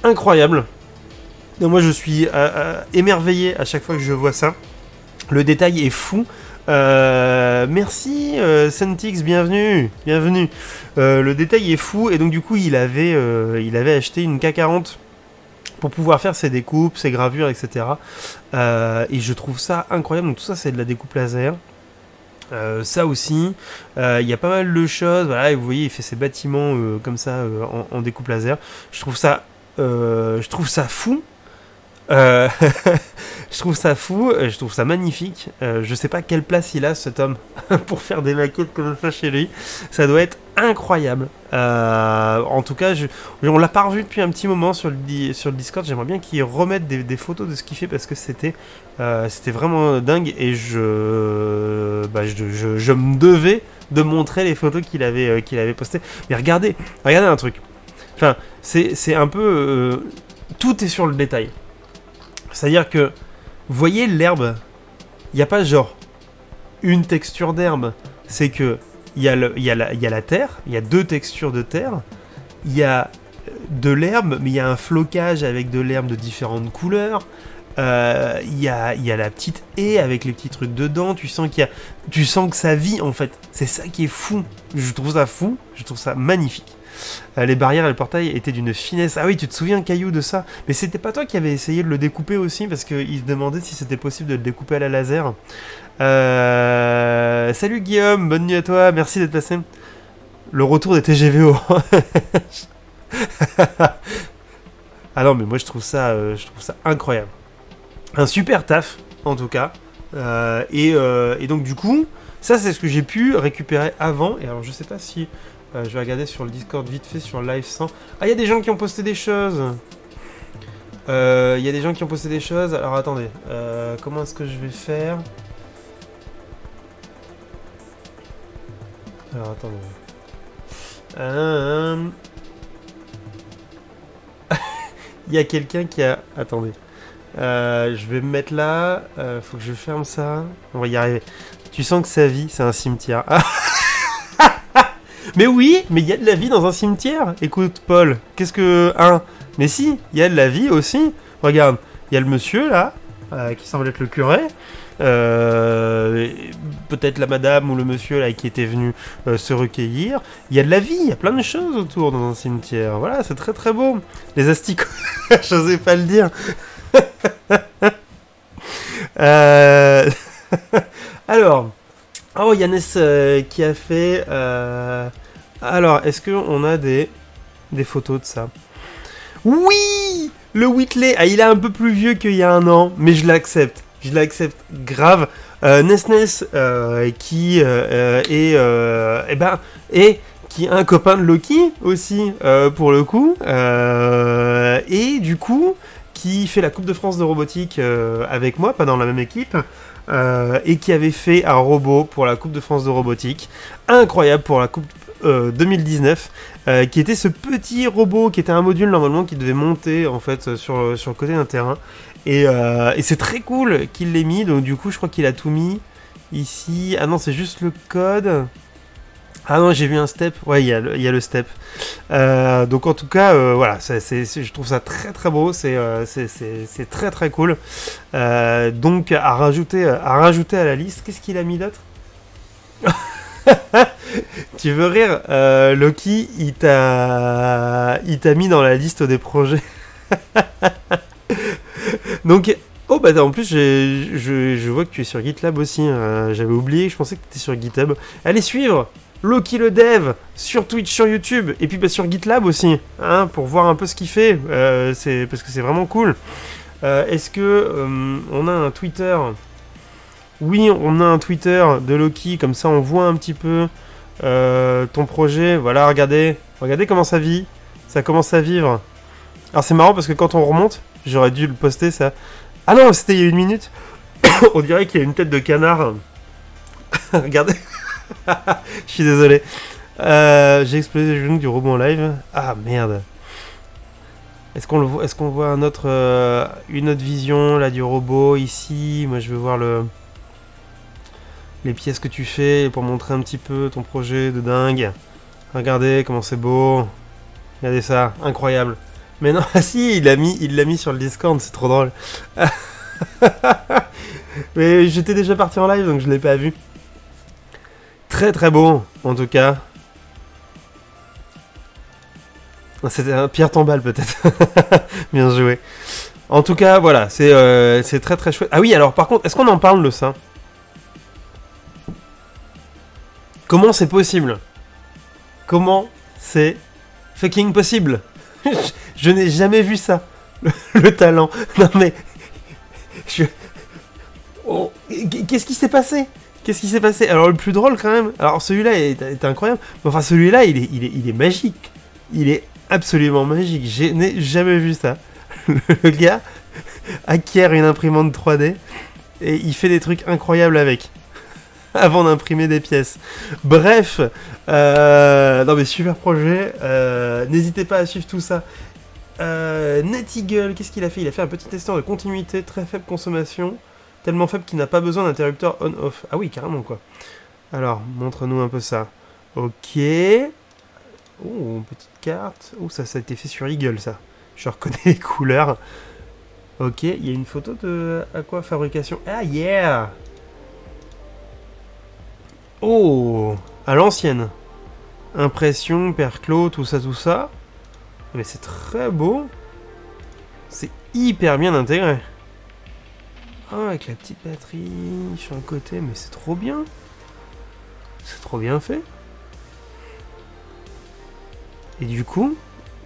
incroyable. Donc moi je suis émerveillé à chaque fois que je vois ça, le détail est fou. Merci Sentix, bienvenue. Le détail est fou et donc du coup il avait acheté une K40 pour pouvoir faire ses découpes, ses gravures, etc. Et je trouve ça incroyable. Donc tout ça c'est de la découpe laser. Ça aussi, il y a pas mal de choses. Voilà, et vous voyez, il fait ses bâtiments comme ça en découpe laser. Je trouve ça fou. Je trouve ça fou, je trouve ça magnifique. Je sais pas quelle place il a cet homme pour faire des maquettes comme ça chez lui. Ça doit être incroyable. En tout cas, on l'a pas revu depuis un petit moment sur le Discord. J'aimerais bien qu'il remette des photos de ce qu'il fait parce que c'était vraiment dingue et je me devais de montrer les photos qu'il avait postées. Mais regardez un truc. Enfin, c'est un peu tout est sur le détail. C'est-à-dire que, vous voyez l'herbe, il n'y a pas genre une texture d'herbe, il y a la terre, il y a deux textures de terre, il y a de l'herbe, mais il y a un flocage avec de l'herbe de différentes couleurs. Il y a la petite haie avec les petits trucs dedans. Tu sens que ça vit en fait. C'est ça qui est fou. Je trouve ça fou. Je trouve ça magnifique. Les barrières et le portail étaient d'une finesse. Ah oui, tu te souviens, Caillou, de ça? Mais c'était pas toi qui avais essayé de le découper aussi, parce qu'il se demandait si c'était possible de le découper à la laser. Salut Guillaume, bonne nuit à toi, merci d'être passé. Le retour des TGVO. Ah non, mais moi je trouve ça incroyable. Un super taf, en tout cas. Et donc du coup, ça c'est ce que j'ai pu récupérer avant. Et alors je sais pas si... je vais regarder sur le Discord vite fait, sur Live 100. Ah, il y a des gens qui ont posté des choses. Alors attendez. Comment est-ce que je vais faire? Alors attendez. Il y a quelqu'un qui a... Attendez. Je vais me mettre là. Faut que je ferme ça. On va y arriver. Tu sens que sa vie, c'est un cimetière. Mais oui, mais il y a de la vie dans un cimetière. Écoute, Paul, qu'est-ce que... Mais si, il y a de la vie aussi. Regarde, il y a le monsieur, là, qui semble être le curé. Peut-être la madame ou le monsieur, là, qui était venu se recueillir. Il y a de la vie, il y a plein de choses autour dans un cimetière. Voilà, c'est très très beau. Les asticots, j'osais pas le dire. Alors... Oh, Yannès qui a fait... Alors, est-ce qu'on a des photos de ça? Oui! Le Whitley! Ah, il est un peu plus vieux qu'il y a un an, mais je l'accepte. Je l'accepte grave. Nesnes qui qui est un copain de Loki aussi, pour le coup. Et du coup, qui fait la Coupe de France de robotique avec moi, pas dans la même équipe. Et qui avait fait un robot pour la Coupe de France de robotique, incroyable pour la Coupe 2019, qui était ce petit robot qui était un module normalement qui devait monter en fait sur le côté d'un terrain, et c'est très cool qu'il l'ait mis. Donc du coup je crois qu'il a tout mis ici. Ah non, c'est juste le code. Ah non, j'ai vu un step. Ouais, il y a le step. Donc en tout cas, voilà, je trouve ça très très beau. C'est très très cool. Donc à rajouter à la liste. Qu'est-ce qu'il a mis d'autre? Tu veux rire? Loki, il t'a mis dans la liste des projets. Donc... Oh bah en plus je vois que tu es sur GitLab aussi. J'avais oublié, je pensais que tu étais sur GitHub. Allez suivre Loki le dev sur Twitch, sur YouTube, et puis bah, sur GitLab aussi, hein, pour voir un peu ce qu'il fait, parce que c'est vraiment cool. Est-ce que on a un Twitter? Oui, on a un Twitter de Loki, comme ça on voit un petit peu ton projet. Voilà, regardez comment ça vit, ça commence à vivre. Alors c'est marrant parce que quand on remonte, j'aurais dû le poster ça. Ah non, c'était il y a 1 minute. On dirait qu'il y a une tête de canard. Regardez. Je suis désolé. J'ai explosé le genou du robot en live. Ah merde. Est-ce qu'on voit une autre vision là du robot ici? Moi je veux voir les pièces que tu fais pour montrer un petit peu ton projet de dingue. Regardez comment c'est beau. Regardez ça, incroyable. Mais non, ah si, il l'a mis sur le Discord, c'est trop drôle. Mais j'étais déjà parti en live donc je l'ai pas vu. Très très beau, en tout cas. C'était un Pierre Tombal peut-être. Bien joué. En tout cas, voilà, c'est très très chouette. Ah oui, alors par contre, est-ce qu'on en parle de ça? Comment c'est possible? Comment c'est fucking possible? Je n'ai jamais vu ça. Le talent. Non mais... Oh, qu'est-ce qui s'est passé? Qu'est-ce qui s'est passé? Alors le plus drôle quand même, alors celui-là est incroyable, mais enfin celui-là il est magique. Il est absolument magique, je n'ai jamais vu ça. Le gars acquiert une imprimante 3D et il fait des trucs incroyables avec, avant d'imprimer des pièces. Bref, non mais super projet, n'hésitez pas à suivre tout ça. Neteagle, qu'est-ce qu'il a fait? Il a fait un petit testeur de continuité, très faible consommation. Tellement faible qu'il n'a pas besoin d'interrupteur on-off. Ah oui, carrément, quoi. Alors, montre-nous un peu ça. Ok. Oh, une petite carte. Oh, ça a été fait sur Eagle, ça. Je reconnais les couleurs. Ok, il y a une photo de... À quoi fabrication? Ah, yeah! Oh! À l'ancienne. Impression, perclos, tout ça, tout ça. Mais c'est très beau. C'est hyper bien intégré. Ah, avec la petite batterie sur le côté, mais c'est trop bien. C'est trop bien fait. Et du coup,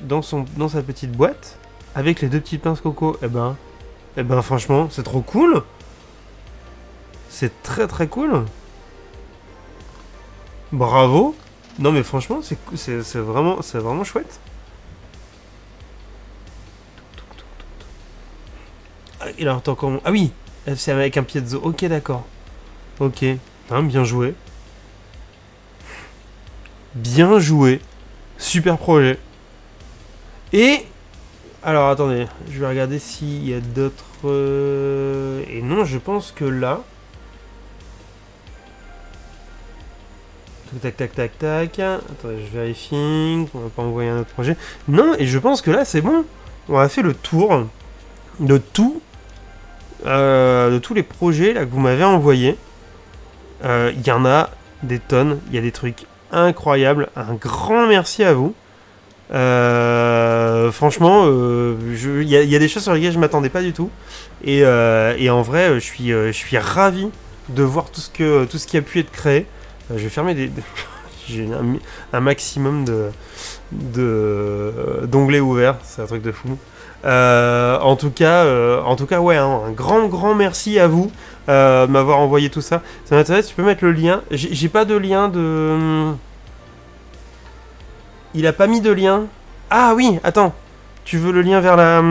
dans sa petite boîte, avec les deux petites pinces coco, eh ben franchement, c'est trop cool. C'est très très cool. Bravo. Non mais franchement, c'est vraiment chouette. Il a encore... Ah oui, c'est avec un piezo. Ok, d'accord. Ok. Hein, bien joué. Bien joué. Super projet. Et... Alors, attendez. Je vais regarder s'il y a d'autres... Et non, je pense que là... Tac, tac, tac, tac. Attendez, je vérifie. On va pas envoyer un autre projet. Non, et je pense que là, c'est bon. On a fait le tour de tout... de tous les projets là, que vous m'avez envoyés. Il y en a des tonnes. Il y a des trucs incroyables. Un grand merci à vous. Franchement, il y a des choses sur lesquelles je m'attendais pas du tout. Et en vrai, je suis ravi de voir tout ce qui a pu être créé. Je vais fermer j'ai un maximum d'onglets ouverts. C'est un truc de fou. En tout cas, ouais, hein, un grand merci à vous de m'avoir envoyé tout ça. Ça m'intéresse, tu peux mettre le lien. J'ai pas de lien de... Il a pas mis de lien. Ah oui, attends. Tu veux le lien vers la...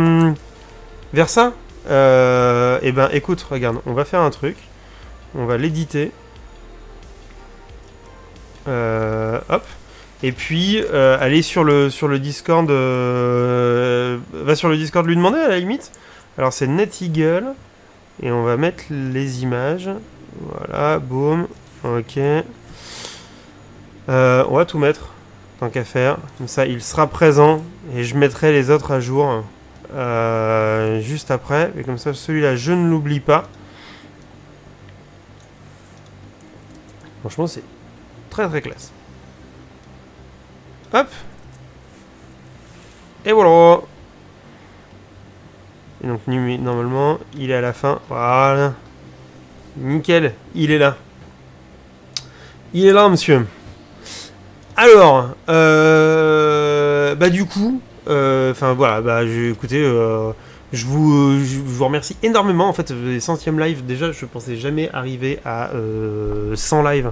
vers ça? Eh ben, écoute, regarde, on va faire un truc. On va l'éditer. Hop. Et puis, aller sur le Discord. Va sur le Discord lui demander à la limite. Alors, c'est NetEagle. Et on va mettre les images. Voilà, boum. Ok. On va tout mettre. Tant qu'à faire. Comme ça, il sera présent. Et je mettrai les autres à jour. Juste après. Et comme ça, celui-là, je ne l'oublie pas. Franchement, c'est très très classe. Hop. Et voilà. Et donc normalement, il est à la fin. Voilà. Nickel, il est là. Il est là, monsieur. Alors, bah du coup, enfin voilà, bah écoutez, je vous remercie énormément. En fait, les 100e live, déjà, je pensais jamais arriver à 100 live,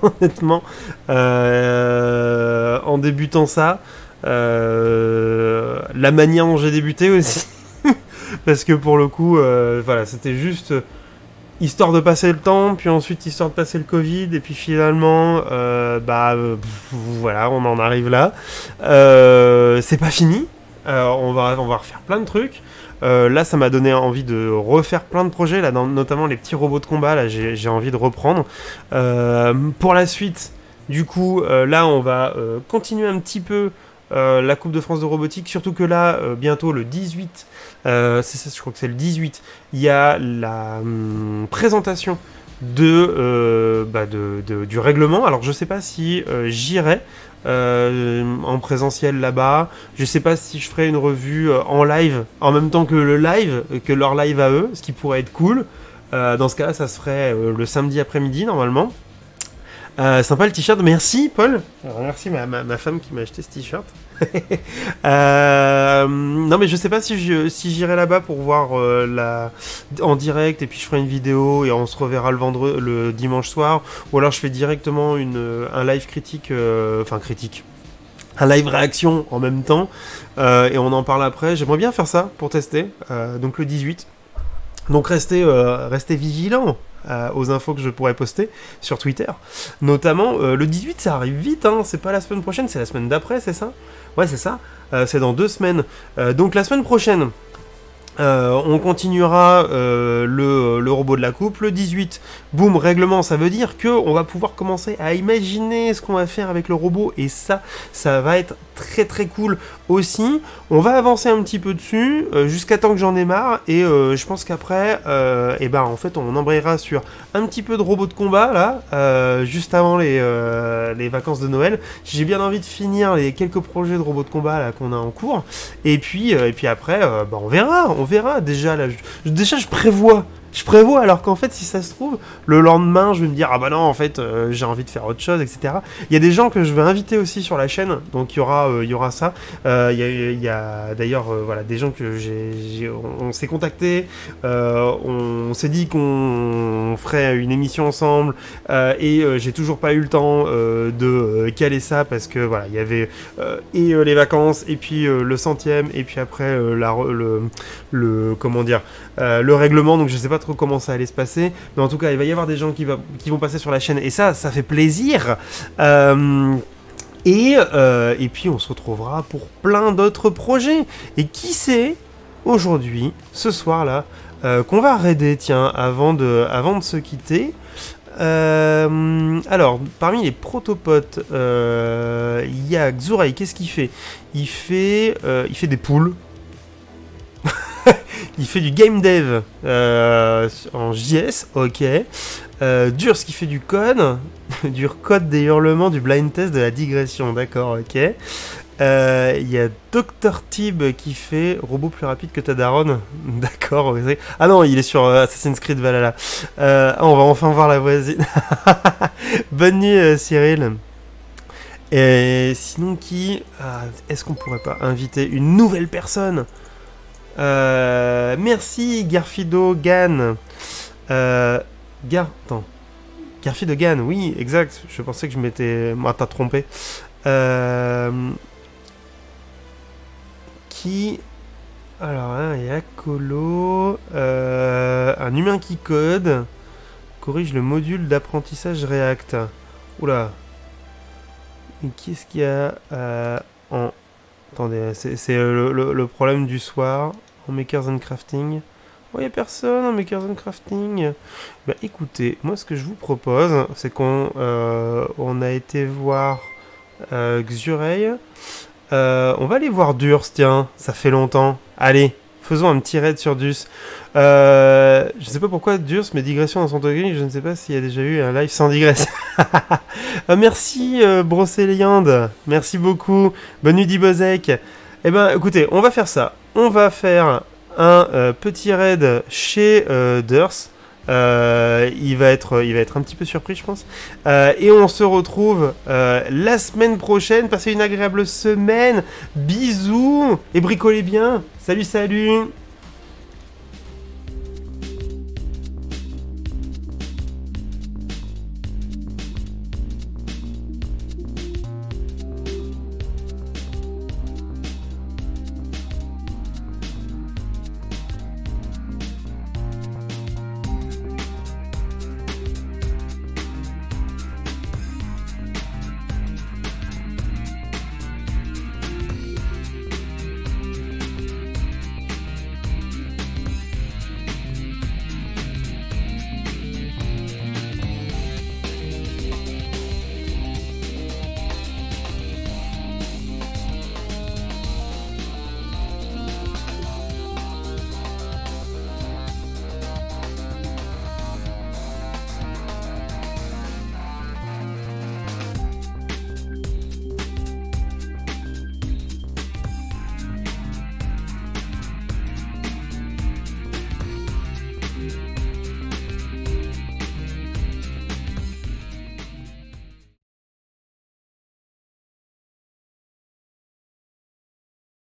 honnêtement, en débutant ça. La manière dont j'ai débuté aussi, parce que pour le coup, voilà, c'était juste histoire de passer le temps, puis ensuite histoire de passer le Covid, et puis finalement, voilà, on en arrive là. C'est pas fini. On va refaire plein de trucs. Là, ça m'a donné envie de refaire plein de projets, là, notamment les petits robots de combat. Là, j'ai envie de reprendre. Pour la suite, du coup, là, on va continuer un petit peu la Coupe de France de robotique. Surtout que là, bientôt le 18, c'est ça, je crois que c'est le 18, il y a la présentation du règlement. Alors, je sais pas si j'irai en présentiel là-bas. Je sais pas si je ferai une revue en live en même temps que leur live à eux, ce qui pourrait être cool. Dans ce cas-là, ça se ferait le samedi après-midi normalement. Sympa le t-shirt, merci Paul. Merci ma femme qui m'a acheté ce t-shirt. Non mais je sais pas si j'irai là-bas pour voir en direct, et puis je ferai une vidéo et on se reverra le dimanche soir, ou alors je fais directement un live critique, un live réaction en même temps, et on en parle après. J'aimerais bien faire ça pour tester, donc le 18. Donc restez vigilants aux infos que je pourrais poster sur Twitter. Notamment, le 18, ça arrive vite, hein, c'est pas la semaine prochaine, c'est la semaine d'après, c'est ça? Ouais, c'est ça. C'est dans 2 semaines. Donc la semaine prochaine, On continuera le robot de la coupe. Le 18, boum, règlement, ça veut dire que on va pouvoir commencer à imaginer ce qu'on va faire avec le robot, et ça va être très très cool aussi. On va avancer un petit peu dessus jusqu'à temps que j'en ai marre, et je pense qu'après, et ben en fait, on embrayera sur un petit peu de robot de combat là, juste avant les vacances de Noël. J'ai bien envie de finir les quelques projets de robots de combat là qu'on a en cours, et puis après, bah, on verra. Déjà là, je prévois, alors qu'en fait, si ça se trouve, le lendemain, je vais me dire, ah bah non, en fait, j'ai envie de faire autre chose, etc. Il y a des gens que je vais inviter aussi sur la chaîne, donc il y aura ça. Il y a d'ailleurs, voilà, des gens que on s'est contacté, on s'est dit qu'on ferait une émission ensemble, et j'ai toujours pas eu le temps de caler ça, parce que voilà, il y avait les vacances, et puis le 100e, et puis après comment dire, le règlement, donc je sais pas trop comment ça allait se passer, mais en tout cas il va y avoir des gens qui vont passer sur la chaîne, et ça fait plaisir. Et puis on se retrouvera pour plein d'autres projets, et qui sait, aujourd'hui, ce soir là, qu'on va raider, tiens, avant de se quitter. Alors, parmi les protopotes, il y a Xurei. Qu'est-ce qu'il fait? Il fait des poules. Il fait du game dev en JS, ok. Durs qui fait du code, du code des hurlements, du blind test, de la digression, d'accord, ok. Il y a Dr Tib qui fait robot plus rapide que ta daronne, d'accord. Ah non, il est sur Assassin's Creed Valhalla. On va enfin voir la voisine. Bonne nuit Cyril. Et sinon est-ce qu'on pourrait pas inviter une nouvelle personne? Merci Garfido Gan. Attends. Garfido Gan, oui, exact. Je pensais que je m'étais... Moi, t'as trompé. Qui... Alors, hein, il y a Colo. Un humain qui code. Corrige le module d'apprentissage React. Oula. Et qu'est-ce qu'il y a en... Attendez, c'est le problème du soir en Makers and Crafting. Oh, il n'y a personne en Makers and Crafting. Bah écoutez, moi ce que je vous propose, c'est qu'on a été voir Xurei. On va aller voir Durs, tiens, ça fait longtemps. Allez, faisons un petit raid sur Durs. Je sais pas pourquoi Durs met digression dans son token, je ne sais pas s'il y a déjà eu un live sans digression. Merci Brocéliande, merci beaucoup. Bonne nuit Dibozek. Eh ben écoutez, on va faire ça. On va faire un petit raid chez Durs. Il va être un petit peu surpris, je pense. Et on se retrouve la semaine prochaine. Passez une agréable semaine. Bisous et bricolez bien. Salut, salut.